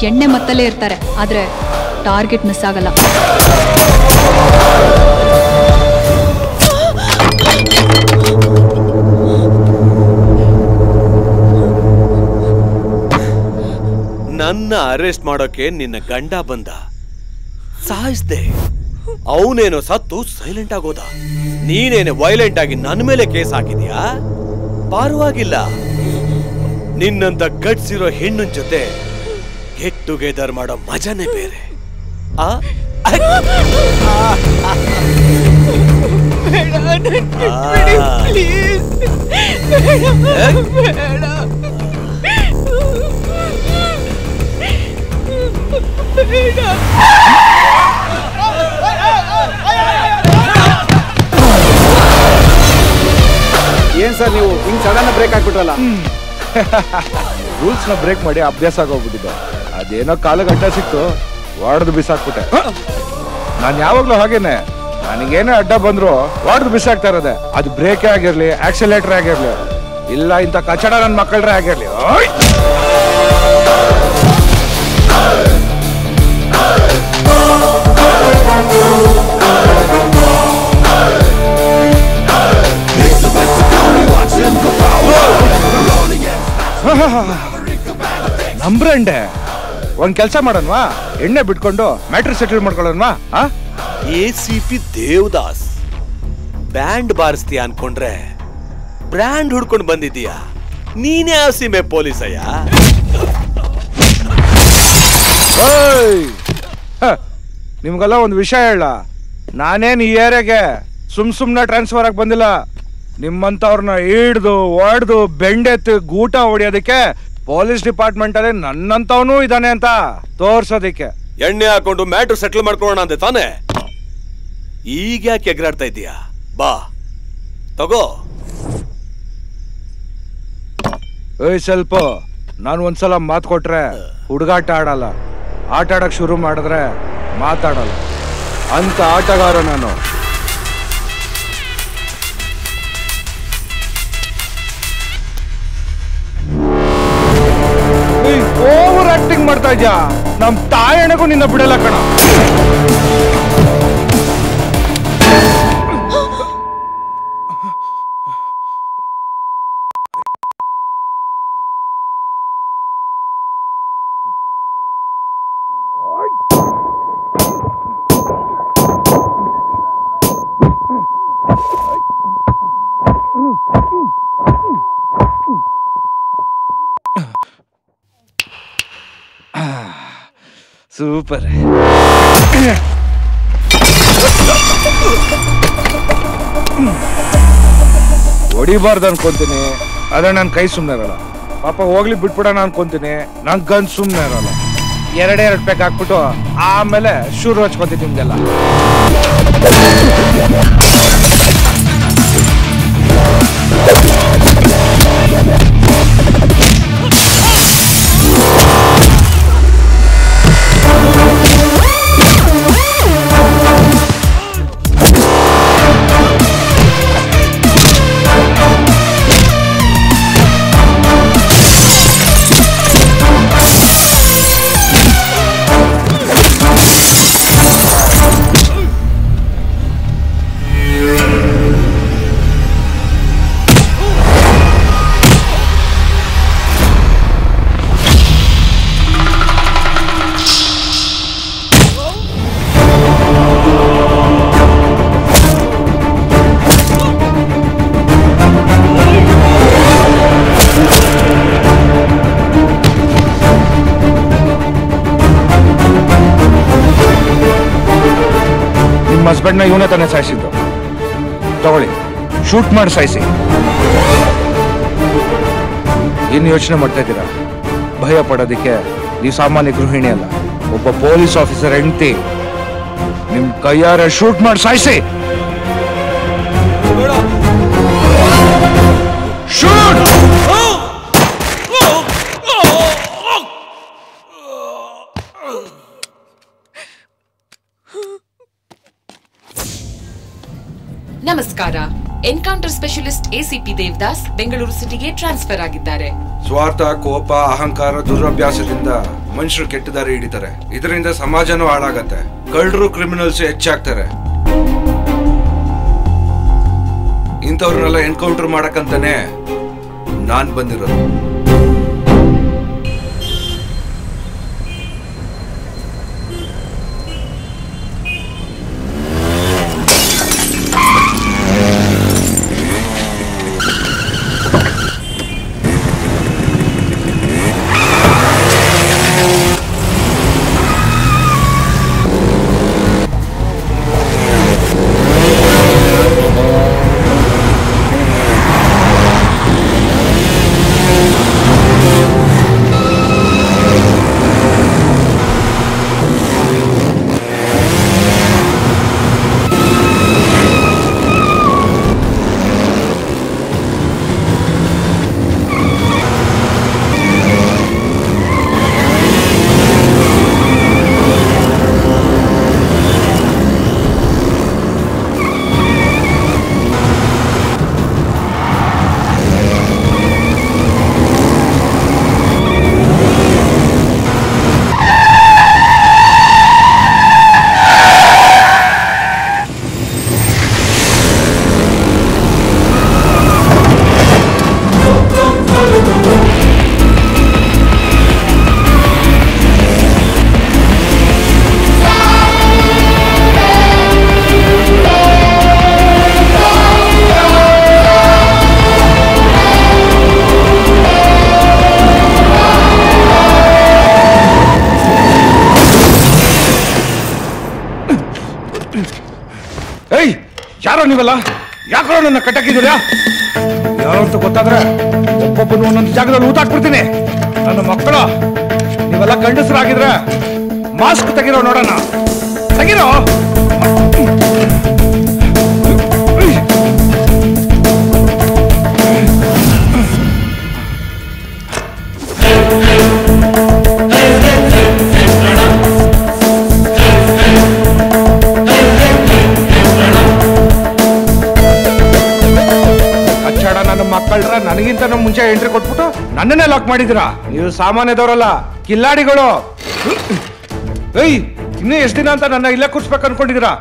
ಎಣ್ಣೆ ಮತ್ತಲ್ಲೇ ಇರ್ತಾರೆ, ಆದ್ರೆ ಟಾರ್ಗೆಟ್ ಮಿಸ್ ಆಗಲ್ಲ. ನನ್ನ ಅರೆಸ್ಟ್ ಮಾಡೋಕೆ ನಿನ್ನ ಗಂಡ ಬಂದ, ಸಾಯಿಸ್ದೆ. ಅವನೇನೋ ಸತ್ತು ಸೈಲೆಂಟ್ ಆಗೋದ. ನೀನೇನೆ ವೈಲೆಂಟ್ ಆಗಿ ನನ್ನ ಮೇಲೆ ಕೇಸ್ ಹಾಕಿದ್ಯಾ? ಪರವಾಗಿಲ್ಲ, ನಿನ್ನಂತ ಗಟ್ಸ್ ಇರೋ ಹೆಣ್ಣಿನ ಜೊತೆ ಗೆಟ್ ಟುಗೆದರ್ ಮಾಡೋ ಮಜಾನೇ ಬೇರೆ. ಏನ್ ಸರ್ ನೀವು ಹಿಂಗ್ ಸಡನ್ ಬ್ರೇಕ್ ಹಾಕ್ಬಿಟ್ರಲ್ಲ? ರೂಲ್ಸ್ ನ ಬ್ರೇಕ್ ಮಾಡಿ ಅಭ್ಯಾಸ ಆಗೋಗ್ಬಿಟ್ಟಿದೆ. ಅದೇನೋ ಕಾಲಿಗೆ ಅಡ್ಡ ಸಿಕ್ತು, ಹೊಡೆದು ಬಿಸಾಕ್ಬಿಟ್ಟೆ. ನಾನು ಯಾವಾಗ್ಲೂ ಹಾಗೇನೆ, ನನಗೇನೇ ಅಡ್ಡ ಬಂದ್ರು ಹೊಡೆದು ಬಿಸಾಕ್ತಾ ಇರೋದೆ. ಅದು ಬ್ರೇಕೇ ಆಗಿರ್ಲಿ, ಆಕ್ಸಿಲೇಟರ್ ಆಗಿರ್ಲಿ, ಇಲ್ಲ ಇಂಥ ಕಚಡ ನನ್ನ ಮಕ್ಕಳ್ರೆ ಆಗಿರ್ಲಿ. ನಂಬ್ರಂಡೆ ಒಂದ್ ಕೆಲ್ಸ ಮಾಡೋಣವಾ? ಎಣ್ಣೆ ಬಿಟ್ಕೊಂಡು ಮ್ಯಾಟ್ರ್ ಸೆಟಲ್ ಮಾಡ್ಕೊಳ್ಳೋಣವಾ? ACP ದೇವದಾಸ್ ಬ್ಯಾಂಡ್ ಬಾರಿಸ್ತೀಯ ಅನ್ಕೊಂಡ್ರೆ ಬ್ರ್ಯಾಂಡ್ ಹುಡ್ಕೊಂಡು ಬಂದಿದ್ದೀಯಾ? ನೀನೇ ಆ ಸೀಮೆ ಪೊಲೀಸಯ್ಯ? ನಿಮ್ಗೆಲ್ಲ ಒಂದು ವಿಷಯ ಹೇಳ, ನಾನೇನ್ ಈ ಏರಿಯಾಗೆ ಸುಮ್ನೆ ಟ್ರಾನ್ಸ್ಫರ್ ಆಗಿ ಬಂದಿಲ್ಲ. ನಿಮ್ಮಂತವ್ರನ್ನ ಹಿಡ್ದು ಹೊಡೆದು ಬೆಂಡೆತ್ತು ಗೂಟ ಹೊಡಿಯೋದಕ್ಕೆ ಪೊಲೀಸ್ ಡಿಪಾರ್ಟ್ಮೆಂಟ್ ಅಲ್ಲಿ ನನ್ನಂತವನು ಇದಾನೆ ಅಂತ ತೋರ್ಸೋದಿಕ್ಕೆ. ಎಣ್ಣೆ ಹಾಕೊಂಡು ಮ್ಯಾಟ್ರ್ ಸೆಟಲ್ ಮಾಡ್ಕೊಳ್ಳೋಣ ಅಂದೆ ತಾನೆ? ಈಗ ಯಾಕೆ ಎಗರಾಡ್ತಾ ಇದ್ದೀಯಾ? ಬಾ ತಗೋ. ಏಯ್ ಸ್ವಲ್ಪ, ನಾನು ಒಂದ್ಸಲ ಮಾತು ಕೊಟ್ರೆ ಹುಡುಗಾಟ ಆಡಲ್ಲ, ಆಟ ಆಡಕ್ ಶುರು ಮಾಡಿದ್ರೆ ಮಾತಾಡಲ್ಲ ಅಂತ ಆಟಗಾರ ನಾನು. ಓವರ್ ಆಕ್ಟಿಂಗ್ ಮಾಡ್ತಾ ಇದ್ಯಾ? ನಮ್ ತಾಯಣೆಗೂ ನಿನ್ನ ಬಿಡಲ್ಲ ಕಣ. ಸೂಪರ್. ಹೊಡಿಬಾರ್ದು ಅನ್ಕೊಂತೀನಿ, ಅದೇ ನನ್ ಕೈ ಸುಮ್ನೆ ಇರಲ್ಲ. ಪಾಪ ಹೋಗ್ಲಿ ಬಿಟ್ಬಿಡೋಣ ಅನ್ಕೊಂತೀನಿ, ನನ್ ಗನ್ ಸುಮ್ನೆ ಇರಲ್ಲ. ಎರಡೇ ಪೆಕ್ ಹಾಕ್ಬಿಟ್ಟು ಆಮೇಲೆ ಶುರು ಹಚ್ಕೊತೀನಿ ನಿಮ್ದೆಲ್ಲ. ನಿಮ್ಮ ಹಸ್ಬೆಂಡ್ನ ಇವನೇ ತಾನೇ ಸಾಯಿಸಿದ್ದು. ತಗೊಳ್ಳಿ, ಶೂಟ್ ಮಾಡಿ ಸಾಯಿಸಿ. ಇನ್ನು ಯೋಚನೆ ಮಾಡ್ತಾ ಇದ್ದೀರಾ? ಭಯ ಪಡೋದಿಕ್ಕೆ ನೀವು ಸಾಮಾನ್ಯ ಗೃಹಿಣಿ ಅಲ್ಲ, ಒಬ್ಬ ಪೊಲೀಸ್ ಆಫೀಸರ್ ಹೆಂಡತಿ. ನಿಮ್ ಕೈಯಾರೆ ಶೂಟ್ ಮಾಡಿ ಸಾಯಿಸಿ. ಶೂಟ್! ನಮಸ್ಕಾರ. Encounter specialist ACP Devdas Bengaluru ಸಿಟಿಗೆ ಟ್ರಾನ್ಸ್ಫರ್ ಆಗಿದ್ದಾರೆ. ಸ್ವಾರ್ಥ, ಕೋಪ, ಅಹಂಕಾರ, ದುರಭ್ಯಾಸದಿಂದ ಮನುಷ್ಯರು ಕೆಟ್ಟ ದಾರಿ ಹಿಡಿತಾರೆ. ಇದರಿಂದ ಸಮಾಜನೂ ಹಾಳಾಗತ್ತೆ. ಕಳ್ಳರು, ಕ್ರಿಮಿನಲ್ಸ್ ಹೆಚ್ಚಾಗ್ತಾರೆ. ಇಂಥವ್ರನ್ನೆಲ್ಲ ಎನ್ಕೌಂಟರ್ ಮಾಡಕ್ಕಂತಾನೆ ನಾನ್ ಬಂದಿರೋದು. ಯಾರೋ ನೀವಲ್ಲ, ಯಾಕೋ ನನ್ನ ಕಟ್ಟಾಕಿದ್ದೀರಾ? ಯಾರೋ ಅಂತ ಗೊತ್ತಾದ್ರೆ ಒಬ್ಬೊಬ್ಬನು ಒಂದೊಂದು ಜಾಗದಲ್ಲಿ ಊತಾಕ್ಬಿಡ್ತೀನಿ. ನನ್ನ ಮಕ್ಕಳು ನೀವೆಲ್ಲ ಗಂಡಸರಾಗಿದ್ರೆ ಮಾಸ್ಕ್ ತೆಗಿರೋ ನೋಡೋಣ. ತೆಗಿರೋ. ಮಕ್ಕಳ್ರ ನನಗಿಂತ ನಮ್ಮ ಮುಂಚೆ ಎಂಟ್ರಿ ಕೊಟ್ಬಿಟ್ಟು ನನ್ನನ್ನೇ ಲಾಕ್ ಮಾಡಿದಿರಾ? ನೀವು ಸಾಮಾನ್ಯದವರಲ್ಲ, ಕಿಲ್ಲಾಡಿಗಳು. ಏಯ್, ಇನ್ನೂ ಎಷ್ಟು ದಿನ ಅಂತ ನನ್ನ ಇಲ್ಲೇ ಕೂರ್ಸ್ಬೇಕು ಅನ್ಕೊಂಡಿದ್ದೀರಾ?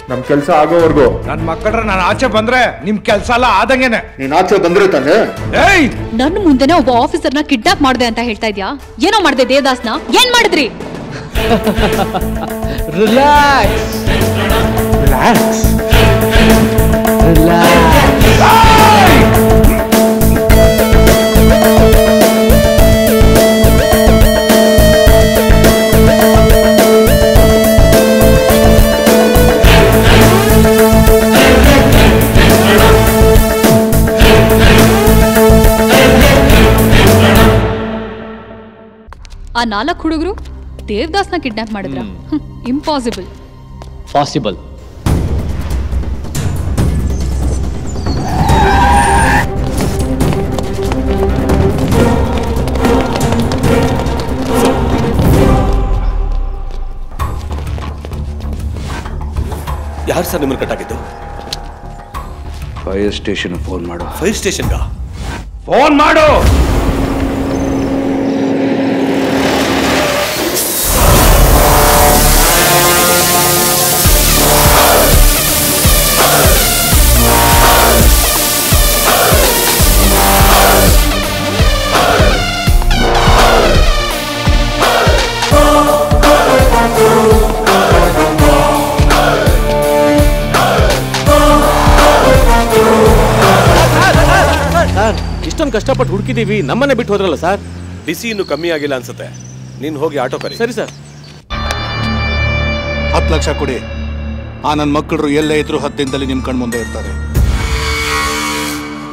ನಮ್ ಕೆಲ್ಸ ಆಗೋವರೆಗೂ. ನನ್ ಮಕ್ಕಳ್ರ ನಾನು ಆಚೆ ಬಂದ್ರೆ ನಿಮ್ ಕೆಲ್ಸ ಎಲ್ಲ ಆದಂಗೆನೆ. ನೀನ್ ಆಚೆ ಬಂದ್ರೆ ತಾನೆ? ಏಯ್, ನನ್ನ ಮುಂದೆನೆ ಒಬ್ಬ ಆಫೀಸರ್ನ ಕಿಡ್ನಾಪ್ ಮಾಡ್ದೆ ಅಂತ ಹೇಳ್ತಾ ಇದ್ಯಾ? ಏನೋ ಮಾಡ್ದೆ ದೇವದಾಸ್ನ? ಏನ್ ಮಾಡಿದ್ರಿ? ರಿಲ್ಯಾಕ್ಸ್ ರಿಲ್ಯಾಕ್ಸ್ ಆ 4 ಹುಡುಗರು ದೇವದಾಸ್ನ ಕಿಡ್ನಾಪ್ ಮಾಡಿದ್ರ? ಇಂಪಾಸಿಬಲ್. ಪಾಸಿಬಲ್. ಯಾರು ಸರ್ ನಿಮ್ಮನ್ನು ಕಟ್ಟಾಕಿದ್ದು? ಫೈರ್ ಸ್ಟೇಷನ್ ಫೋನ್ ಮಾಡು. ಫೈರ್ ಸ್ಟೇಷನ್ಗ ಫೋನ್ ಮಾಡು. ಇಷ್ಟೊಂದು ಕಷ್ಟಪಟ್ಟು ಹುಡುಕಿದೀವಿ, ನಮ್ಮನ್ನೇ ಬಿಟ್ಟು ಹೋದ್ರಲ್ಲ ಸರ್. ಬಿಸಿ ಇನ್ನು ಕಮ್ಮಿ ಆಗಿಲ್ಲ ಅನ್ಸುತ್ತೆ. ನೀನ್ ಹೋಗಿ ಆಟೋ ಕರಿ. ಸರಿ ಸರ್. 10 ಲಕ್ಷ ಕೊಡಿ, ಆ ನನ್ನ ಮಕ್ಕಳು ಎಲ್ಲೇ ಇದ್ರು 10 ದಿನದಲ್ಲಿ ನಿಮ್ ಕಣ್ ಮುಂದೆ ಇರ್ತಾರೆ.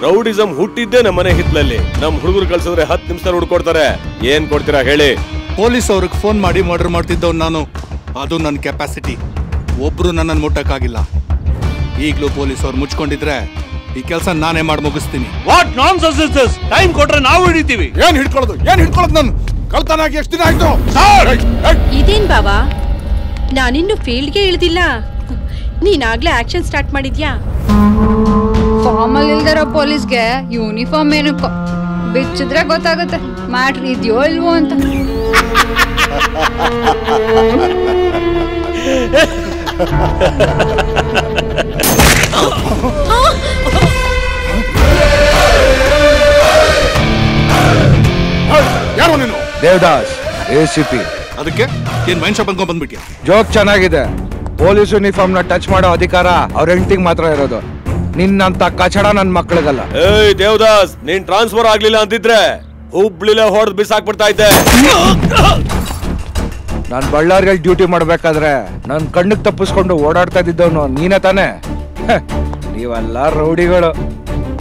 ರೌಡಿಸಂ ಹುಟ್ಟಿದ್ದೇ ನಮ್ಮನೆ ಹಿತ್ಲಲ್ಲಿ. ನಮ್ ಹುಡುಗರು ಕಳ್ಸಿದ್ರೆ 10 ನಿಮಿಷದಲ್ಲಿ ಹುಡ್ಕೊಡ್ತಾರೆ. ಏನ್ ಕೊಡ್ತೀರಾ ಹೇಳಿ? ಪೊಲೀಸ್ ಅವ್ರಿಗೆ ಫೋನ್ ಮಾಡಿ ಮರ್ಡರ್ ಮಾಡ್ತಿದ್ದವ್ ನಾನು. ಅದು ನನ್ನ ಕೆಪಾಸಿಟಿ. ಒಬ್ರು ನನ್ನನ್ನು ಮುಟ್ಟಕ್ಕಾಗಿಲ್ಲ. ಈಗಲೂ ಪೊಲೀಸ್ ಅವ್ರು ಮುಚ್ಕೊಂಡಿದ್ರೆ ಈ ಕೆಲಸ ನಾನೇ ಮಾಡಿ ಮುಗಿಸ್ತೀನಿ. What nonsense is this? Time ಕೊಟ್ರೆ ನಾವು ಹಿಡಿತೀವಿ. ಏನ್ ಹಿಡ್ಕೊಳ್ಳೋದು ನಾನು ಕಳ್ತನಾಗಿ ಎಷ್ಟು ದಿನ ಆಯ್ತು? ಇದೇನ್ ಬಾವಾ, ನಾನಿನ್ನು ಫೀಲ್ಡ್ಗೆ ಇಳ್ದಿಲ್ಲ. ನೀನಾಗ್ಲೇ ಆಕ್ಷನ್ ಸ್ಟಾರ್ಟ್ ಮಾಡಿದ್ಯಾ? ಫಾರ್ಮಲ್ ಇಲ್ದಿರೋ ಪೊಲೀಸ್ಗೆ ಯೂನಿಫಾರ್ಮ್ ಏನಕ್ಕೋ ಬಿಚ್ಚಿದ್ರೆ ಗೊತ್ತಾಗುತ್ತೆ ಮ್ಯಾಟ್ರ್ ಇದೆಯೋ ಇಲ್ವೋ ಅಂತ. ಯಾರು ನೀನು? ದೇವದಾಸ್, ACP. ಅದಕ್ಕೆ ಏನ್ ಮೈನ್ ಶಾಪ್ ಅನ್ಕೊಂಡ್ ಬಂದ್ಬಿಟ್ಯಾ? ಜೋಕ್ ಚೆನ್ನಾಗಿದೆ. ಪೊಲೀಸ್ ಯೂನಿಫಾರ್ಮ್ ನ ಟಚ್ ಮಾಡೋ ಅಧಿಕಾರ ಅವ್ರ ಹೆಂಡತಿಗೆ ಮಾತ್ರ ಇರೋದು. ನಿನ್ನಂತ ಕಚಡ ನನ್ ಮಕ್ಳಿಗಲ್ಲ. ಏಯ್ ದೇವದಾಸ್, ನೀನ್ ಟ್ರಾನ್ಸ್ಫರ್ ಆಗ್ಲಿಲ್ಲ ಅಂತಿದ್ರೆ ಹುಬ್ಳಿಲೆ ಹೊಡೆದ್ ಬಿಸಾಕ್ಬಿಡ್ತಾ ಇದ್ದೆ. ನಾನ್ ಬಳ್ಳಾರಿಯಲ್ಲಿ ಡ್ಯೂಟಿ ಮಾಡ್ಬೇಕಾದ್ರೆ ನನ್ ಕಣ್ಣಿಗೆ ತಪ್ಪಿಸ್ಕೊಂಡು ಓಡಾಡ್ತಾ ಇದ್ದಿದ್ದವನು ನೀನೇ ತಾನೆ? ನೀವೆಲ್ಲ ರೌಡಿಗಳು.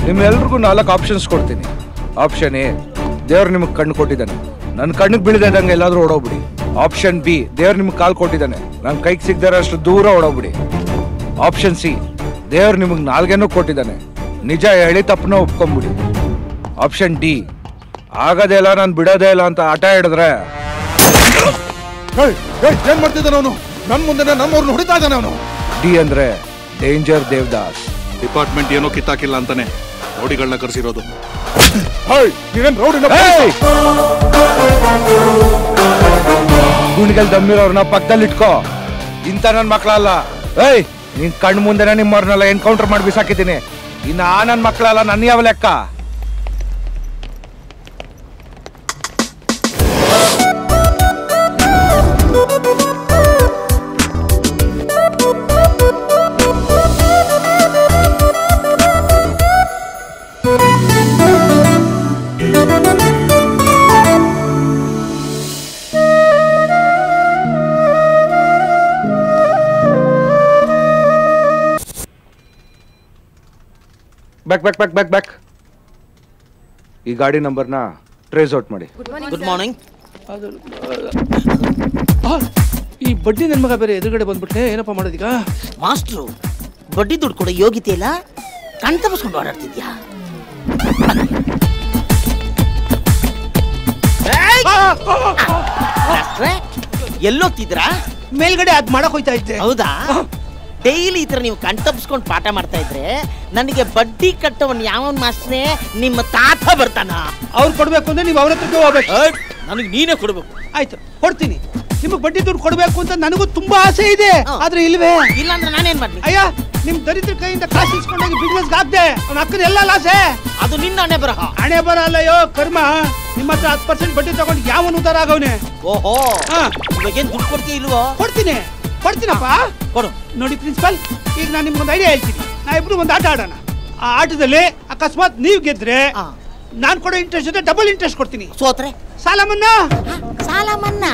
ನಿಮ್ಮೆಲ್ರಿಗೂ 4 ಆಪ್ಷನ್ಸ್ ಕೊಡ್ತೀನಿ. ಆಪ್ಷನ್ A, ದೇವ್ರು ನಿಮಗೆ ಕಣ್ಣು ಕೊಟ್ಟಿದ್ದಾನೆ, ನನ್ನ ಕಣ್ಣಿಗೆ ಬೀಳದಂಗೆ ಎಲ್ಲಾದ್ರೂ ಓಡೋಗ್ಬಿಡಿ. ಆಪ್ಷನ್ B, ದೇವ್ರು ನಿಮ್ಗೆ ಕಾಲ್ ಕೊಟ್ಟಿದ್ದಾನೆ, ನನ್ನ ಕೈಗೆ ಸಿಗದಾರೆ ಅಷ್ಟು ದೂರ ಓಡೋಗ್ಬಿಡಿ. ಆಪ್ಷನ್ C, ದೇವ್ರು ನಿಮಗೆ ನಾಲ್ಗೆನೂ ಕೊಟ್ಟಿದ್ದಾನೆ, ನಿಜ ಹೇಳಿ ತಪ್ಪನ ಒಪ್ಕೊಂಬಿಡಿ. ಆಪ್ಷನ್ D, ಆಗದೇ ಇಲ್ಲ ನಾನು ಬಿಡೋದೇ ಇಲ್ಲ ಅಂತ ಆಟ ಹಿಡಿದ್ರೆ. ಏನ್ ಮಾಡ್ತಿದ್ದಾನೆ ಅವನು? ನನ್ ಮುಂದೆ ನಮ್ಮವ್ರನ್ನ ಹೊಡಿತಾ ಇದ್ದಾನೆ ಅವನು. D ಅಂದ್ರೆ ಡೇಂಜರ್ ದೇವದಾಸ್. ಡಿಪಾರ್ಟ್ಮೆಂಟ್ ಏನೋ ಕಿತ್ತಾಕಿಲ್ಲ ಅಂತಾನೆ ರೌಡಿಗಳನ್ನ ಕರೆಸಿರೋದು. ಗುಣಿಗಲ್ ದಮ್ಮಿರೋರ್ನ ಪಕ್ಕದಲ್ಲಿ ಇಟ್ಕೋ. ಇಂತ ನನ್ ಮಕ್ಳಲ್ಲ. ಏಯ್, ನಿನ್ ಕಣ್ ಮುಂದೆನೆ ನಿಮ್ಮವ್ರನ್ನೆಲ್ಲ ಎನ್ಕೌಂಟರ್ ಮಾಡಿ ಬಿಸಾಕಿದ್ದೀನಿ. ಇನ್ನ ಆ ನನ್ ಮಕ್ಳಲ್ಲ, ನನ್ನ ಯಾವ ಲೆಕ್ಕ? ಬ್ಯಾಕ್. ಈ ಗಾಡಿ ನಂಬರ್ನ ಟ್ರೇಸ್ ಔಟ್ ಮಾಡಿ. Good morning. ಈ ಬಡ್ಡಿ ನನ್ನ ಮಗ ಬೇರೆ ಎದುರುಗಡೆ ಬಂದ್ಬಿಟ್ರೆ ಏನಪ್ಪ ಮಾಡೋದೀಗ? ಮಾಸ್ಟ್ರು, ಬಡ್ಡಿ ದುಡ್ಡು ಕೊಡೋ ಯೋಗ್ಯತೆ ಇಲ್ಲ, ಕಣ್ ತಪ್ಪಿಸ್ಕೊಂಡು ಓಡಾಡ್ತಿದ್ಯಾ? ಎಲ್ಲೋಗ್ತಿದ್ರಾ? ಮೇಲ್ಗಡೆ ಅದ್ ಮಾಡಕ್ ಹೋಯ್ತಾ ಇದ್ದೆ. ಹೌದಾ? ಡೈಲಿ ಈ ತರ ನೀವು ಕಣ್ ತಪ್ಪಿಸ್ಕೊಂಡು ಪಾಠ ಮಾಡ್ತಾ ಇದ್ರೆ ನನಗೆ ಬಡ್ಡಿ ಕಟ್ಟವನ್ ಯಾವನ್ ಮಾಸ್ಟ್ರೇ ನಿಮ್ಮ ತಾತ ಬರ್ತಾನ. ಅವ್ರು ಕೊಡ್ಬೇಕು ಅಂದ್ರೆ ನೀವು ಅವ್ರ ಹತ್ರಕ್ಕೆ ಹೋಗ್ಬೇಕು. ನನಗೆ ನೀನೇ ಕೊಡ್ಬೇಕು. ಆಯ್ತು, ಕೊಡ್ತೀನಿ. ನಿಮಗೆ ಬಡ್ಡಿ ದುಡ್ಡು ಕೊಡ್ಬೇಕು ಅಂತ ನನಗೂ ತುಂಬಾ ಆಸೆ ಇದೆ, ಆದ್ರೆ ಇಲ್ವೇ. ಇಲ್ಲ ಅಂದ್ರೆ ನಾನೇನ್ ಮಾಡ್ಲಿ? ಅಯ್ಯ, ನಿಮ್ ದರಿದ್ರ ಕೈಯಿಂದ ಕಾಸು ಇಸ್ಕೊಂಡೋಗಿ ಬಿಸ್ನೆಸ್ ಹಾಕ್ದೆ. ಅವ್ನ ಅಕ್ಕನ ಎಲ್ಲ ಲಾಸೆ. ಅದು ನಿನ್ನ ಹಣೆ ಬರಹ. ಹಣೆ ಬರ ಅಲ್ಲಯ್ಯೋ ಕರ್ಮ. ನಿಮ್ಮ ಹತ್ರ 10% ಬಡ್ಡಿ ತಗೊಂಡು ಯಾವನು ಉದ್ದಾರ ಆಗವನೆ. ಓಹೋ, ಇವಾಗೇನ್ ದುಡ್ಡು ಕೊಡ್ತೀಯ ಇಲ್ವೋ? ಕೊಡ್ತೀನಪ್ಪ. ಕೊಡು. ನೋಡಿ ಪ್ರಿನ್ಸಿಪಲ್, ಈಗ ನಾನು ನಿಮ್ಗೊಂದು ಐಡಿಯಾ ಹೇಳ್ತೀನಿ. ನಾ ಇಬ್ರು ಒಂದು ಆಟ ಆಡೋಣ. ಆ ಆಟದಲ್ಲಿ ಅಕಸ್ಮಾತ್ ನೀವು ಗೆದ್ರೆ ನಾನ್ ಕೊಡೋ ಇಂಟ್ರೆಸ್ಟ್ ಜೊತೆ ಡಬಲ್ ಇಂಟ್ರೆಸ್ಟ್ ಕೊಡ್ತೀನಿ. ಸೋತ್ರೆ ಸಾಲ ಮನ್ನಾ. ಸಾಲ ಮನ್ನಾ?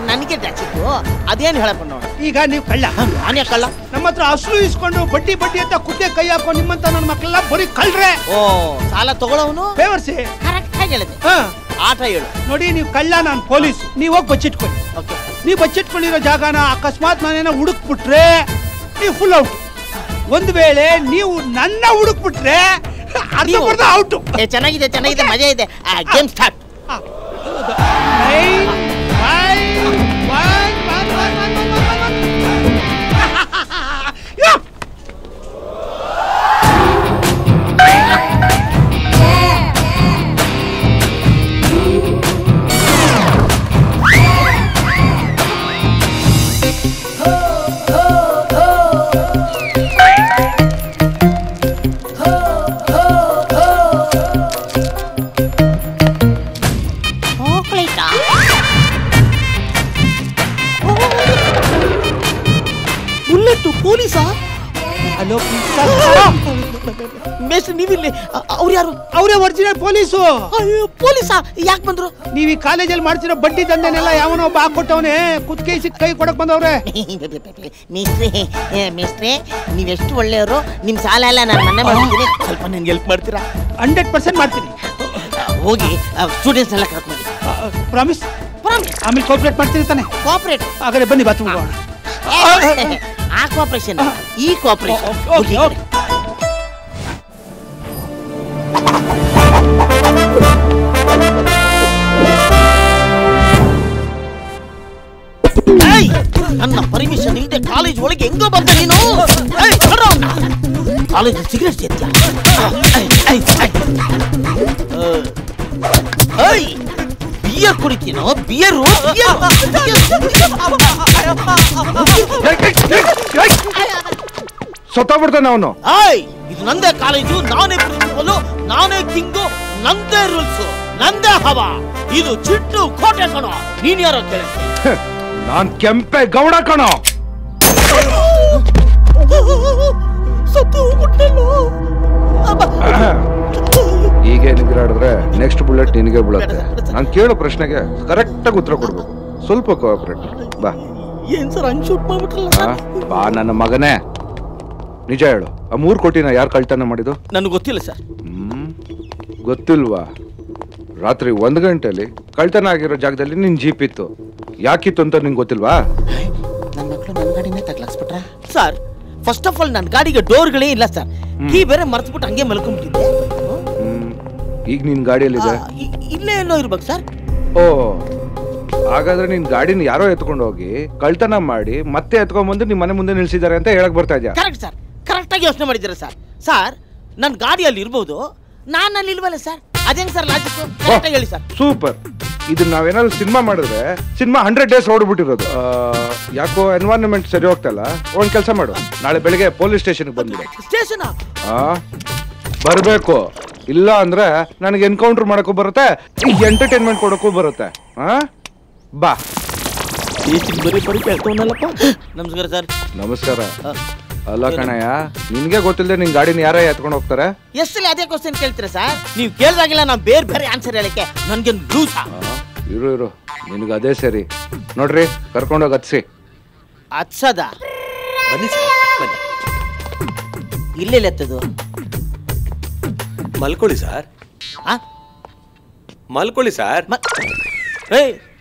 ನನಗೆ ಡಚಿತ್ತು. ಅದೇನು ಹೇಳಪ್ಪ ನೋಡ. ಈಗ ನೀವು ಕಳ್ಳ, ನಾನೇ ಕಳ್ಳ. ನಮ್ಮ ಹತ್ರ ಅಸಲು ಇಸ್ಕೊಂಡು ಬಡ್ಡಿ ಅಂತ ಕುದ್ದೆ ಕೈ ಹಾಕೋ ನಿಮ್ಮಂತ ನನ್ನ ಮಕ್ಕಳೆಲ್ಲ ಬರೀ ಕಳ್ರೆ. ಓ, ಸಾಲ ತಗೊಳ್ಳೋನು ಬೇವರ್ಸಿ. ಕರೆಕ್ಟ್ ಆಗಿ ಹೇಳಿದೆ. ಆಟ ಹೇಳು. ನೋಡಿ, ನೀವು ಕಳ್ಳ, ನಾನು ಪೊಲೀಸ್. ನೀವು ಹೋಗಿ ಬಚ್ಚಿಟ್ಕೊಳ್ಳಿ. ನೀವು ಬಚ್ಚಿಟ್ಕೊಂಡಿರೋ ಜಾಗನ ಅಕಸ್ಮಾತ್ ನಾನೇನೋ ಹುಡುಕ್ಬಿಟ್ರೆ ನೀವು ಫುಲ್ ಔಟ್. ಒಂದು ವೇಳೆ ನೀವು ನನ್ನ ಹುಡುಕ್ಬಿಟ್ರೆ ಅರ್ಧ ಔಟ್. ಚೆನ್ನಾಗಿದೆ, ಮಜಾ ಇದೆ. Game start. ಮೇಸ್ಟ್ರಿ ನೀವಿಲ್ಲಿ ಅವ್ರು ಯಾರು? ಅವರೇ ಒರಿಜಿನಲ್ ಪೊಲೀಸು. ಪೊಲೀಸಾ? ಯಾಕೆ ಬಂದ್ರು? ನೀವ್ ಈ ಕಾಲೇಜಲ್ಲಿ ಮಾಡ್ತಿರೋ ಬಡ್ಡಿ ದಂಧೆನೆಲ್ಲ ಯಾವನೋ ಒಬ್ಬ ಹಾಕೊಟ್ಟವನೇ ಕುತ್ಕೈ ಸಿಕ್ ಕೈ ಕೊಡಕ್ ಬಂದವ್ರೆ. ಮೇಸ್ಟ್ರಿ ನೀವೆಷ್ಟು ಒಳ್ಳೆಯವರು. ನಿಮ್ ಸಾಲ ಎಲ್ಲ ನಾನು ಮನೆ ಮಾಡ್ತೀನಿ, ಸ್ವಲ್ಪ ನನ್ಗೆ ಹೆಲ್ಪ್ ಮಾಡ್ತೀರಾ? 100% ಮಾಡ್ತೀನಿ. ಹೋಗಿ ಸ್ಟೂಡೆಂಟ್ಸ್ ಎಲ್ಲ ಕರ್ಕೊಂಡು ಪ್ರಾಮಿಸ್. ಆಮೇಲೆ ಕೋಆಪರೇಟ್ ಮಾಡ್ತೀನಿ ತಾನೆ? ಕೋಆಪರೇಟ್ ಹಾಗಾದ್ರೆ ಬನ್ನಿ ಬಾತ್ರೂಮ್ ಹೋಗೋಣ. ಆ ಕೋಆಪರೇಷನ್ ಈ ಕೋಆಪರೇಷನ್. ನನ್ನ ಪರ್ಮಿಷನ್ ಇಲ್ಲದೆ ಕಾಲೇಜ್ ಒಳಗೆ ಹೆಂಗೋ ಬಂದ ನೀನು? ಕಾಲೇಜ್ ಸಿಗರೇಟ್ ಸೇರ್ತೀಯ? ಬಿಯರ್ ಕುಡಿತೀನೋ? ಬಿಯರು ಸತ್ತೋಗ್ಬಿಡ್ತಾನೆ ಅವನು. ಇದು ನಂದೇ ಕಾಲೇಜು, ನಾನೇ ಪ್ರಿನ್ಸಿಪಲ್, ನಾನೇ ಕಿಂಗು, ನಂದೇ ರೂಲ್ಸ್, ನಂದೇ ಹವಾ. ಇದು ಚಿಟ್ಟು ಕೋಟೆ ಕಣೋ. ನೀನ್ ಯಾರೋ ಕೇಳ? ನಾನ್ ಕೆಂಪೆ ಗೌಡ ಕಣೋ. ಹೀಗೆ ನಿಗ್ರಾಡಿದ್ರೆ ನೆಕ್ಸ್ಟ್ ಬುಲೆಟ್ ನಿನಗೆ ಬೀಳುತ್ತೆ. ನಾನು ಕೇಳೋ ಪ್ರಶ್ನೆಗೆ ಕರೆಕ್ಟ್ ಆಗಿ ಉತ್ತರ ಕೊಡ್ಬೇಕು. ಸ್ವಲ್ಪ ಕೋಆಪರೇಟ್ ಬಾ. ಏನ್ ಸರ್ ಹಂಗ್ ಶೂಟ್ ಮಾಡ್ಬಿಟ್ರಲ್ಲ? ಬಾ ನನ್ನ ಮಗನೇ, ನಿಜ ಹೇಳು, ಆ 3 ಕೋಟಿನ ಯಾರು ಕಳ್ತನ ಮಾಡಿದ್ದು? ನನಗೆ ಗೊತ್ತಿಲ್ಲ ಸರ್. ಗೊತ್ತಿಲ್ವಾ? ರಾತ್ರಿ 1 ಗಂಟೆಲಿ ಕಳ್ತನ ಆಗಿರೋ ಜಾಗದಲ್ಲಿ ನಿನ್ ಜೀಪ್ ಇತ್ತು. ಯಾಕಿತ್ತು ಅಂತ ನಿಂಗೆ ಗೊತ್ತಿಲ್ವಾ? ನನ್ನ ಮಕ್ಕಳು ನನ್ನ ಗಾಡಿನ ತಗ್ಲಾಕ್ಸ್ಬಿಟ್ರ ಸರ್. ಫಸ್ಟ್ ಆಫ್ ಆಲ್ ನನ್ನ ಗಾಡಿಗೆ ಡೋರ್ಗಳೇ ಇಲ್ಲ ಸರ್. ಕೀ ಬೇರೆ ಮರ್ತ್ಬಿಟ್ಟು ಹಂಗೆ ಮಲ್ಕೊಂಡ್ಬಿಟ್ಟಿದ್ದೆ. ಈಗ ನಿನ್ ಗಾಡಿಯಲ್ಲಿದೆ? ಇಲ್ಲೇ ಎಲ್ಲೋ ಇರ್ಬೇಕು ಸರ್. ಓ, ಹಾಗಾದ್ರೆ ನಿನ್ ಗಾಡಿನ ಯಾರೋ ಎತ್ಕೊಂಡು ಹೋಗಿ ಕಳ್ತನ ಮಾಡಿ ಮತ್ತೆ ಎತ್ಕೊಂಡ್ ಬಂದು ನಿಮ್ ಮನೆ ಮುಂದೆ ನಿಲ್ಸಿದ್ದಾರೆ ಅಂತ ಹೇಳಕ್ ಬರ್ತಾ ಇದ್ಯಾ? ಕರೆಕ್ಟ್ ಸರ್, ಕರೆಕ್ಟ್ ಆಗಿ ಯೋಚನೆ ಮಾಡಿದ್ದೀರಾ ಸರ್. ಸರ್ ನನ್ನ ಗಾಡಿಯಲ್ಲಿ ಇರ್ಬೋದು, ನಾನು ಅಲ್ಲಿ ಇಲ್ವಲ್ಲ ಸರ್. ಅದೇಂಗ್ ಸರ್ ಲಾಜಿಕ್? ಕರೆಕ್ಟ್ ಆಗಿ ಹೇಳಿ ಸರ್. ಸೂಪರ್. ಇದನ್ನ ನಾವೇನಾದ್ರು ಸಿನಿಮಾ ಮಾಡಿದ್ರೆ ಸಿನಿಮಾ 100 ಡೇಸ್ ಓಡ್ಬಿಟ್ಟಿರೋದು. ಯಾಕೋ ಎನ್ವೈರನ್ಮೆಂಟ್ ಸರಿ ಹೋಗ್ತಲ್ಲ. ಒಂದ್ ಕೆಲಸ ಮಾಡು, ನಾಳೆ ಬೆಳಿಗ್ಗೆ ಪೊಲೀಸ್ ಸ್ಟೇಷನ್ಗೆ ಬಂದ್ಬಿಡು. ಸ್ಟೇಷನ್ ಬರ್ಬೇಕು. ಇಲ್ಲ ಅಂದ್ರೆ ನನಗೆ ಎನ್ಕೌಂಟರ್ ಮಾಡಕ್ಕೂ ಬರುತ್ತೆ, ಎಂಟರ್ಟೈನ್ಮೆಂಟ್ ಕೊಡಕ್ಕೂ ಬರುತ್ತೆ. ಬಾ. ನಮಸ್ಕಾರ ಸರ್. ನಮಸ್ಕಾರ. ಅಲ್ಲ ಕಣಯ್ಯ, ನಿನ್ಗೆ ಗೊತ್ತಿಲ್ಲದೆ ನಿನ್ ಗಾಡಿನ ಯಾರ ಎತ್ಕೊಂಡು ಹೋಗ್ತಾರೆ? ಎಷ್ಟಲ್ಲಿ ಅದೇ ಕ್ವಶನ್ ಕೇಳ್ತೀರಾ ಸರ್? ನೀವು ಕೇಳ್ದಾಗಿಲ್ಲ ನಾವು ಬೇರೆ ಬೇರೆ ಆನ್ಸರ್ ಹೇಳಕ್ಕೆ ನನ್ಗೆ ಲೂಸ್. ಇರು ನಿನ್ಗೆ ಅದೇ ಸರಿ. ನೋಡ್ರಿ, ಕರ್ಕೊಂಡೋಗಿ ಹತ್ಸಿ. ಹತ್ಸದ? ಬನ್ನಿ ಸರ್, ಬನ್ನಿ. ಇಲ್ಲೆಲ್ಲ ಎತ್ತದು? ಮಲ್ಕೊಳ್ಳಿ ಸರ್. ಮಲ್ಕೊಳ್ಳಿ ಸರ್.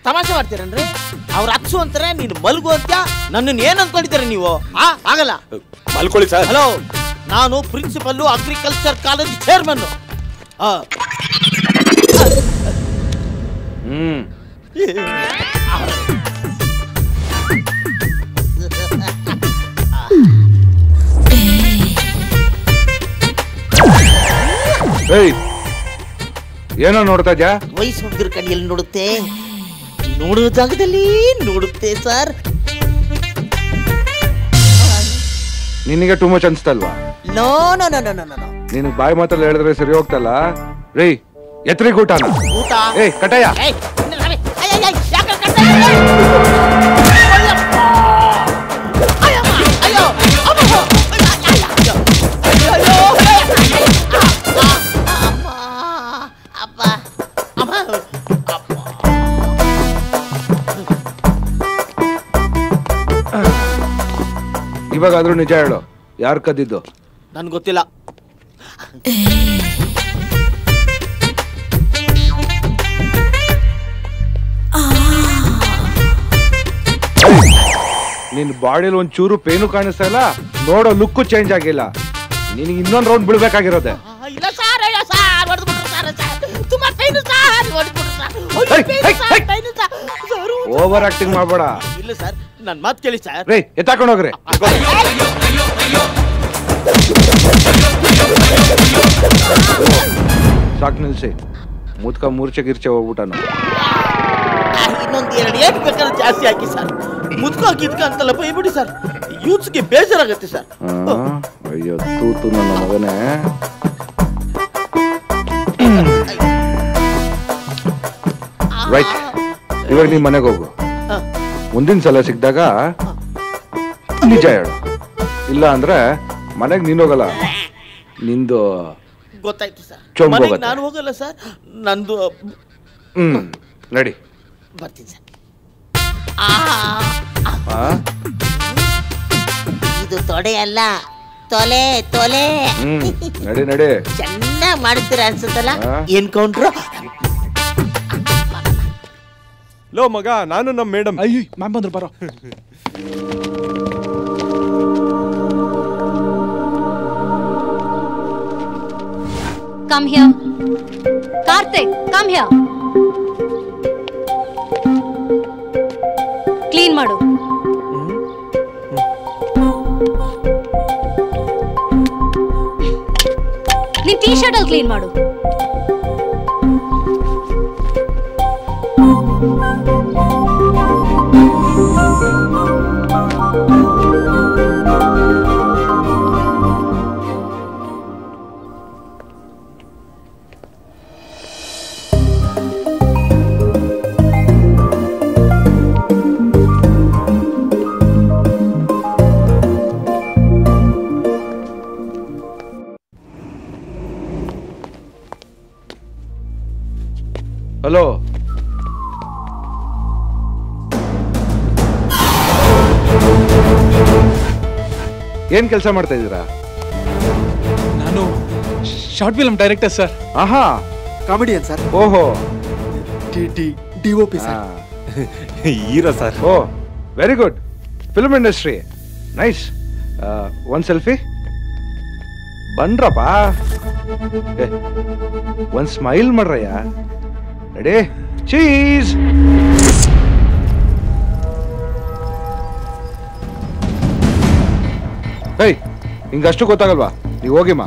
ತಮಾಷೆ ಮಾಡ್ತೀರನ್ರಿ? ಅವ್ರ ಹತ್ಸು ಅಂತಾರೆ, ನೀನು ಮಲ್ಗು ಅಂತ. ನನ್ನನ್ನು ಏನ್ ಅನ್ಕೊಂಡಿದ್ದೀರ ನೀವು? ಆಗಲ್ಲ. ಮಲ್ಕೊಳ್ಳಿ ಸರ್. ಹಲೋ, ನಾನು ಪ್ರಿನ್ಸಿಪಲ್ ಅಗ್ರಿಕಲ್ಚರ್ ಕಾಲೇಜ್ ಚೇರ್ಮನ್. ಏನೋ ನೋಡ್ತಾ ಇದ್ಯಾ? ವಯಸ್ಸು ಹುಡುಗರ ಕಡೆಯಲ್ಲಿ ನೋಡುತ್ತೆ, ನೋಡುವ ಜಾಗದಲ್ಲಿ ನೋಡುತ್ತೆ ಸರ್. ನಿನಗೆ ಟೂ ಮಚ್ ಅನ್ಸ್ತಲ್ವಾ? No no no no no. ನೀನು ಬಾಯಿ ಮಾತಲ್ಲಿ ಹೇಳಿದ್ರೆ ಸರಿ ಹೋಗ್ತಲ್ಲ. ರೇ, ಎತ್ತರಿಗೆ ಊಟನ? ಊಟ? ಕಟಾಯ. ಇವಾಗಾದ್ರೂ ನಿಜ ಹೇಳು, ಯಾರು ಕದ್ದಿದ್ದು? ನನ್ಗೆ ಗೊತ್ತಿಲ್ಲ. ನಿನ್ ಬಾಡಿಯಲ್ಲಿ ಒಂದ್ ಚೂರು ಪೇನು ಕಾಣಿಸ್ತಾ ಇಲ್ಲ, ನೋಡೋ ಲುಕ್ಕು ಚೇಂಜ್ ಆಗಿಲ್ಲ. ನಿನಗೆ ಇನ್ನೊಂದು ರೌಂಡ್ ಬೀಳ್ಬೇಕಾಗಿರೋದೆ. ಇಲ್ಲ ಸರ್, ಅಯ್ಯೋ ಸರ್, ಹೊಡೆದ್ಬಿಟ್ರು ಸರ್, ತುಂಬಾ ಪೈನು ಸರ್, ಹೊಡೆದ್ಬಿಟ್ರು ಸರ್. ಓವರ್ ಆಕ್ಟಿಂಗ್ ಮಾಡಬೇಡ. ಇಲ್ಲ ಸರ್, ನನ್ನ ಮಾತು ಕೇಳಿ ಸರ್. ರೇ, ಎತ್ತಾಕೊಂಡು ಹೋಗ್ರಿ. ಸಾಕು, ನಿಲ್ಸಿ. ಮುದ್ಕ ಮೂರ್ಛೆ ಗಿರ್ಚೆ ಹೋಗ್ಬಿಟ್ಟಾನು. ಇನ್ನೊಂದು 2 ಏಟ್ ಬೇಕಾದ್ರೆ ಜಾಸ್ತಿ ಹಾಕಿ ಸರ್. ಮುದ್ಕ ಗಿದ್ಕ ಅಂತೆಲ್ಲ ಬೈಬಿಡಿ ಸರ್, ಯೂತ್ಸ್ಗೆ ಬೇಜಾರಾಗತ್ತೆ ಸರ್. ಅಯ್ಯೋ ತೂತು ನನ್ನ ಮಗನೇ. ರೈಟ್, ಇವಾಗ ನೀನ್ ಮನೆಗೆ ಹೋಗು. ಮುಂದಿನ ಸಲ ಸಿಕ್ಕಿದಾಗ ನಿಜ ಹೇಳು. ಇಲ್ಲ ಅಂದ್ರೆ ಮನೆಗೆ ನೀನು ಹೋಗಲ್ಲ, ನಿಂದು ಗೊತ್ತಾಯ್ತು ಸರ್. ಚೊಂಬು ಮನೆಗೆ ಹೋಗುತ್ತೆ. ನಾನು ಹೋಗಲ್ಲ ಸರ್, ನಂದು ನಡಿ. ಬರ್ತೀನಿ ಸರ್. ಇದು ತೊಡೆ ಅಲ್ಲ, ತೊಲೆ ತೊಲೆ. ನಡಿ ನಡಿ. ಚೆನ್ನಾಗಿ ಮಾಡ್ತೀರಾ ಅನ್ಸುತ್ತಲ್ಲ. ಎನ್ಕೌಂಟ್ರು. ಲೋ ಮಗ, ನಾನು ನಮ್ಮ ಮೇಡಮ್. ಅಯ್ಯೋ ಮ್ಯಾಮ್ ಬಂದ್ರು, ಬರೋ. Come here. Karthik, come here. Clean ಮಾಡು. ನಿನ್ ಟೀ ಶರ್ಟ್ ಅಲ್ಲಿ ಕ್ಲೀನ್ ಮಾಡು. ಹಲೋ, ಏನ್ ಕೆಲಸ ಮಾಡ್ತಾ ಇದ್ದೀರಾ? ನಾನು ಶಾರ್ಟ್ ಫಿಲ್ಮ್ ಡೈರೆಕ್ಟರ್ ಸರ್. ಆಹಾ, ಕಾಮಿಡಿಯನ್ ಸರ್. ಓಹೋ, DOP ಸರ್. Hero sir. ಓ, very good. Film industry nice. ಒಂದ್ ಸೆಲ್ಫಿ ಬನ್ರಪ್ಪ. ಒಂದ್ ಸ್ಮೈಲ್ ಮಾಡ್ರಯ್ಯ. Ready, cheese. ಹೇಯ್, ಹಿಂಗಷ್ಟು ಗೊತ್ತಾಗಲ್ವಾ? ನೀವು ಹೋಗಿಮ್ಮ.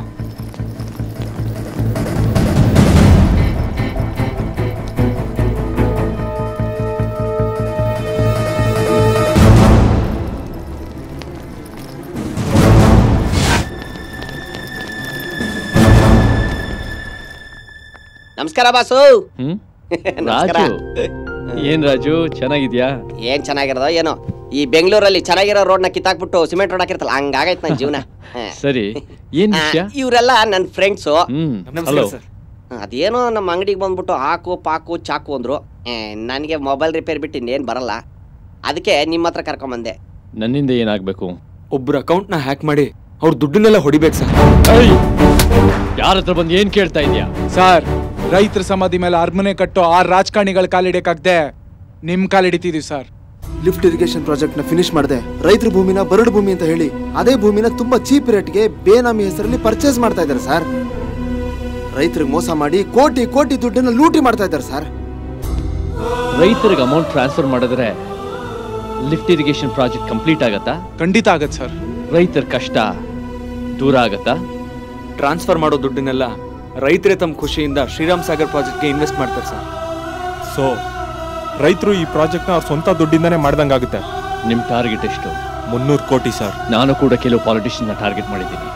ನಮಸ್ಕಾರ ಬಾಸು. ನಮಸ್ಕಾರ. ರಾಜು, ಏನ್ ರಾಜು ಚೆನ್ನಾಗಿದ್ಯಾ? ಏನ್ ಚೆನ್ನಾಗಿರೋದೋ ಏನೋ, ಈ ಬೆಂಗಳೂರಲ್ಲಿ ಚೆನ್ನಾಗಿರೋ ರೋಡ್ ನ ಕಿತ್ತಾಕ್ಬಿಟ್ಟು ಸಿಮೆಂಟ್ ರೋಡ್ ಹಾಕಿರ್ತಲ್ಲ, ಹಂಗಾಗೈತ್ ನನ್ ಜೀವನ. ಸರಿ, ಏನ್ ವಿಷಯ? ಇವರೆಲ್ಲ ನನ್ನ ಫ್ರೆಂಡ್ಸು. ಹಲೋ. ಅದೇನೋ ನಮ್ಮ ಅಂಗಡಿಗೆ ಬಂದ್ಬಿಟ್ಟು ಹಾಕು ಪಾಕು ಚಾಕು ಅಂದ್ರು. ನನಗೆ ಮೊಬೈಲ್ ರಿಪೇರ್ ಬಿಟ್ಟು ಇನ್ನೇನ್ ಬರಲ್ಲ, ಅದಕ್ಕೆ ನಿಮ್ಮ ಹತ್ರ ಕರ್ಕೊಂಬಂದೆ. ನನ್ನಿಂದ ಏನಾಗ್ಬೇಕು? ಒಬ್ರು ಅಕೌಂಟ್ ನ ಹ್ಯಾಕ್ ಮಾಡಿ ಅವ್ರ ದುಡ್ಡನ್ನೆಲ್ಲ ಹೊಡಿಬೇಕು ಸರ್. ಯಾರ ಹತ್ರ ಬಂದು ಏನ್ ಕೇಳ್ತಾ ಇದೀಯಾ? ಸರ್, ರೈತರ ಸಮಾಧಿ ಮೇಲೆ ಅರಮನೆ ಕಟ್ಟೋ ಆ ರಾಜಕಾರಣಿಗಳ ಕಾಲಿಡಕ್ಕಾಗ್ದೆ ನಿಮ್ ಕಾಲಿಡಿತಿದೀವಿ ಸರ್. ಲಿಫ್ಟ್ ಇರಿಗೇಷನ್ ಪ್ರಾಜೆಕ್ಟ್ ನ ಫಿನಿಶ್ ಮಾಡಿದೆ. ರೈತರ ಭೂಮಿನ ಬರಡು ಭೂಮಿ ಅಂತ ಹೇಳಿ ಅದೇ ಭೂಮಿನ ತುಂಬಾ ಚೀಪ್ ರೇಟ್ಗೆ ಬೇನಾಮಿ ಹೆಸರಲ್ಲಿ ಪರ್ಚೇಸ್ ಮಾಡ್ತಾ ಇದ್ದಾರೆ ಸರ್. ರೈತರಿಗೆ ಮೋಸ ಮಾಡಿ ಕೋಟಿ ಕೋಟಿ ದುಡ್ಡನ್ನು ಲೂಟಿ ಮಾಡ್ತಾ ಇದ್ದಾರೆ ಸರ್. ರೈತರಿಗೆ ಅಮೌಂಟ್ ಟ್ರಾನ್ಸ್ಫರ್ ಮಾಡಿದ್ರೆ ಲಿಫ್ಟ್ ಇರಿಗೇಷನ್ ಪ್ರಾಜೆಕ್ಟ್ ಕಂಪ್ಲೀಟ್ ಆಗತ್ತಾ? ಖಂಡಿತ ಆಗತ್ತೆ ಸರ್. ರೈತರ ಕಷ್ಟ ದೂರ ಆಗತ್ತಾ? ಟ್ರಾನ್ಸ್ಫರ್ ಮಾಡೋ ದುಡ್ಡನ್ನೆಲ್ಲ ರೈತರೇ ತಮ್ಮ ಖುಷಿಯಿಂದ ಶ್ರೀರಾಮ್ ಸಾಗರ್ ಪ್ರಾಜೆಕ್ಟ್ಗೆ ಇನ್ವೆಸ್ಟ್ ಮಾಡ್ತಾರೆ ಸರ್. ಸೊ ರೈತರು ಈ ಪ್ರಾಜೆಕ್ಟ್ನ ಅವ್ರ ಸ್ವಂತ ದುಡ್ಡಿಂದಾನೇ ಮಾಡ್ದಂಗಾಗುತ್ತೆ. ನಿಮ್ ಟಾರ್ಗೆಟ್ ಎಷ್ಟು? 300 ಕೋಟಿ ಸರ್. ನಾನು ಕೂಡ ಕೆಲವು ಪಾಲಿಟಿಷಿಯನ್ ಟಾರ್ಗೆಟ್ ಮಾಡಿದ್ದೀನಿ.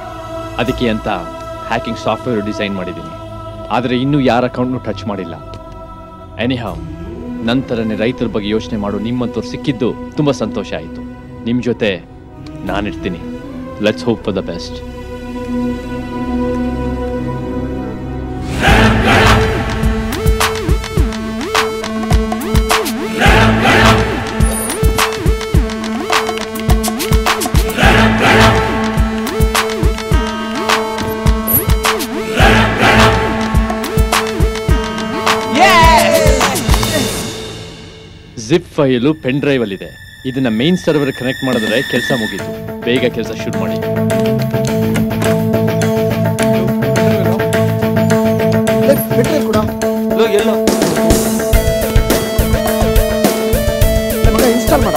ಅದಕ್ಕೆ ಅಂತ ಹ್ಯಾಕಿಂಗ್ ಸಾಫ್ಟ್ವೇರ್ ಡಿಸೈನ್ ಮಾಡಿದ್ದೀನಿ. ಆದರೆ ಇನ್ನೂ ಯಾರ ಅಕೌಂಟ್ನು ಟಚ್ ಮಾಡಿಲ್ಲ. ಎನಿಹಾವ್, ನಂತರನೇ ರೈತರ ಬಗ್ಗೆ ಯೋಚನೆ ಮಾಡೋ ನಿಮ್ಮಂತವ್ರು ಸಿಕ್ಕಿದ್ದು ತುಂಬಾ ಸಂತೋಷ ಆಯಿತು. ನಿಮ್ಮ ಜೊತೆ ನಾನಿರ್ತೀನಿ. Let's hope for the best. Zip file pen drive ಅಲ್ಲಿ ಇದೆ. ಇದನ್ನ ಮೇನ್ ಸರ್ವರ್ ಕನೆಕ್ಟ್ ಮಾಡಿದ್ರೆ ಕೆಲಸ ಮುಗೀತು. ಬೇಗ ಕೆಲಸ ಶುರು ಮಾಡಿ. ಇನ್ಸ್ಟಾಲ್ ಮಾಡ.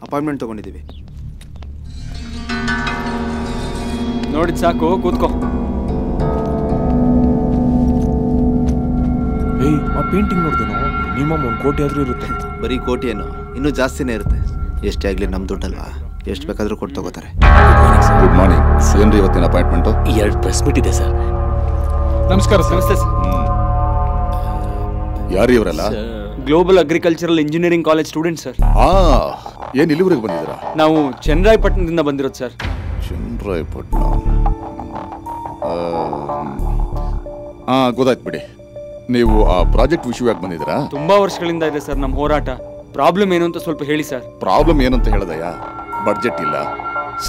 ಅಪಾಯಿಂಟ್ಮೆಂಟ್ ತಗೊಂಡಿದ್ದೀವಿ. ನೋಡಿದ್ ಸಾಕು, ಕೂತ್ಕೋ. ಆ ಪೇಂಟಿಂಗ್ ನೋಡಿದೆನೋ, ಮಿನಿಮಮ್ 1 ಕೋಟಿ ಆದ್ರೂ ಇರುತ್ತೆ. ಬರೀ ಕೋಟಿ ಏನೋ, ಇನ್ನೂ ಜಾಸ್ತಿನೇ ಇರುತ್ತೆ. ಎಷ್ಟೇ ಆಗಲಿ ನಮ್ಮ ದುಡ್ಡಲ್ವಾ, ಎಷ್ಟು ಬೇಕಾದರೂ ಕೊಟ್ಟು ತಗೋತಾರೆ. Good morning. ಏನ್ರಿ ಇವತ್ತಿನ ಅಪಾಯಿಂಟ್ಮೆಂಟು? 2 ಪ್ರೆಸ್ ಮೀಟ್ ಇದೆ ಸರ್. ನಮಸ್ಕಾರ ಸರ್. ನಮಸ್ತೆ ಸರ್. ಯಾರು ಇವರೆಲ್ಲ? Global agricultural engineering college student sir. ಏನ್ ಇಲ್ಲಿವರೆಗೆ ಬಂದಿದ್ದೀರಾ? ನಾವು ಚನ್ನರಾಯಪಟ್ಟಣದಿಂದ ಬಂದಿರೋದು ಸರ್. ಚನ್ನರಾಯಪಟ್ಟಣ? ಗೊತ್ತಾಯ್ತು ಬಿಡಿ. ನೀವು ಆ ಪ್ರಾಜೆಕ್ಟ್ ವಿಷಯವಾಗಿ ಬಂದಿದ್ದೀರಾ? ತುಂಬಾ ವರ್ಷಗಳಿಂದ ಇದೆ ಸರ್ ನಮ್ಮ ಹೋರಾಟ. ಪ್ರಾಬ್ಲಮ್ ಏನು ಅಂತ ಸ್ವಲ್ಪ ಹೇಳಿ ಸರ್. ಪ್ರಾಬ್ಲಮ್ ಏನಂತ ಹೇಳದಯ್ಯ, ಬಡ್ಜೆಟ್ ಇಲ್ಲ,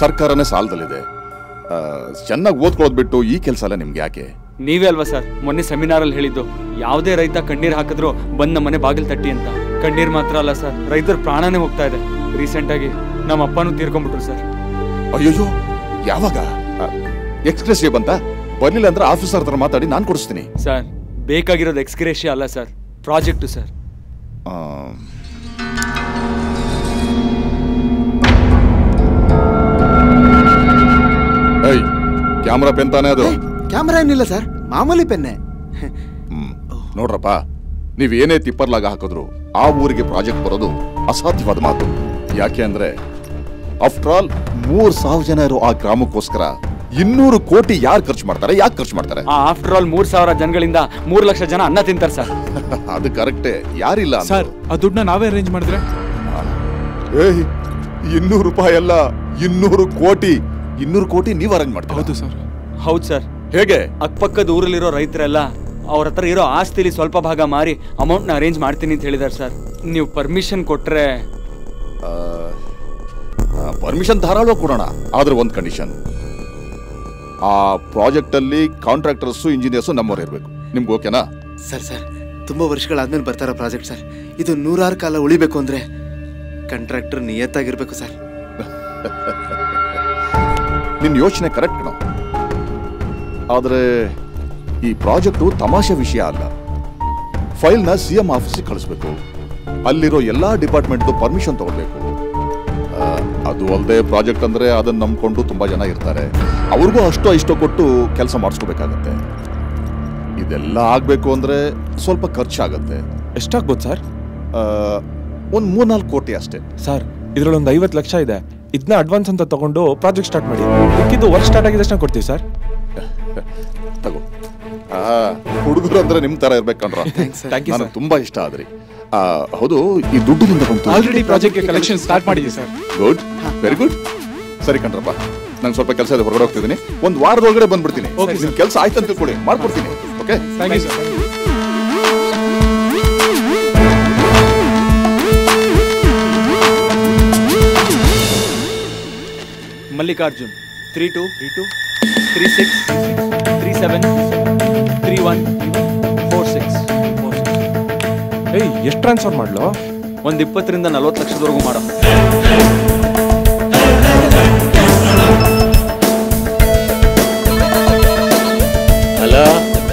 ಸರ್ಕಾರನೇ ಸಾಲದಲ್ಲಿದೆ. ಚೆನ್ನಾಗಿ ಓದ್ಕೊಳ್ಳೋದು ಬಿಟ್ಟು ಈ ಕೆಲಸ ಎಲ್ಲ ನಿಮ್ಗೆ ಯಾಕೆ? ನೀವೇ ಅಲ್ವಾ ಸರ್ ಮೊನ್ನೆ ಸೆಮಿನಾರಲ್ಲಿ ಹೇಳಿದ್ದು, ಯಾವುದೇ ರೈತ ಕಣ್ಣೀರ್ ಹಾಕಿದ್ರು ಬಂದ್ ನಮ್ಮ ಮನೆ ಬಾಗಿಲು ತಟ್ಟಿ ಅಂತ. ಕಣ್ಣೀರ್ ಮಾತ್ರ ಅಲ್ಲ ಸರ್, ರೈತರ ಪ್ರಾಣನೇ ಹೋಗ್ತಾ ಇದೆ. ರೀಸೆಂಟ್ ಆಗಿ ನಮ್ಮ ಅಪ್ಪನೂ ತೀರ್ಕೊಂಡ್ಬಿಟ್ರು ಸರ್. ಅಯ್ಯೋ, ಯಾವಾಗ? ಎಕ್ಸ್ಗ್ರೇಷಿಯಾ ಬಂತ? ಬರ್ಲಿಲ್ಲ ಅಂದ್ರೆ ಆಫೀಸರ್ ಹತ್ರ ಮಾತಾಡಿ ನಾನು ಕೊಡಿಸ್ತೀನಿ. ಸರ್ ಬೇಕಾಗಿರೋದು ಎಕ್ಸ್ಗ್ರೇಷಿಯಾ ಅಲ್ಲ sir, project sir. Camera pen ತಾನೇ ಅದು? ಕ್ಯಾಮ್ರಾ ಏನಿಲ್ಲ ಸರ್, ಮಾಮೂಲಿ ಪೆನ್ನೆ. ನೋಡ್ರಪ್ಪ, ನೀವ್ ಏನೇ ತಿಪ್ಪರ್ಲಾಗ ಹಾಕಿದ್ರು ಆ ಊರಿಗೆ ಪ್ರಾಜೆಕ್ಟ್ ಬರೋದು ಅಸಾಧ್ಯವಾದ ಮಾತು. ಯಾಕೆ ಅಂದ್ರೆ ಆಫ್ಟರ್ ಆಲ್ 3,000 ಜನ ಇರೋ ಆ ಗ್ರಾಮಕ್ಕೋಸ್ಕರ 200 ಕೋಟಿ ಯಾರು ಖರ್ಚು ಮಾಡ್ತಾರೆ? ಯಾಕೆ ಖರ್ಚು ಮಾಡ್ತಾರೆ? ಆಫ್ಟರ್ ಆಲ್ 3,000 ಜನಗಳಿಂದ 3 ಲಕ್ಷ ಜನ ಅನ್ನ ತಿಂತಾರೆ ಸರ್. ಅದು ಕರೆಕ್ಟೇ, ಯಾರಿಲ್ಲ ಸರ್. ಆ ದುಡ್ಡನ್ನ ನಾವೇ ಅರೇಂಜ್ ಮಾಡಿದ್ರೆ? 200 ರೂಪಾಯಿ ಅಲ್ಲ, 200 ಕೋಟಿ. 200 ಕೋಟಿ ನೀವು ಅರೇಂಜ್ ಮಾಡ್ತೀರಾ? ಹೌದು ಸರ್. ಹೌದು ಸರ್. ಹೇಗೆ? ಅಕ್ಕಪಕ್ಕದ ಊರಲ್ಲಿರೋ ರೈತರೆಲ್ಲ ಅವ್ರ ಹತ್ರ ಇರೋ ಆಸ್ತಿಲಿ ಸ್ವಲ್ಪ ಭಾಗ ಮಾರಿ ಅಮೌಂಟ್ನ ಅರೇಂಜ್ ಮಾಡ್ತೀನಿ ಅಂತ ಹೇಳಿದಾರೆ ಸರ್. ನೀವು ಪರ್ಮಿಷನ್ ಕೊಟ್ರೆ? ಪರ್ಮಿಷನ್ ಧಾರಾಳವಾಗಿ ಕೊಡೋಣ, ಆದ್ರೆ ಒಂದು ಕಂಡೀಷನ್. ಆ ಪ್ರಾಜೆಕ್ಟ್ ಅಲ್ಲಿ ಕಾಂಟ್ರಾಕ್ಟರ್ಸ್ ಇಂಜಿನಿಯರ್ಸ್ ನಮ್ಮವ್ರು ಇರ್ಬೇಕು. ನಿಮ್ಗೆ ಓಕೆನಾ? ಸರ್ ತುಂಬಾ ವರ್ಷಗಳಾದ್ಮೇಲೆ ಬರ್ತಾರ ಪ್ರಾಜೆಕ್ಟ್ ಸರ್. ಇದು 100 ಕಾಲ ಉಳಿಬೇಕು ಅಂದ್ರೆ ಕಾಂಟ್ರಾಕ್ಟರ್ ನಿಯತ್ತಾಗಿರ್ಬೇಕು ಸರ್. ನಿನ್ನ ಯೋಚನೆ ಕರೆಕ್ಟ್ ಕಣ, ಆದ್ರೆ ಈ ಪ್ರಾಜೆಕ್ಟು ತಮಾಷೆ ವಿಷಯ ಅಲ್ಲ. ಫೈಲ್ನ CM ಆಫೀಸಿಗೆ ಕಳಿಸ್ಬೇಕು, ಅಲ್ಲಿರೋ ಎಲ್ಲಾ ಡಿಪಾರ್ಟ್ಮೆಂಟ್ ಪರ್ಮಿಷನ್ ತಗೊಳ್ಬೇಕು. ಅದು ಅಲ್ಲದೆ ಪ್ರಾಜೆಕ್ಟ್ ಅಂದ್ರೆ ಅದನ್ನ ನಂಬ್ಕೊಂಡು ತುಂಬಾ ಜನ ಇರ್ತಾರೆ, ಅವ್ರಿಗೂ ಅಷ್ಟೋ ಇಷ್ಟೋ ಕೊಟ್ಟು ಕೆಲಸ ಮಾಡಿಸ್ಕೋಬೇಕಾಗತ್ತೆ. ಇದೆಲ್ಲ ಆಗ್ಬೇಕು ಅಂದ್ರೆ ಸ್ವಲ್ಪ ಖರ್ಚಾಗತ್ತೆ. ಎಷ್ಟಾಗ್ಬೋದು ಸರ್? ಒಂದು 3-4 ಕೋಟಿ ಅಷ್ಟೇ. ಸರ್, ಇದ್ರಲ್ಲೊಂದು 50 ಲಕ್ಷ ಇದೆ. ಇದನ್ನ ಅಡ್ವಾನ್ಸ್ ಅಂತ ತಗೊಂಡು ಪ್ರಾಜೆಕ್ಟ್ ಸ್ಟಾರ್ಟ್ ಮಾಡಿ. ಇದು ವರ್ಕ್ ಸ್ಟಾರ್ಟ್ ಆಗಿದಷ್ಟು ಕೊಡ್ತೀವಿ ಸರ್. ತಗೋ. ಹುಡುಗರು ಅಂದ್ರೆ ನಿಮ್ ತರ ಇರ್ಬೇಕಂದ್ರ. ನನಗೆ ತುಂಬಾ ಇಷ್ಟ ಆದ್ರಿ. ಹೌದು, ಈ ದುಡ್ಡಿನಿಂದ ಬಂತು? ಆಲ್ರೆಡಿ ಪ್ರಾಜೆಕ್ಟ್ಗೆ ಕಲೆಕ್ಷನ್ ಸ್ಟಾರ್ಟ್ ಮಾಡಿದ್ದೀವಿ ಸರ್. Good, very good. ಸರಿ ಕಣ್ರಪ್ಪ, ನಂಗೆ ಸ್ವಲ್ಪ ಕೆಲಸ ಇದೆ, ಹೊರಗಡೆ ಹೋಗ್ತಿದ್ದೀನಿ. ಒಂದು ವಾರದೊಳಗಡೆ ಬಂದ್ಬಿಡ್ತೀನಿ. ನಿಮ್ ಕೆಲಸ ಆಯ್ತು ಅಂತ ತಿಳ್ಕೊಳ್ಳಿ, ಮಾಡ್ಕೊಡ್ತೀನಿ. Okay, thank you sir. Mallikarjun 32 36 37 31 46. ಎಷ್ಟು ಟ್ರಾನ್ಸ್ಫರ್ ಮಾಡ್ಲೋ? ಒಂದು 20ರಿಂದ 40 ಲಕ್ಷದವರೆಗೂ ಮಾಡೋ. ಹಲೋ,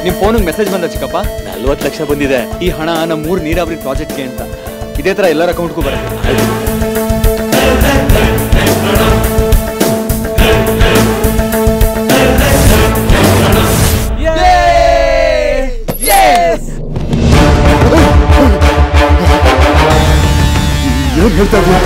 ನಿಮ್ ಫೋನಿಗೆ ಮೆಸೇಜ್ ಬಂದ ಚಿಕ್ಕಪ್ಪ? 40 ಲಕ್ಷ ಬಂದಿದೆ. ಈ ಹಣ ನಮ್ಮ 3 ನೀರಾವರಿ ಪ್ರಾಜೆಕ್ಟ್ಗೆ ಅಂತ. ಇದೇ ತರ ಎಲ್ಲರ ಅಕೌಂಟ್ಗೂ ಬರುತ್ತೆ. ಏನ್ ಹೇಳ್ತಾ ಇದ್ದೀನಿ?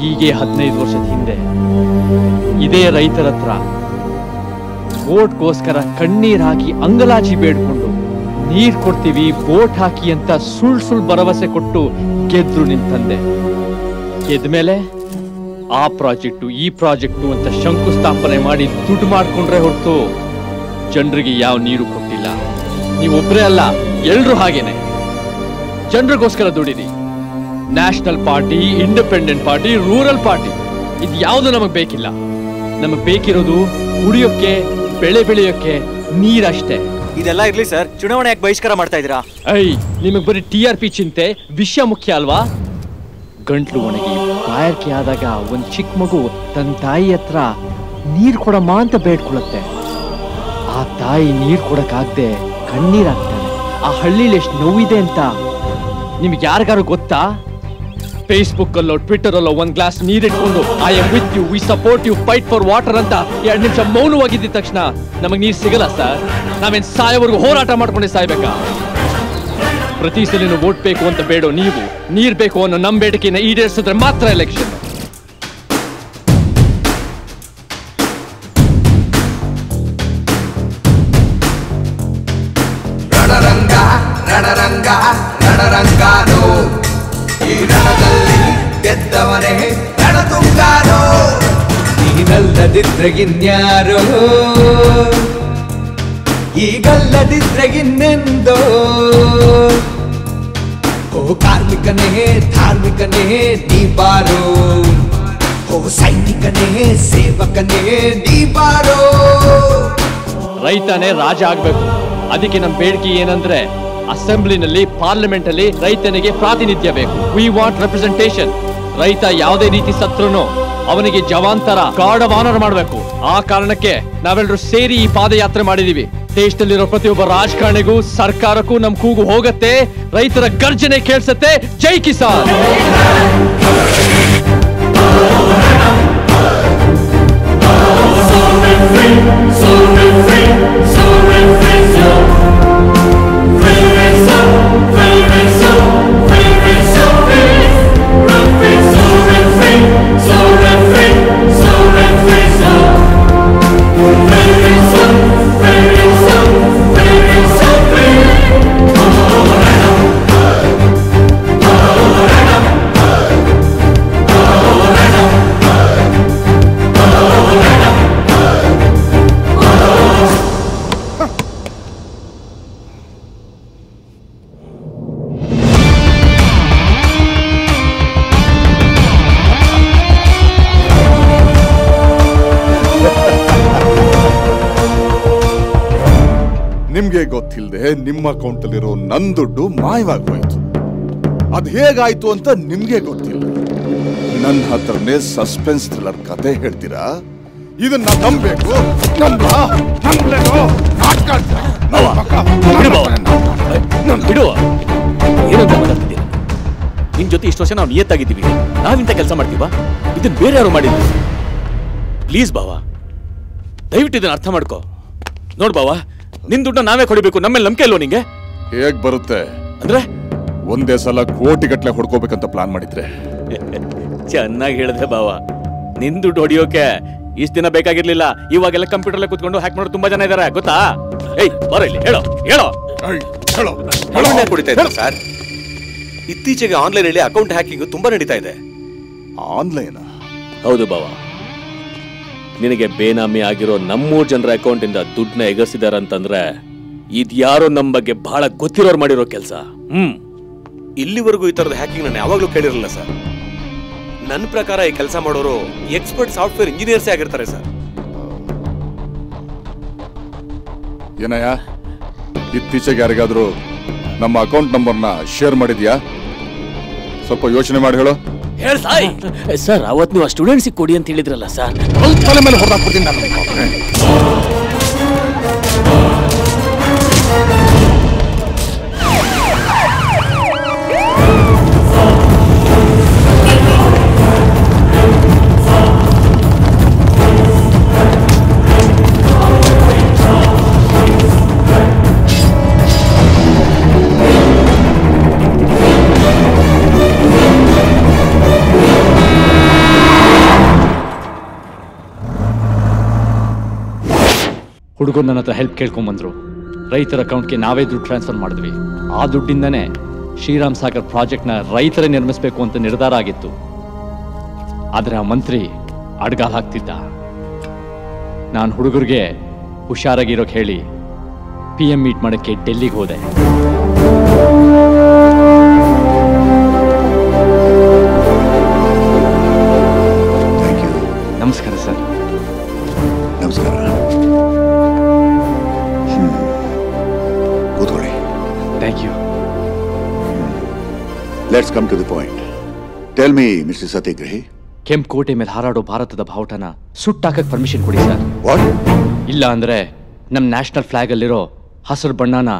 ಹೀಗೆ 15 ವರ್ಷದ ಹಿಂದೆ ಇದೇ ರೈತರ ಹತ್ರ ಬೋಟ್ಗೋಸ್ಕರ ಕಣ್ಣೀರ್ ಹಾಕಿ ಅಂಗಲಾಚಿ ಬೇಡ್ಕೊಂಡು ನೀರ್ ಕೊಡ್ತೀವಿ, ಬೋಟ್ ಹಾಕಿ ಅಂತ ಸುಳ್ಳು ಭರವಸೆ ಕೊಟ್ಟು ಗೆದ್ರು ನಿಮ್ ತಂದೆ. ಗೆದ್ಮೇಲೆ ಆ ಪ್ರಾಜೆಕ್ಟು ಈ ಪ್ರಾಜೆಕ್ಟು ಅಂತ ಶಂಕುಸ್ಥಾಪನೆ ಮಾಡಿ ದುಡ್ಡು ಮಾಡ್ಕೊಂಡ್ರೆ ಹೊರತು ಜನರಿಗೆ ಯಾವ ನೀರು ಕೊಟ್ಟಿಲ್ಲ. ನೀವೊಬ್ರೇ ಅಲ್ಲ, ಎಲ್ರು ಹಾಗೇನೆ. ಜನರಿಗೋಸ್ಕರ ದುಡಿದಿ. National party, independent party, rural party, ಇದು ಯಾವುದು ನಮಗ್ ಬೇಕಿಲ್ಲ. ನಮಗ್ ಬೇಕಿರೋದು ಕುಡಿಯೋಕ್ಕೆ, ಬೆಳೆ ಬೆಳೆಯೋಕ್ಕೆ ನೀರಷ್ಟೇ. ಇದೆಲ್ಲ ಇರ್ಲಿ ಸರ್, ಚುನಾವಣೆ ಯಾಕೆ ಬಹಿಷ್ಕಾರ ಮಾಡ್ತಾ ಇದ್ದೀರಾ? ನಿಮಗೆ ಬರೀ TRP ಚಿಂತೆ, ವಿಷಯ ಮುಖ್ಯ ಅಲ್ವಾ? ಗಂಟ್ಲು ಒಣಗಿ ಬಾಯಾರಿಕೆ ಆದಾಗ ಒಂದ್ ಚಿಕ್ಕ ಮಗು ತನ್ನ ತಾಯಿ ಹತ್ರ ನೀರ್ ಕೊಡಮ್ಮ ಅಂತ ಬೇಡ್ಕೊಳತ್ತೆ. ಆ ತಾಯಿ ನೀರ್ ಕೊಡಕ್ಕಾಗ್ದೆ ಕಣ್ಣೀರಾಗ್ತಾನೆ. ಆ ಹಳ್ಳಿಲಿ ಎಷ್ಟು ನೋವಿದೆ ಅಂತ ನಿಮ್ಗೆ ಯಾರಿಗಾರು ಗೊತ್ತಾ? ಫೇಸ್ಬುಕ್ ಅಲ್ಲೋ ಟ್ವಿಟರ್ ಅಲ್ಲೋ ಒಂದ್ ಗ್ಲಾಸ್ ನೀರಿಟ್ಕೊಂಡು I am with you, we support you, fight for water ಅಂತ 2 ನಿಮಿಷ ಮೌನವಾಗಿದ್ದ ತಕ್ಷಣ ನಮಗ್ ನೀರ್ ಸಿಗಲ್ಲ ಸರ್. ನಾವೇನ್ ಸಾಯೋವರೆಗೂ ಹೋರಾಟ ಮಾಡ್ಕೊಂಡೆ ಸಾಯ್ಬೇಕಾ? ಪ್ರತಿ ಸಲ ವೋಟ್ ಬೇಕು ಅಂತ ಬೇಡೋ ನೀವು, ನೀರ್ ಬೇಕು ಅನ್ನೋ ನಮ್ ಬೇಡಿಕೆನ ಈಡೇರಿಸಿದ್ರೆ ಮಾತ್ರ ಎಲೆಕ್ಷನ್. ರಣರಂಗ ರಣರಂಗ ರಣರಂಗಾನೋ, ಈ ರಣದಲ್ಲಿ ಗೆದ್ದವನೇ ರಣತುಂಗಾನೋ. ನೀನಲ್ಲದಿದ್ರೆ ಇನ್ಯಾರೋ, ಈಗಲ್ಲದಿದ್ರೆ ಇನ್ನೆಂದೋ. ಓ ಕಾರ್ಮಿಕನೇ ಧಾರ್ಮಿಕನೇ ನೀ ಬಾರೋ, ಓ ಸೈನಿಕನೇ ಸೇವಕನೇ ನೀ ಬಾರೋ. ರೈತನೇ ರಾಜ ಆಗ್ಬೇಕು. ಅದಕ್ಕೆ ನಮ್ ಬೇಡಿಕೆ ಏನಂದ್ರೆ ಅಸೆಂಬ್ಲಿನಲ್ಲಿ, ಪಾರ್ಲಿಮೆಂಟ್ ಅಲ್ಲಿ ರೈತನಿಗೆ ಪ್ರಾತಿನಿಧ್ಯ ಬೇಕು. We want representation. ರೈತ ಯಾವುದೇ ರೀತಿ ಸತ್ರುನು ಅವನಿಗೆ ಜವಾಂತರ ಗಾರ್ಡ್ ಆಫ್ ಆನರ್ ಮಾಡಬೇಕು. ಆ ಕಾರಣಕ್ಕೆ ನಾವೆಲ್ಲರೂ ಸೇರಿ ಈ ಪಾದಯಾತ್ರೆ ಮಾಡಿದೀವಿ. ದೇಶದಲ್ಲಿರೋ ಪ್ರತಿಯೊಬ್ಬ ರಾಜಕಾರಣಿಗೂ ಸರ್ಕಾರಕ್ಕೂ ನಮ್ ಕೂಗು ಹೋಗತ್ತೆ, ರೈತರ ಗರ್ಜನೆ ಕೇಳಿಸತ್ತೆ. ಜೈ ಕಿಸಾನ್. ನಿಮ್ಗೆ ಗೊತ್ತಿಲ್ಲದೆ ನಿಮ್ಮ ಅಕೌಂಟ್ ಅಲ್ಲಿರೋ ನನ್ ದುಡ್ಡು ಮಾಯವಾಗೋಯ್ತು. ಅದ್ ಹೇಗಾಯ್ತು ಅಂತ ನಿಮ್ಗೆ ಗೊತ್ತಿಲ್ಲ. ನನ್ನ ಹತ್ರನೇ ಸಸ್ಪೆನ್ಸ್ ಥ್ರಿಲ್ಲರ್ ಕತೆ ಹೇಳ್ತೀರಾ? ಇದನ್ನ ನಂಬೇಕು? ಏನಂತ ಮಾತಾಡ್ತಿದ್ದೀರಾ? ನಿಮ್ ಜೊತೆ ಇಷ್ಟು ವರ್ಷ ನಾವು ನಿಯತ್ತಾಗಿದ್ದೀವಿ, ನಾವಿಂತ ಕೆಲಸ ಮಾಡ್ತೀವಾ? ಇದನ್ನ ಬೇರೆ ಯಾರು ಮಾಡಿದ್ವಿ? ಪ್ಲೀಸ್ ಬಾವಾ, ದಯವಿಟ್ಟು ಇದನ್ನ ಅರ್ಥ ಮಾಡ್ಕೋ. ನೋಡ್ ಬಾವಾ, ನಿನ್ ದುಡ್ಡ ನಾವೇ ಕೊಡಿಬೇಕು, ನಮ್ಮೇಲೆ ನಂಬಿಕೆ ಇಲ್ವೋ ನಿಂಗೆ? ಹೇಗ್ ಬರುತ್ತೆ ಅಂದ್ರೆ? ಒಂದೇ ಸಲ ಕೋಟಿಗಟ್ಲೆ ಹೊಡ್ಕೋಬೇಕಂತ ಪ್ಲಾನ್ ಮಾಡಿದ್ರೆ. ಚೆನ್ನಾಗಿ ಹೇಳಿದೆ ಬಾವಾ. ನಿನ್ ದುಡ್ಡು ಹೊಡಿಯೋಕೆ ಇಷ್ಟ ದಿನ ಬೇಕಾಗಿರ್ಲಿಲ್ಲ. ಇವಾಗೆಲ್ಲ ಕಂಪ್ಯೂಟರ್ ಕೂತ್ಕೊಂಡು ಹ್ಯಾಕ್ ಮಾಡೋರು ತುಂಬಾ ಜನ ಇದಾರೆ, ಗೊತ್ತಾ? ಏಯ್ ಬರೋ ಇಲ್ಲಿ, ಹೇಳೋ ಹೇಳೋ ಹೇಳೋ ಕುಡಿತಾ ಇದ್ದಾರೆ ಸರ್. ಇತ್ತೀಚೆಗೆ ಆನ್ಲೈನ್ ಅಲ್ಲಿ ಅಕೌಂಟ್ ಹ್ಯಾಕಿಂಗ್ ತುಂಬಾ ನಡೀತಾ ಇದೆ. ಆನ್ಲೈನ್? ಹೌದು ಬಾವಾ. ನಿನಗೆ ಬೇನಾಮಿ ಆಗಿರೋ 3 ಜನರ ಅಕೌಂಟ್ ಇಂದ ದುಡ್ಡನ್ನ ಎಗರಿಸಿದಾರಂತಂದ್ರೆ ಇದ್ಯಾರೋ ನಮ್ ಬಗ್ಗೆ ಬಹಳ ಗೊತ್ತಿರೋರು ಮಾಡಿರೋ ಕೆಲಸ. ಇಲ್ಲಿವರೆಗೂ ಈ ತರದ ಹ್ಯಾಕಿಂಗ್ ನಾನು ಯಾವಾಗ್ಲೂ ಕೇಳಿರಲಿಲ್ಲ ಸರ್. ನನ್ನ ಪ್ರಕಾರ ಈ ಕೆಲಸ ಮಾಡೋರು ಎಕ್ಸ್ಪರ್ಟ್ ಸಾಫ್ಟ್ವೇರ್ ಇಂಜಿನಿಯರ್ಸೇ ಆಗಿರ್ತಾರೆ ಸರ್. ಏನಯ್ಯ, ಇತ್ತೀಚೆಗೆ ಯಾರಿಗಾದ್ರೂ ನಮ್ಮ ಅಕೌಂಟ್ ನಂಬರ್ನ ಶೇರ್ ಮಾಡಿದ್ಯಾ? ಸ್ವಲ್ಪ ಯೋಚನೆ ಮಾಡಿ ಹೇಳು. ಸರ್, ಅವತ್ ನೀವು ಆ ಸ್ಟೂಡೆಂಟ್ಸಿಗೆ ಕೊಡಿ ಅಂತ ಹೇಳಿದ್ರಲ್ಲ ಸರ್. ತಲೆ ಮೇಲೆ ಹೊಡೆದಾಕ್ಬಿಡ್ತೀನಿ ನಾನು. ಹುಡುಗರು ನನ್ನ ಹತ್ರ ಹೆಲ್ಪ್ ಕೇಳ್ಕೊಂಬಂದ್ರು. ರೈತರ ಅಕೌಂಟ್ಗೆ ನಾವೇ ದುಡ್ಡು ಟ್ರಾನ್ಸ್ಫರ್ ಮಾಡಿದ್ವಿ. ಆ ದುಡ್ಡಿಂದನೇ ಶ್ರೀರಾಮ್ ಸಾಗರ್ ಪ್ರಾಜೆಕ್ಟ್ನ ರೈತರೇ ನಿರ್ಮಿಸಬೇಕು ಅಂತ ನಿರ್ಧಾರ ಆಗಿತ್ತು. ಆದ್ರೆ ಆ ಮಂತ್ರಿ ಅಡ್ಗಾಲ್ ಹಾಕ್ತಿದ್ದ. ನಾನು ಹುಡುಗರಿಗೆ ಹುಷಾರಾಗಿರೋಕೆ ಹೇಳಿ PM ಮೀಟ್ ಮಾಡಕ್ಕೆ ಡೆಲ್ಲಿಗೆ ಹೋದೆ. ನಮಸ್ಕಾರ ಸರ್. ನಮಸ್ಕಾರ. Let's come to the point. Tell me mister Satyagrahi, ಕೆಂಪುಕೋಟೆ ಮೇಲೆ ಹಾರಾಡೋ ಭಾರತದ ಬಾವುಟನ ಸುಟ್ಟಾಕಕ್ ಪರ್ಮಿಷನ್ ಕೊಡಿ ಸರ್. ಇಲ್ಲ ಅಂದ್ರೆ ನಮ್ ನ್ಯಾಷನಲ್ ಫ್ಲಾಗ್ ಅಲ್ಲಿರೋ ಹಸಿರು ಬಣ್ಣನ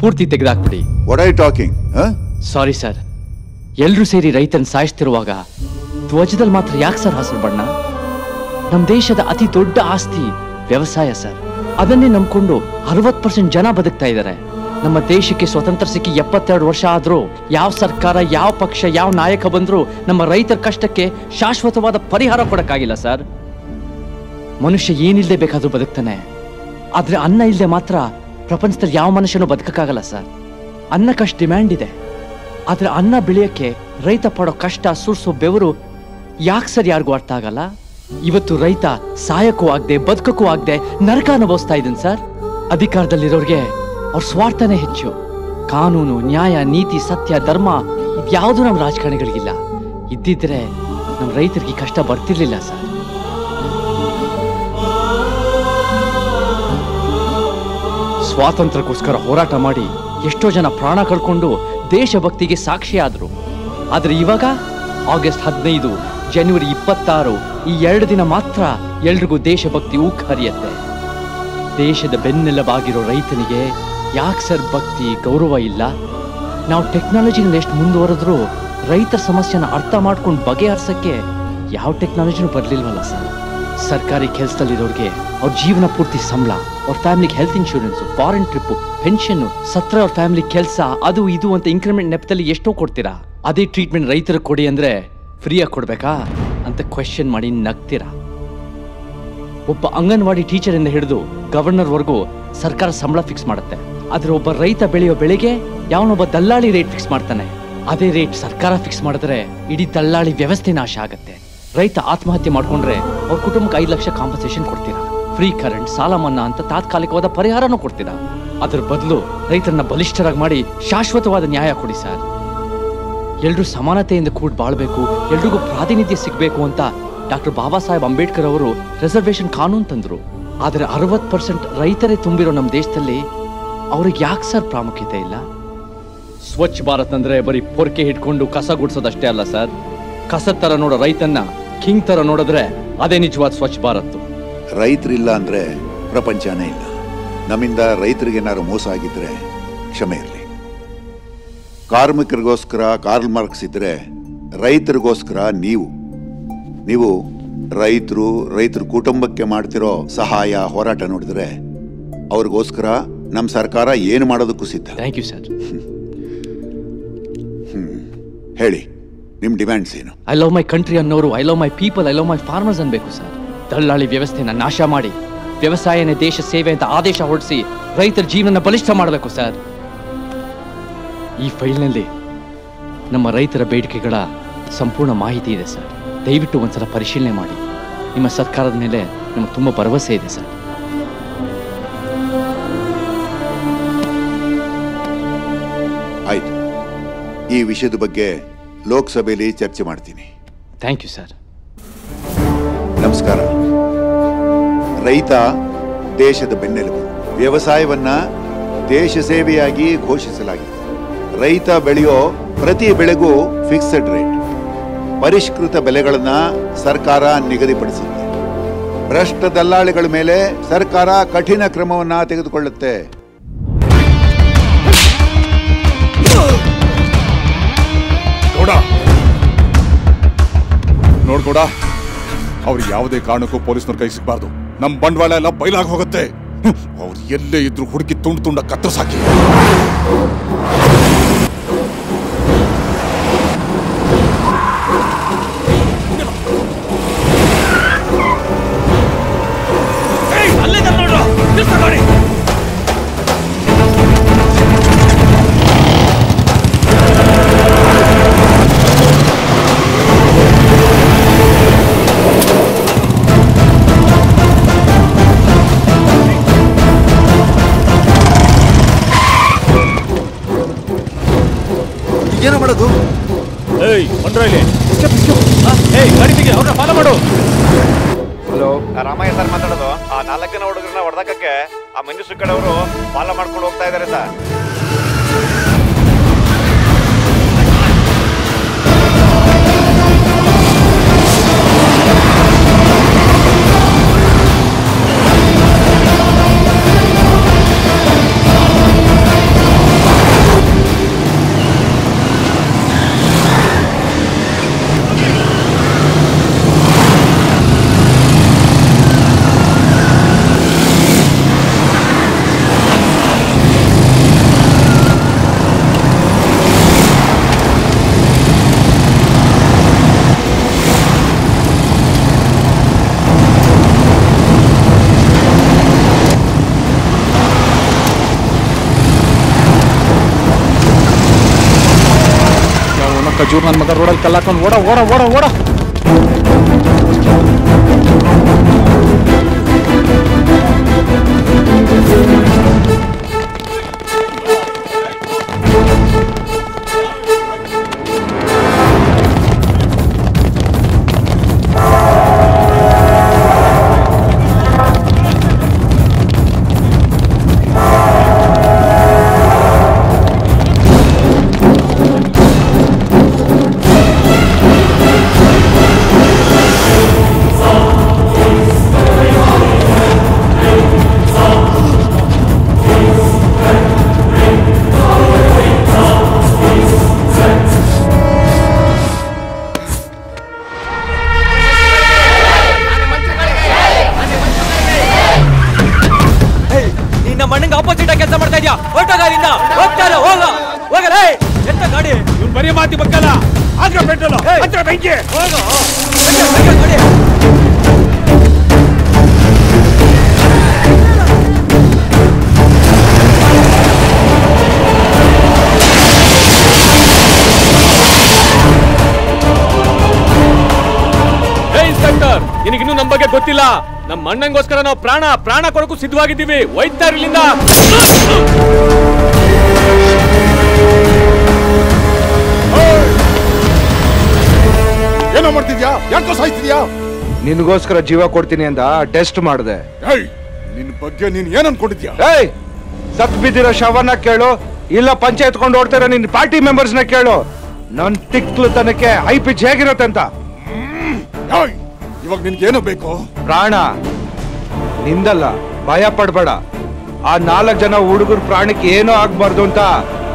ಪೂರ್ತಿ ತೆಗೆದಾಕ್ಬಿಡಿ. What are you talking? Sorry sir, ಎಲ್ರೂ ಸೇರಿ ರೈತನ ಸಾಯಿಸ್ತಿರುವಾಗ ಧ್ವಜದಲ್ಲಿ ಮಾತ್ರ ಯಾಕೆ ಸರ್ ಹಸಿರು ಬಣ್ಣ? ನಮ್ ದೇಶದ ಅತಿ ದೊಡ್ಡ ಆಸ್ತಿ ವ್ಯವಸಾಯ ಸರ್. ಅದನ್ನೇ ನಂಬ್ಕೊಂಡು 60% ಜನ ಬದುಕ್ತಾ ಇದ್ದಾರೆ. ನಮ್ಮ ದೇಶಕ್ಕೆ ಸ್ವತಂತ್ರ ಸಿಕ್ಕಿ 72 ವರ್ಷ ಆದ್ರೂ ಯಾವ ಸರ್ಕಾರ, ಯಾವ ಪಕ್ಷ, ಯಾವ ನಾಯಕ ಬಂದ್ರೂ ನಮ್ಮ ರೈತರ ಕಷ್ಟಕ್ಕೆ ಶಾಶ್ವತವಾದ ಪರಿಹಾರ ಕೊಡಕ್ಕಾಗಿಲ್ಲ ಸರ್. ಮನುಷ್ಯ ಏನಿಲ್ಲದೆ ಬೇಕಾದ್ರೂ ಬದುಕ್ತಾನೆ, ಆದ್ರೆ ಅನ್ನ ಇಲ್ಲದೆ ಮಾತ್ರ ಪ್ರಪಂಚದಲ್ಲಿ ಯಾವ ಮನುಷ್ಯನೂ ಬದುಕಕ್ಕಾಗಲ್ಲ ಸರ್. ಅನ್ನಕ್ಕಷ್ಟು ಡಿಮ್ಯಾಂಡ್ ಇದೆ, ಆದ್ರೆ ಅನ್ನ ಬೆಳೆಯಕ್ಕೆ ರೈತ ಪಡೋ ಕಷ್ಟ, ಸುರ್ಸೋ ಬೆವರು ಯಾಕೆ ಸರ್ ಯಾರಿಗೂ ಅರ್ಥ ಆಗಲ್ಲ? ಇವತ್ತು ರೈತ ಸಾಯಕ್ಕೂ ಆಗದೆ ಬದುಕಕ್ಕೂ ಆಗದೆ ನರಕ ಅನುಭವಿಸ್ತಾ ಇದ್ದೀನಿ ಸರ್. ಅಧಿಕಾರದಲ್ಲಿರೋರ್ಗೆ ಅವ್ರ ಸ್ವಾರ್ಥನೇ ಹೆಚ್ಚು. ಕಾನೂನು, ನ್ಯಾಯ, ನೀತಿ, ಸತ್ಯ, ಧರ್ಮ ಇದ್ಯಾವುದು ನಮ್ಮ ರಾಜಕಾರಣಿಗಳಿಗಿಲ್ಲ. ಇದ್ದಿದ್ರೆ ನಮ್ಮ ರೈತರಿಗೆ ಕಷ್ಟ ಬರ್ತಿರ್ಲಿಲ್ಲ ಸರ್. ಸ್ವಾತಂತ್ರ್ಯಕ್ಕೋಸ್ಕರ ಹೋರಾಟ ಮಾಡಿ ಎಷ್ಟೋ ಜನ ಪ್ರಾಣ ಕಳ್ಕೊಂಡು ದೇಶಭಕ್ತಿಗೆ ಸಾಕ್ಷಿ ಆದ್ರು. ಆದ್ರೆ ಇವಾಗ ಆಗಸ್ಟ್ 15, ಜನವರಿ 26 ಈ 2 ದಿನ ಮಾತ್ರ ಎಲ್ರಿಗೂ ದೇಶಭಕ್ತಿ ಊಕ್ ಹರಿಯತ್ತೆ. ದೇಶದ ಬೆನ್ನೆಲುಬಾಗಿರೋ ರೈತನಿಗೆ ಯಾಕೆ ಸರ್ ಭಕ್ತಿ, ಗೌರವ ಇಲ್ಲ? ನಾವು ಟೆಕ್ನಾಲಜಿನಲ್ಲಿ ಎಷ್ಟು ಮುಂದುವರೆದ್ರೂ ರೈತರ ಸಮಸ್ಯೆನ ಅರ್ಥ ಮಾಡ್ಕೊಂಡು ಬಗೆಹರಿಸಕ್ಕೆ ಯಾವ ಟೆಕ್ನಾಲಜಿನೂ ಬರಲಿಲ್ವಲ್ಲ ಸರ್. ಸರ್ಕಾರಿ ಕೆಲಸದಲ್ಲಿರೋರಿಗೆ ಅವ್ರ ಜೀವನ ಪೂರ್ತಿ ಸಂಬಳ, ಅವ್ರ ಫ್ಯಾಮಿಲಿಗೆ health insurance, foreign trip, pension, ಸತ್ರ ಅವ್ರ ಫ್ಯಾಮಿಲಿ ಕೆಲಸ, ಅದು ಇದು ಅಂತ ಇನ್ಕ್ರಿಮೆಂಟ್ ನೆಪದಲ್ಲಿ ಎಷ್ಟೋ ಕೊಡ್ತೀರಾ. ಅದೇ ಟ್ರೀಟ್ಮೆಂಟ್ ರೈತರಿಗೆ ಕೊಡಿ ಅಂದ್ರೆ ಫ್ರೀಯಾಗಿ ಕೊಡ್ಬೇಕಾ ಅಂತ ಕ್ವೆಶ್ಚನ್ ಮಾಡಿ ನಗ್ತೀರಾ. ಒಬ್ಬ ಅಂಗನವಾಡಿ ಟೀಚರ್ ಇಂದ ಹಿಡಿದು ಗವರ್ನರ್ವರೆಗೂ ಸರ್ಕಾರ ಸಂಬಳ ಫಿಕ್ಸ್ ಮಾಡುತ್ತೆ. ಆದ್ರೆ ಒಬ್ಬ ರೈತ ಬೆಳೆಯೋ ಬೆಳೆಗೆ ಯಾವನೊಬ್ಬ ದಲ್ಲಾಳಿ ರೇಟ್ ಫಿಕ್ಸ್ ಮಾಡ್ತಾನೆ. ಅದೇ ರೇಟ್ ಸರ್ಕಾರ ಫಿಕ್ಸ್ ಮಾಡಿದ್ರೆ ಇಡೀ ದಲ್ಲಾಳಿ ವ್ಯವಸ್ಥೆ ನಾಶ ಆಗತ್ತೆ. ರೈತ ಆತ್ಮಹತ್ಯೆ ಮಾಡ್ಕೊಂಡ್ರೆ ಅವ್ರ ಕುಟುಂಬಕ್ಕೆ 5 ಲಕ್ಷ ಕಾಂಪನ್ಸೇಷನ್ ಕೊಡ್ತೀರಾ. ಫ್ರೀ ಕರೆಂಟ್, ಸಾಲ ಮನ್ನಾ ಅಂತ ತಾತ್ಕಾಲಿಕವಾದ ಪರಿಹಾರನೂ ಕೊಡ್ತೀರಾ. ಅದ್ರ ಬದಲು ರೈತರನ್ನ ಬಲಿಷ್ಠರಾಗಿ ಮಾಡಿ ಶಾಶ್ವತವಾದ ನ್ಯಾಯ ಕೊಡಿ ಸರ್. ಎಲ್ರೂ ಸಮಾನತೆಯಿಂದ ಕೂಡ್ ಬಾಳ್ಬೇಕು, ಎಲ್ರಿಗೂ ಪ್ರಾತಿನಿಧ್ಯ ಸಿಗ್ಬೇಕು ಅಂತ ಡಾಕ್ಟರ್ ಬಾಬಾ ಸಾಹೇಬ್ ಅಂಬೇಡ್ಕರ್ ಅವರು ರಿಸರ್ವೇಶನ್ ಕಾನೂನು ತಂದ್ರು. ಆದ್ರೆ 60% ರೈತರೇ ತುಂಬಿರೋ ನಮ್ಮ ದೇಶದಲ್ಲಿ ಅವ್ರಿಗೆ ಯಾಕೆ ಸರ್ ಪ್ರಾಮುಖ್ಯತೆ ಇಲ್ಲ? ಸ್ವಚ್ಛ ಭಾರತ್ ಅಂದ್ರೆ ಬರೀ ಪೊರ್ಕೆ ಹಿಡ್ಕೊಂಡು ಕಸ ಗುಡ್ಸೋದಷ್ಟೇ ಅಲ್ಲ ಸರ್. ಕಸದ ತರ ನೋಡೋ ರೈತನ್ನ ಕಿಂಗ್ ತರ ನೋಡಿದ್ರೆ ಅದೇ ನಿಜವಾದ ಸ್ವಚ್ಛ ಭಾರತ್. ರೈತರಿಲ್ಲ ಅಂದ್ರೆ ಪ್ರಪಂಚನೇ ಇಲ್ಲ. ನಮ್ಮಿಂದ ರೈತರಿಗೇನಾದ್ರು ಮೋಸ ಆಗಿದ್ರೆ ಕ್ಷಮೆ ಇರಲಿ. ಕಾರ್ಮಿಕರಿಗೋಸ್ಕರ ಕಾರ್ಲ್ ಮಾರ್ಕ್ಸ್ ಇದ್ರೆ ರೈತರಿಗೋಸ್ಕರ ನೀವು ರೈತರ ಕುಟುಂಬಕ್ಕೆ ಮಾಡ್ತಿರೋ ಸಹಾಯ, ಹೋರಾಟ ನೋಡಿದ್ರೆ ಅವ್ರಿಗೋಸ್ಕರ ನಮ್ಮ ಸರ್ಕಾರ ಏನು ಮಾಡೋದಕ್ಕೂ ಸಿದ್ಧ. Thank you sir. ಹೇಳಿ, ನಿಮ್ ಡಿಮ್ಯಾಂಡ್ಸ್ ಏನು? ಐ ಲವ್ ಮೈ ಕಂಟ್ರಿ ಅನ್ನೋರು I love my people, I love my farmers ಅನ್ಬೇಕು ಸರ್. ದಳ್ಳಾಳಿ ವ್ಯವಸ್ಥೆನ ನಾಶ ಮಾಡಿ ವ್ಯವಸಾಯನೇ ದೇಶ ಸೇವೆ ಅಂತ ಆದೇಶ ಹೊರಡಿಸಿ ರೈತರ ಜೀವನ ಬಲಿಷ್ಠ ಮಾಡಬೇಕು ಸರ್. ಈ ಫೈಲ್ನಲ್ಲಿ ನಮ್ಮ ರೈತರ ಬೇಡಿಕೆಗಳ ಸಂಪೂರ್ಣ ಮಾಹಿತಿ ಇದೆ ಸರ್. ದಯವಿಟ್ಟು ಒಂದ್ಸಲ ಪರಿಶೀಲನೆ ಮಾಡಿ. ನಿಮ್ಮ ಸರ್ಕಾರದ ಮೇಲೆ ನಮಗೆ ತುಂಬ ಭರವಸೆ ಇದೆ ಸರ್. ಆಯ್ತು, ಈ ವಿಷಯದ ಬಗ್ಗೆ ಲೋಕಸಭೆಯಲ್ಲಿ ಚರ್ಚೆ ಮಾಡ್ತೀನಿ. Thank you sir. ನಮಸ್ಕಾರ. ರೈತ ದೇಶದ ಬೆನ್ನೆಲುಬು. ವ್ಯವಸಾಯವನ್ನ ದೇಶ ಸೇವೆಯಾಗಿ ಘೋಷಿಸಲಾಗಿದೆ. ರೈತ ಬೆಳೆಯೋ ಪ್ರತಿ ಬೆಳೆಗೂ ಫಿಕ್ಸ್ಡ್ ರೇಟ್, ಪರಿಷ್ಕೃತ ಬೆಲೆಗಳನ್ನ ಸರ್ಕಾರ ನಿಗದಿಪಡಿಸುತ್ತೆ. ಭ್ರಷ್ಟ ದಲ್ಲಾಳಿಗಳ ಮೇಲೆ ಸರ್ಕಾರ ಕಠಿಣ ಕ್ರಮವನ್ನ ತೆಗೆದುಕೊಳ್ಳುತ್ತೆ. ನೋಡ್ಕೊಡ, ಅವ್ರು ಯಾವುದೇ ಕಾರಣಕ್ಕೂ ಪೊಲೀಸ್ನವ್ರ ಕೈ ಸಿಗಬಾರ್ದು. ನಮ್ ಬಂಡವಾಳ ಎಲ್ಲ ಬಯಲಾಗಿ ಹೋಗುತ್ತೆ. ಅವ್ರು ಎಲ್ಲೇ ಇದ್ರು ಹುಡುಕಿ ತುಂಡ ಕತ್ತರಿಸಾಕಿ. ಏನೋ ಮಾಡೋದು? ಏಯ್ ಬಂದ್ರ ಇಲ್ಲಿ. ಏಯ್ ಗಾಡಿ ತೆಗಿ, ಅವ್ರನ್ನ ಫಾಲೋ ಮಾಡು. ಹಲೋ, ರಾಮಯ್ಯ ಸರ್ ಮಾತಾಡೋದು. ಆ 4 ಜನ ಹುಡುಗರನ್ನ ಹೊಡೆದಕ್ಕೆ ಆ ಮಂಜುಶ್ರೀ ಕಡೆ ಅವರು ಫಾಲೋ ಮಾಡ್ಕೊಂಡು ಹೋಗ್ತಾ ಇದ್ದಾರೆ ಸರ್. ಚೂರು ನನ್ನ ಮಗ ರೋಡಲ್ಲಿ ಕಲ್ಲಾಕೊಂಡು ಓಡ ಓಡ ಓಡ ಓಡ. ಮಣ್ಣಂಗೆ ಆಪೋಸಿಟ್ ಆಗಿ ಕೆಲಸ ಮಾಡ್ತಾ ಇದ್ಯಾ? ಹೊರಟೋಗಾರಿಂದ ಹೋಗ್ತಾರ ಹೋಗ ಹೋಗಲೇ. ಎಂತ ಗಾಡಿ ಇವ್ನು ಬರೀ ಮಾತಿ ಬಕ್ಕಲ್ಲ. ಆದ್ರೆ ಪೆಟ್ರೋಲ್ ಹತ್ರ ಬೆಂಕಿ ಹೋಗೋ ಗಾಡಿ. ಇನ್ಸ್ಪೆಕ್ಟರ್, ನಿನಗಿನ್ನೂ ನಮ್ಮ ಬಗ್ಗೆ ಗೊತ್ತಿಲ್ಲ. ನಮ್ಮ ಅಣ್ಣಂಗೋಸ್ಕರ ನಾವು ಪ್ರಾಣ ಕೊಡಕ್ಕೂ ಸಿದ್ಧವಾಗಿದ್ದೀವಿ. ಹೋಯ್ತಾ ಇರ್ಲಿಲ್ಲ. ಏನೋ ಮಾಡ್ತಿದ್ಯಾ? ಯಾಕೋ ಸಾಯ್ತಿದ್ಯಾ? ನಿನಗೋಸ್ಕರ ಜೀವ ಕೊಡ್ತೀನಿ ಅಂತ ಟೆಸ್ಟ್ ಮಾಡಿದೆ. ನಿನ್ ಬಗ್ಗೆ ನೀನ್ ಏನ್ ಅನ್ಕೊಂಡಿದ್ಯಾ? ಸತ್ ಬಿದ್ದಿರೋ ಶವನ ಕೇಳು, ಇಲ್ಲ ಪಂಚೆ ಎತ್ಕೊಂಡು ಓಡ್ತಾರ ನಿನ್ ಪಾರ್ಟಿ ಮೆಂಬರ್ಸ್ ನ ಕೇಳು. ನನ್ ತಿಕ್ಲು ತನಕ್ಕೆ ಹೈ ಪಿಚ್ ಹೇಗಿರುತ್ತೆ ಅಂತ. ಇವಾಗ ನಿನ್ಗೇನು ಬೇಕು? ಪ್ರಾಣ ನಿಂದಲ್ಲ, ಭಯ ಪಡ್ಬೇಡ. ಆ 4 ಜನ ಹುಡುಗರ ಪ್ರಾಣಕ್ಕೆ ಏನೋ ಆಗ್ಬಾರ್ದು ಅಂತ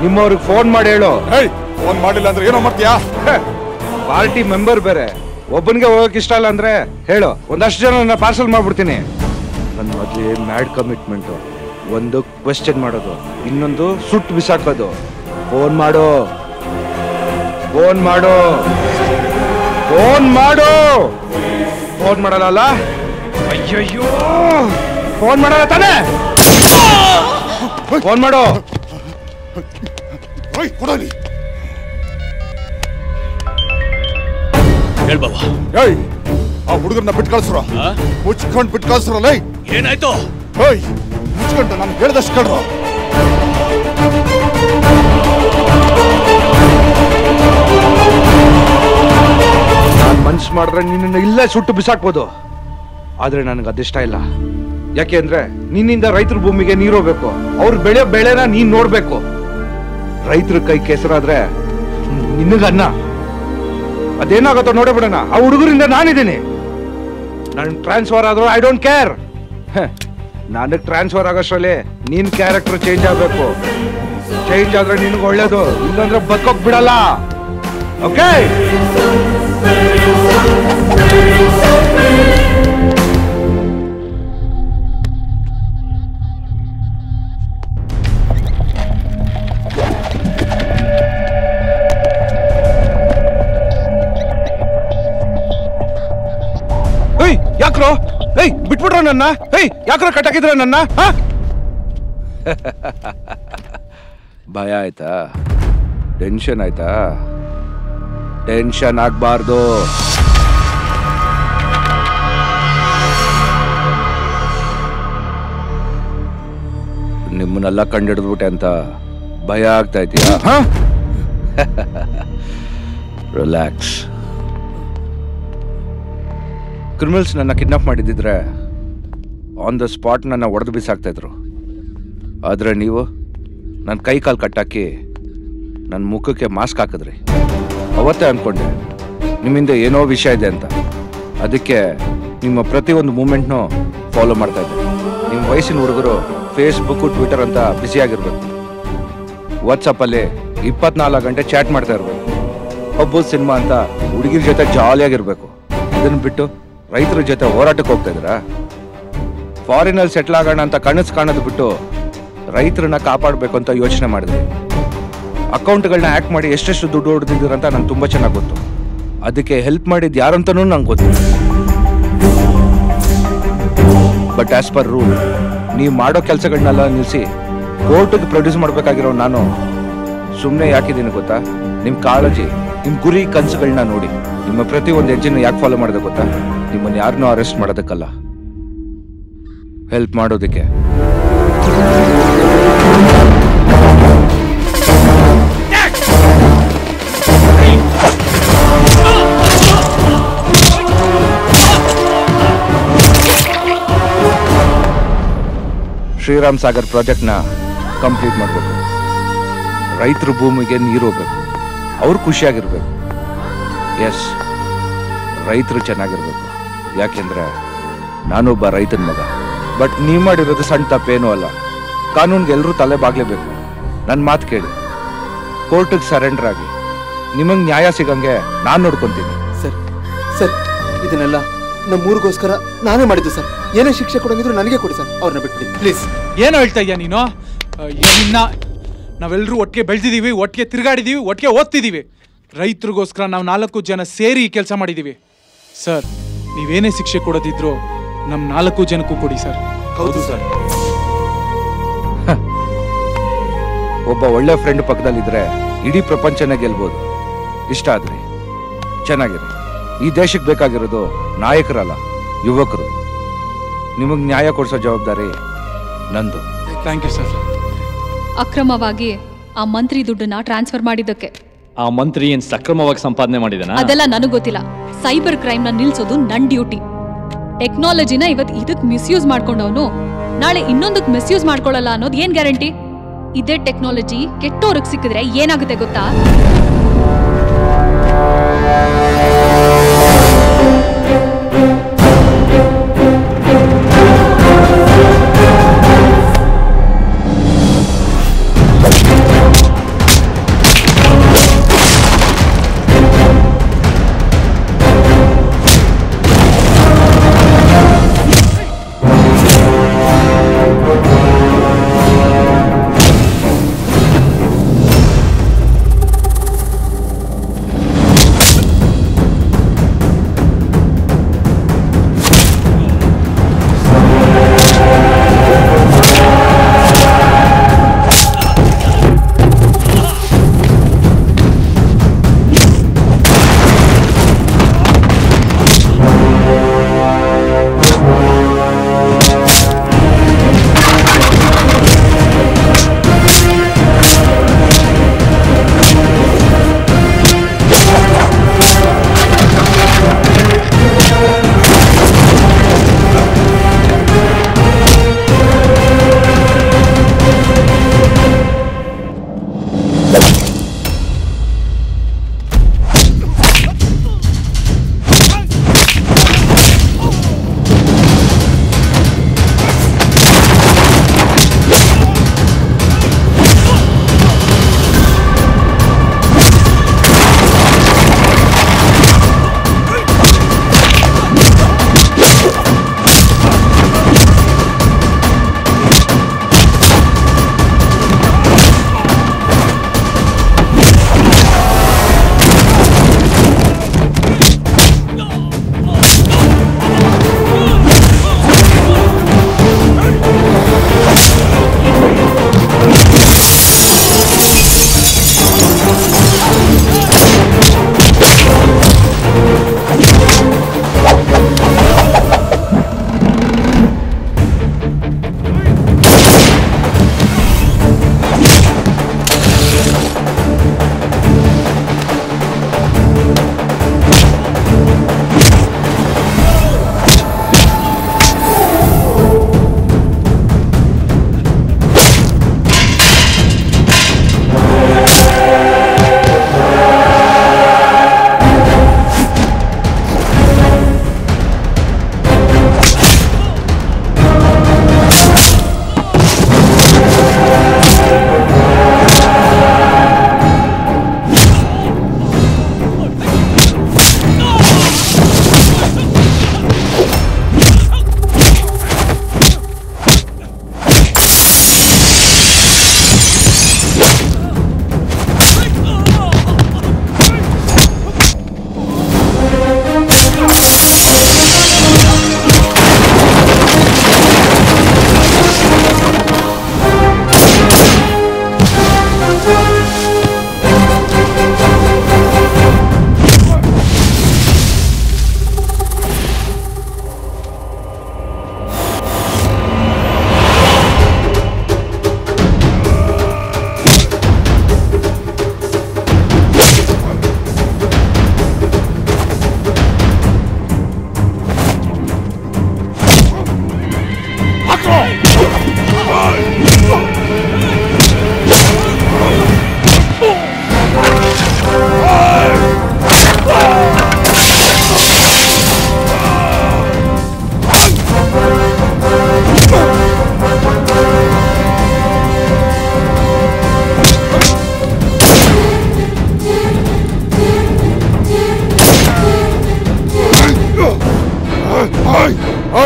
ನಿಮ್ಮವ್ರಿಗೆ ಫೋನ್ ಮಾಡಿ ಹೇಳು. ಫೋನ್ ಮಾಡಿಲ್ಲ ಅಂದ್ರೆ ಏನೋ ಮಾಡ್ತೀಯಾ? ಪಾರ್ಟಿ ಮೆಂಬರ್ ಬೇರೆ, ಒಬ್ಬನಿಗೆ ಹೋಗಕ್ ಇಷ್ಟ ಇಲ್ಲ ಅಂದ್ರೆ ಹೇಳು, ಒಂದಷ್ಟು ಜನ ಪಾರ್ಸಲ್ ಮಾಡ್ಬಿಡ್ತೀನಿ. ನನ್ನ ಮೊದಲೇ ಮ್ಯಾಡ್ ಕಮಿಟ್ಮೆಂಟ್. ಒಂದು ಕ್ವೆಶ್ಚನ್ ಮಾಡೋದು, ಇನ್ನೊಂದು ಸುಟ್ಟು ಬಿಸಾಕೋದು. ಫೋನ್ ಮಾಡು, ಫೋನ್ ಮಾಡು, ಫೋನ್ ಮಾಡು. ಫೋನ್ ಮಾಡಲ್ಲ? ಅಯ್ಯಯ್ಯೋ, ಫೋನ್ ಮಾಡಲ್ಲ ತಾನೆ? ಫೋನ್ ಮಾಡು. ಕೊಡಲಿ. ಹೇಳ್ ಬಾಬಾ. ಆ ಹುಡುಗರನ್ನ ಬಿಟ್ಟು ಕಳ್ಸ್ರ, ಮುಚ್ಕೊಂಡು ಬಿಟ್ಟು ಕಳ್ಸ್ರಲ್ಲ. ಏನಾಯ್ತು? ಮುಚ್ಕೊಂಡು ನಾನು ಹೇಳ್ದಷ್ಟು ಕಳ್ರು. ನಾನು ಮನ್ಸು ಮಾಡಿದ್ರೆ ನಿನ್ನ ಇಲ್ಲೇ ಸುಟ್ಟು ಬಿಸಾಕ್ಬೋದು. ಆದ್ರೆ ನನಗೆ ಅದಿಷ್ಟ ಇಲ್ಲ. ಯಾಕೆ ಅಂದ್ರೆ ನಿನ್ನಿಂದ ರೈತರ ಭೂಮಿಗೆ ನೀರು ಹೋಗ್ಬೇಕು. ಅವ್ರು ಬೆಳೆಯೋ ಬೆಳೆನ ನೀನ್ ನೋಡ್ಬೇಕು. ರೈತರ ಕೈ ಕೆಸರಾದ್ರೆ ನಿನಗನ್ನ. ಅದೇನಾಗತ್ತೋ ನೋಡೇ ಬಿಡೋಣ. ಆ ಹುಡುಗರಿಂದ ನಾನಿದ್ದೀನಿ. ನನ್ ಟ್ರಾನ್ಸ್ಫರ್ ಆದ್ರೂ ಐ ಡೋಂಟ್ ಕೇರ್. ನನಗ್ ಟ್ರಾನ್ಸ್ಫರ್ ಆಗೋಷ್ಟ್ರಲ್ಲಿ ನಿನ್ ಕ್ಯಾರೆಕ್ಟರ್ ಚೇಂಜ್ ಆಗ್ಬೇಕು. ಚೇಂಜ್ ಆದ್ರೆ ನಿನ್ಗೆ ಒಳ್ಳೇದು, ಇಲ್ಲಾಂದ್ರೆ ಬದುಕೋಕ್ ಬಿಡಲ್ಲ. ಓಕೆ? ಯಾಕ್ರೋ? ಬಿಟ್ಬಿಟ್ರ ನನ್ನ? ಯಾಕ್ರೋ ಕಟ್ಟಾಕಿದ್ರ ನನ್ನ? ಭಯ ಆಯ್ತಾ? ಟೆನ್ಷನ್ ಆಯ್ತಾ? ಟೆನ್ಷನ್ ಆಗ್ಬಾರ್ದು. ನಿಮ್ಮನ್ನೆಲ್ಲ ಕಂಡಿಡಿದ್ಬಿಟ್ಟೆ ಅಂತ ಭಯ ಆಗ್ತಾ ಇದೆಯಾ? ರಿಲ್ಯಾಕ್ಸ್. ಕ್ರಿಮಿನಲ್ಸ್ ನನ್ನ ಕಿಡ್ನಾಪ್ ಮಾಡಿದ್ದಿದ್ರೆ ಆನ್ ದ ಸ್ಪಾಟ್ ನನ್ನ ಒಡೆದು ಬಿಸಾಕ್ತಾ ಇದ್ರು. ಆದರೆ ನೀವು ನನ್ನ ಕೈ ಕಾಲು ಕಟ್ಟಾಕಿ ನನ್ನ ಮುಖಕ್ಕೆ ಮಾಸ್ಕ್ ಹಾಕಿದ್ರಿ. ಅವತ್ತೇ ಅಂದ್ಕೊಂಡೆ ನಿಮ್ಮಿಂದ ಏನೋ ವಿಷಯ ಇದೆ ಅಂತ. ಅದಕ್ಕೆ ನಿಮ್ಮ ಪ್ರತಿಯೊಂದು ಮೂಮೆಂಟ್ನೂ ಫಾಲೋ ಮಾಡ್ತಾ ಇದ್ದೆ. ನಿಮ್ಮ ವಯಸ್ಸಿನ ಹುಡುಗರು ಫೇಸ್ಬುಕ್ಕು ಟ್ವಿಟರ್ ಅಂತ ಬ್ಯುಸಿಯಾಗಿರ್ಬೇಕು. ವಾಟ್ಸಪ್ಪಲ್ಲಿ 24 ಗಂಟೆ ಚಾಟ್ ಮಾಡ್ತಾ ಇರ್ಬೇಕು. ಹಬ್ಬದ ಸಿನಿಮಾ ಅಂತ ಹುಡುಗಿರ ಜೊತೆ ಜಾಲಿಯಾಗಿರ್ಬೇಕು. ಇದನ್ನು ಬಿಟ್ಟು ರೈತರ ಜೊತೆ ಹೋರಾಟಕ್ಕೆ ಹೋಗ್ತಾ ಇದ್ದೀರಾ? ಫಾರಿನಲ್ಲಿ ಸೆಟ್ಲ್ ಆಗೋಣ ಅಂತ ಕನಸು ಕಾಣೋದು ಬಿಟ್ಟು ರೈತರನ್ನ ಕಾಪಾಡಬೇಕು ಅಂತ ಯೋಚನೆ ಮಾಡಿದ್ರಿ. ಅಕೌಂಟ್ಗಳನ್ನ ಹ್ಯಾಕ್ ಮಾಡಿ ಎಷ್ಟೆಷ್ಟು ದುಡ್ಡು ಹೊಡೆದಿದ್ದೀರಂತ ನಂಗೆ ತುಂಬ ಚೆನ್ನಾಗಿ ಗೊತ್ತು. ಅದಕ್ಕೆ ಹೆಲ್ಪ್ ಮಾಡಿದ್ದು ಯಾರಂತನೂ ನಂಗೆ ಗೊತ್ತು. ಬಟ್ ಆಸ್ ಪರ್ ರೂಲ್ ನೀವು ಮಾಡೋ ಕೆಲಸಗಳನ್ನೆಲ್ಲ ನಿಲ್ಲಿಸಿ ಕೋರ್ಟಿಗೆ ಪ್ರೊಡ್ಯೂಸ್ ಮಾಡಬೇಕಾಗಿರೋ ನಾನು ಸುಮ್ಮನೆ ಯಾಕಿದ್ದೀನಿ ಗೊತ್ತಾ? ನಿಮ್ಮ ಕಾಳಜಿ, ನಿಮ್ಮ ಗುರಿ ಕನಸುಗಳನ್ನ ನೋಡಿ ನಿಮ್ಮ ಪ್ರತಿ ಒಂದು ಹೆಜ್ಜೆನ ಯಾಕೆ ಫಾಲೋ ಮಾಡೋದು ಗೊತ್ತಾ? ನಿಮ್ಮನ್ನು ಯಾರನ್ನೂ ಅರೆಸ್ಟ್ ಮಾಡೋದಕ್ಕಲ್ಲ, ಹೆಲ್ಪ್ ಮಾಡೋದಕ್ಕೆ. ಶ್ರೀರಾಮ್ ಸಾಗರ್ ಪ್ರಾಜೆಕ್ಟ್ನ ಕಂಪ್ಲೀಟ್ ಮಾಡಬೇಕು. ರೈತರ ಭೂಮಿಗೆ ನೀರು ಹೋಗ್ಬೇಕು, ಅವ್ರು ಖುಷಿಯಾಗಿರ್ಬೇಕು. ಎಸ್, ರೈತರು ಚೆನ್ನಾಗಿರ್ಬೇಕು. ಯಾಕೆಂದ್ರೆ ನಾನೊಬ್ಬ ರೈತನ ಮಗ. ಬಟ್ ನೀವು ಮಾಡಿರೋದು ಸಣ್ಣ ತಪ್ಪೇನೂ ಅಲ್ಲ. ಕಾನೂನ್ಗೆ ಎಲ್ಲರೂ ತಲೆ ಬಾಗ್ಲೇಬೇಕು. ನನ್ನ ಮಾತು ಕೇಳಿ, ಕೋರ್ಟಿಗೆ ಸರೆಂಡರ್ ಆಗಿ ನಿಮಗೆ ನ್ಯಾಯ ಸಿಗಂಗೆ ನಾನು ನೋಡ್ಕೊಂತೀನಿ. ಸರ್, ಇದನ್ನೆಲ್ಲ ನಮ್ಮೂರಿಗೋಸ್ಕರ ನಾನೇ ಮಾಡಿದ್ದು ಸರ್. ಏನೇ ಶಿಕ್ಷೆ ಕೊಡೋಂಗಿದ್ರು ನನಗೆ ಕೊಡಿ ಸರ್, ಅವ್ರನ್ನ ಬಿಟ್ಬಿಡಿ ಪ್ಲೀಸ್. ಏನೋ ಹೇಳ್ತಾ ಇದ್ಯಾ ನೀನು? ನಾವೆಲ್ಲರೂ ಒಟ್ಟಿಗೆ ಬೆಳೆದಿದ್ದೀವಿ, ಒಟ್ಟಿಗೆ ತಿರುಗಾಡಿದೀವಿ, ಒಟ್ಟಿಗೆ ಓದ್ತಿದ್ದೀವಿ. ರೈತರಿಗೋಸ್ಕರ ನಾವು 4 ಜನ ಸೇರಿ ಕೆಲಸ ಮಾಡಿದ್ದೀವಿ ಸರ್. ನೀವೇನೇ ಶಿಕ್ಷೆ ಕೊಡೋದಿದ್ರು ನಮ್ಮ 4 ಜನಕ್ಕೂ ಕೊಡಿ ಸರ್. ಹೌದು ಸರ್. ಒಬ್ಬ ಒಳ್ಳೆ ಫ್ರೆಂಡ್ ಪಕ್ಕದಲ್ಲಿದ್ರೆ ಇಡೀ ಪ್ರಪಂಚನೇ ಗೆಲ್ಬೋದು. ಇಷ್ಟ ಆದ್ರಿ, ಚೆನ್ನಾಗಿರಿ. ಈ ದೇಶಕ್ಕೆ ಬೇಕಾಗಿರೋದು ನಾಯಕರಲ್ಲ, ಯುವಕರು. ನಿಮಗೆ ನ್ಯಾಯ ಕೊಡಿಸೋ ಜವಾಬ್ದಾರಿ ನಂದು. Thank you sir. ಅಕ್ರಮವಾಗಿ ಆ ಮಂತ್ರಿ ದುಡ್ಡನ್ನ ಟ್ರಾನ್ಸ್ಫರ್ ಮಾಡಿದ್ದಕ್ಕೆ ಆ ಮಂತ್ರಿ ಏನ್ ಸಕ್ರಮವಾಗಿ ಸಂಪಾದನೆ ಮಾಡಿದನ? ಅದೆಲ್ಲ ನನಗೆ ಗೊತ್ತಿಲ್ಲ. ಸೈಬರ್ ಕ್ರೈಮ್ ನ ನಿಲ್ಸೋದು ನನ್ ಡ್ಯೂಟಿ. ಟೆಕ್ನಾಲಜಿನ ಇವತ್ತು ಇದಕ್ ಮಿಸ್ಯೂಸ್ ಮಾಡ್ಕೊಂಡವನು ನಾಳೆ ಇನ್ನೊಂದಕ್ಕೆ ಮಿಸ್ಯೂಸ್ ಮಾಡ್ಕೊಳ್ಳಲ್ಲ ಅನ್ನೋದು ಏನ್ ಗ್ಯಾರಂಟಿ? ಇದೇ ಟೆಕ್ನಾಲಜಿ ಕೆಟ್ಟೋರ್ಗ್ ಸಿಕ್ಕಿದ್ರೆ ಏನಾಗುತ್ತೆ ಗೊತ್ತಾ?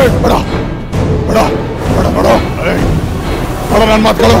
ಬೇಡ ಬೇಡ ಬೇಡ ಬೇಡ ನನ್ನ ಮಾತು ಕೇಳು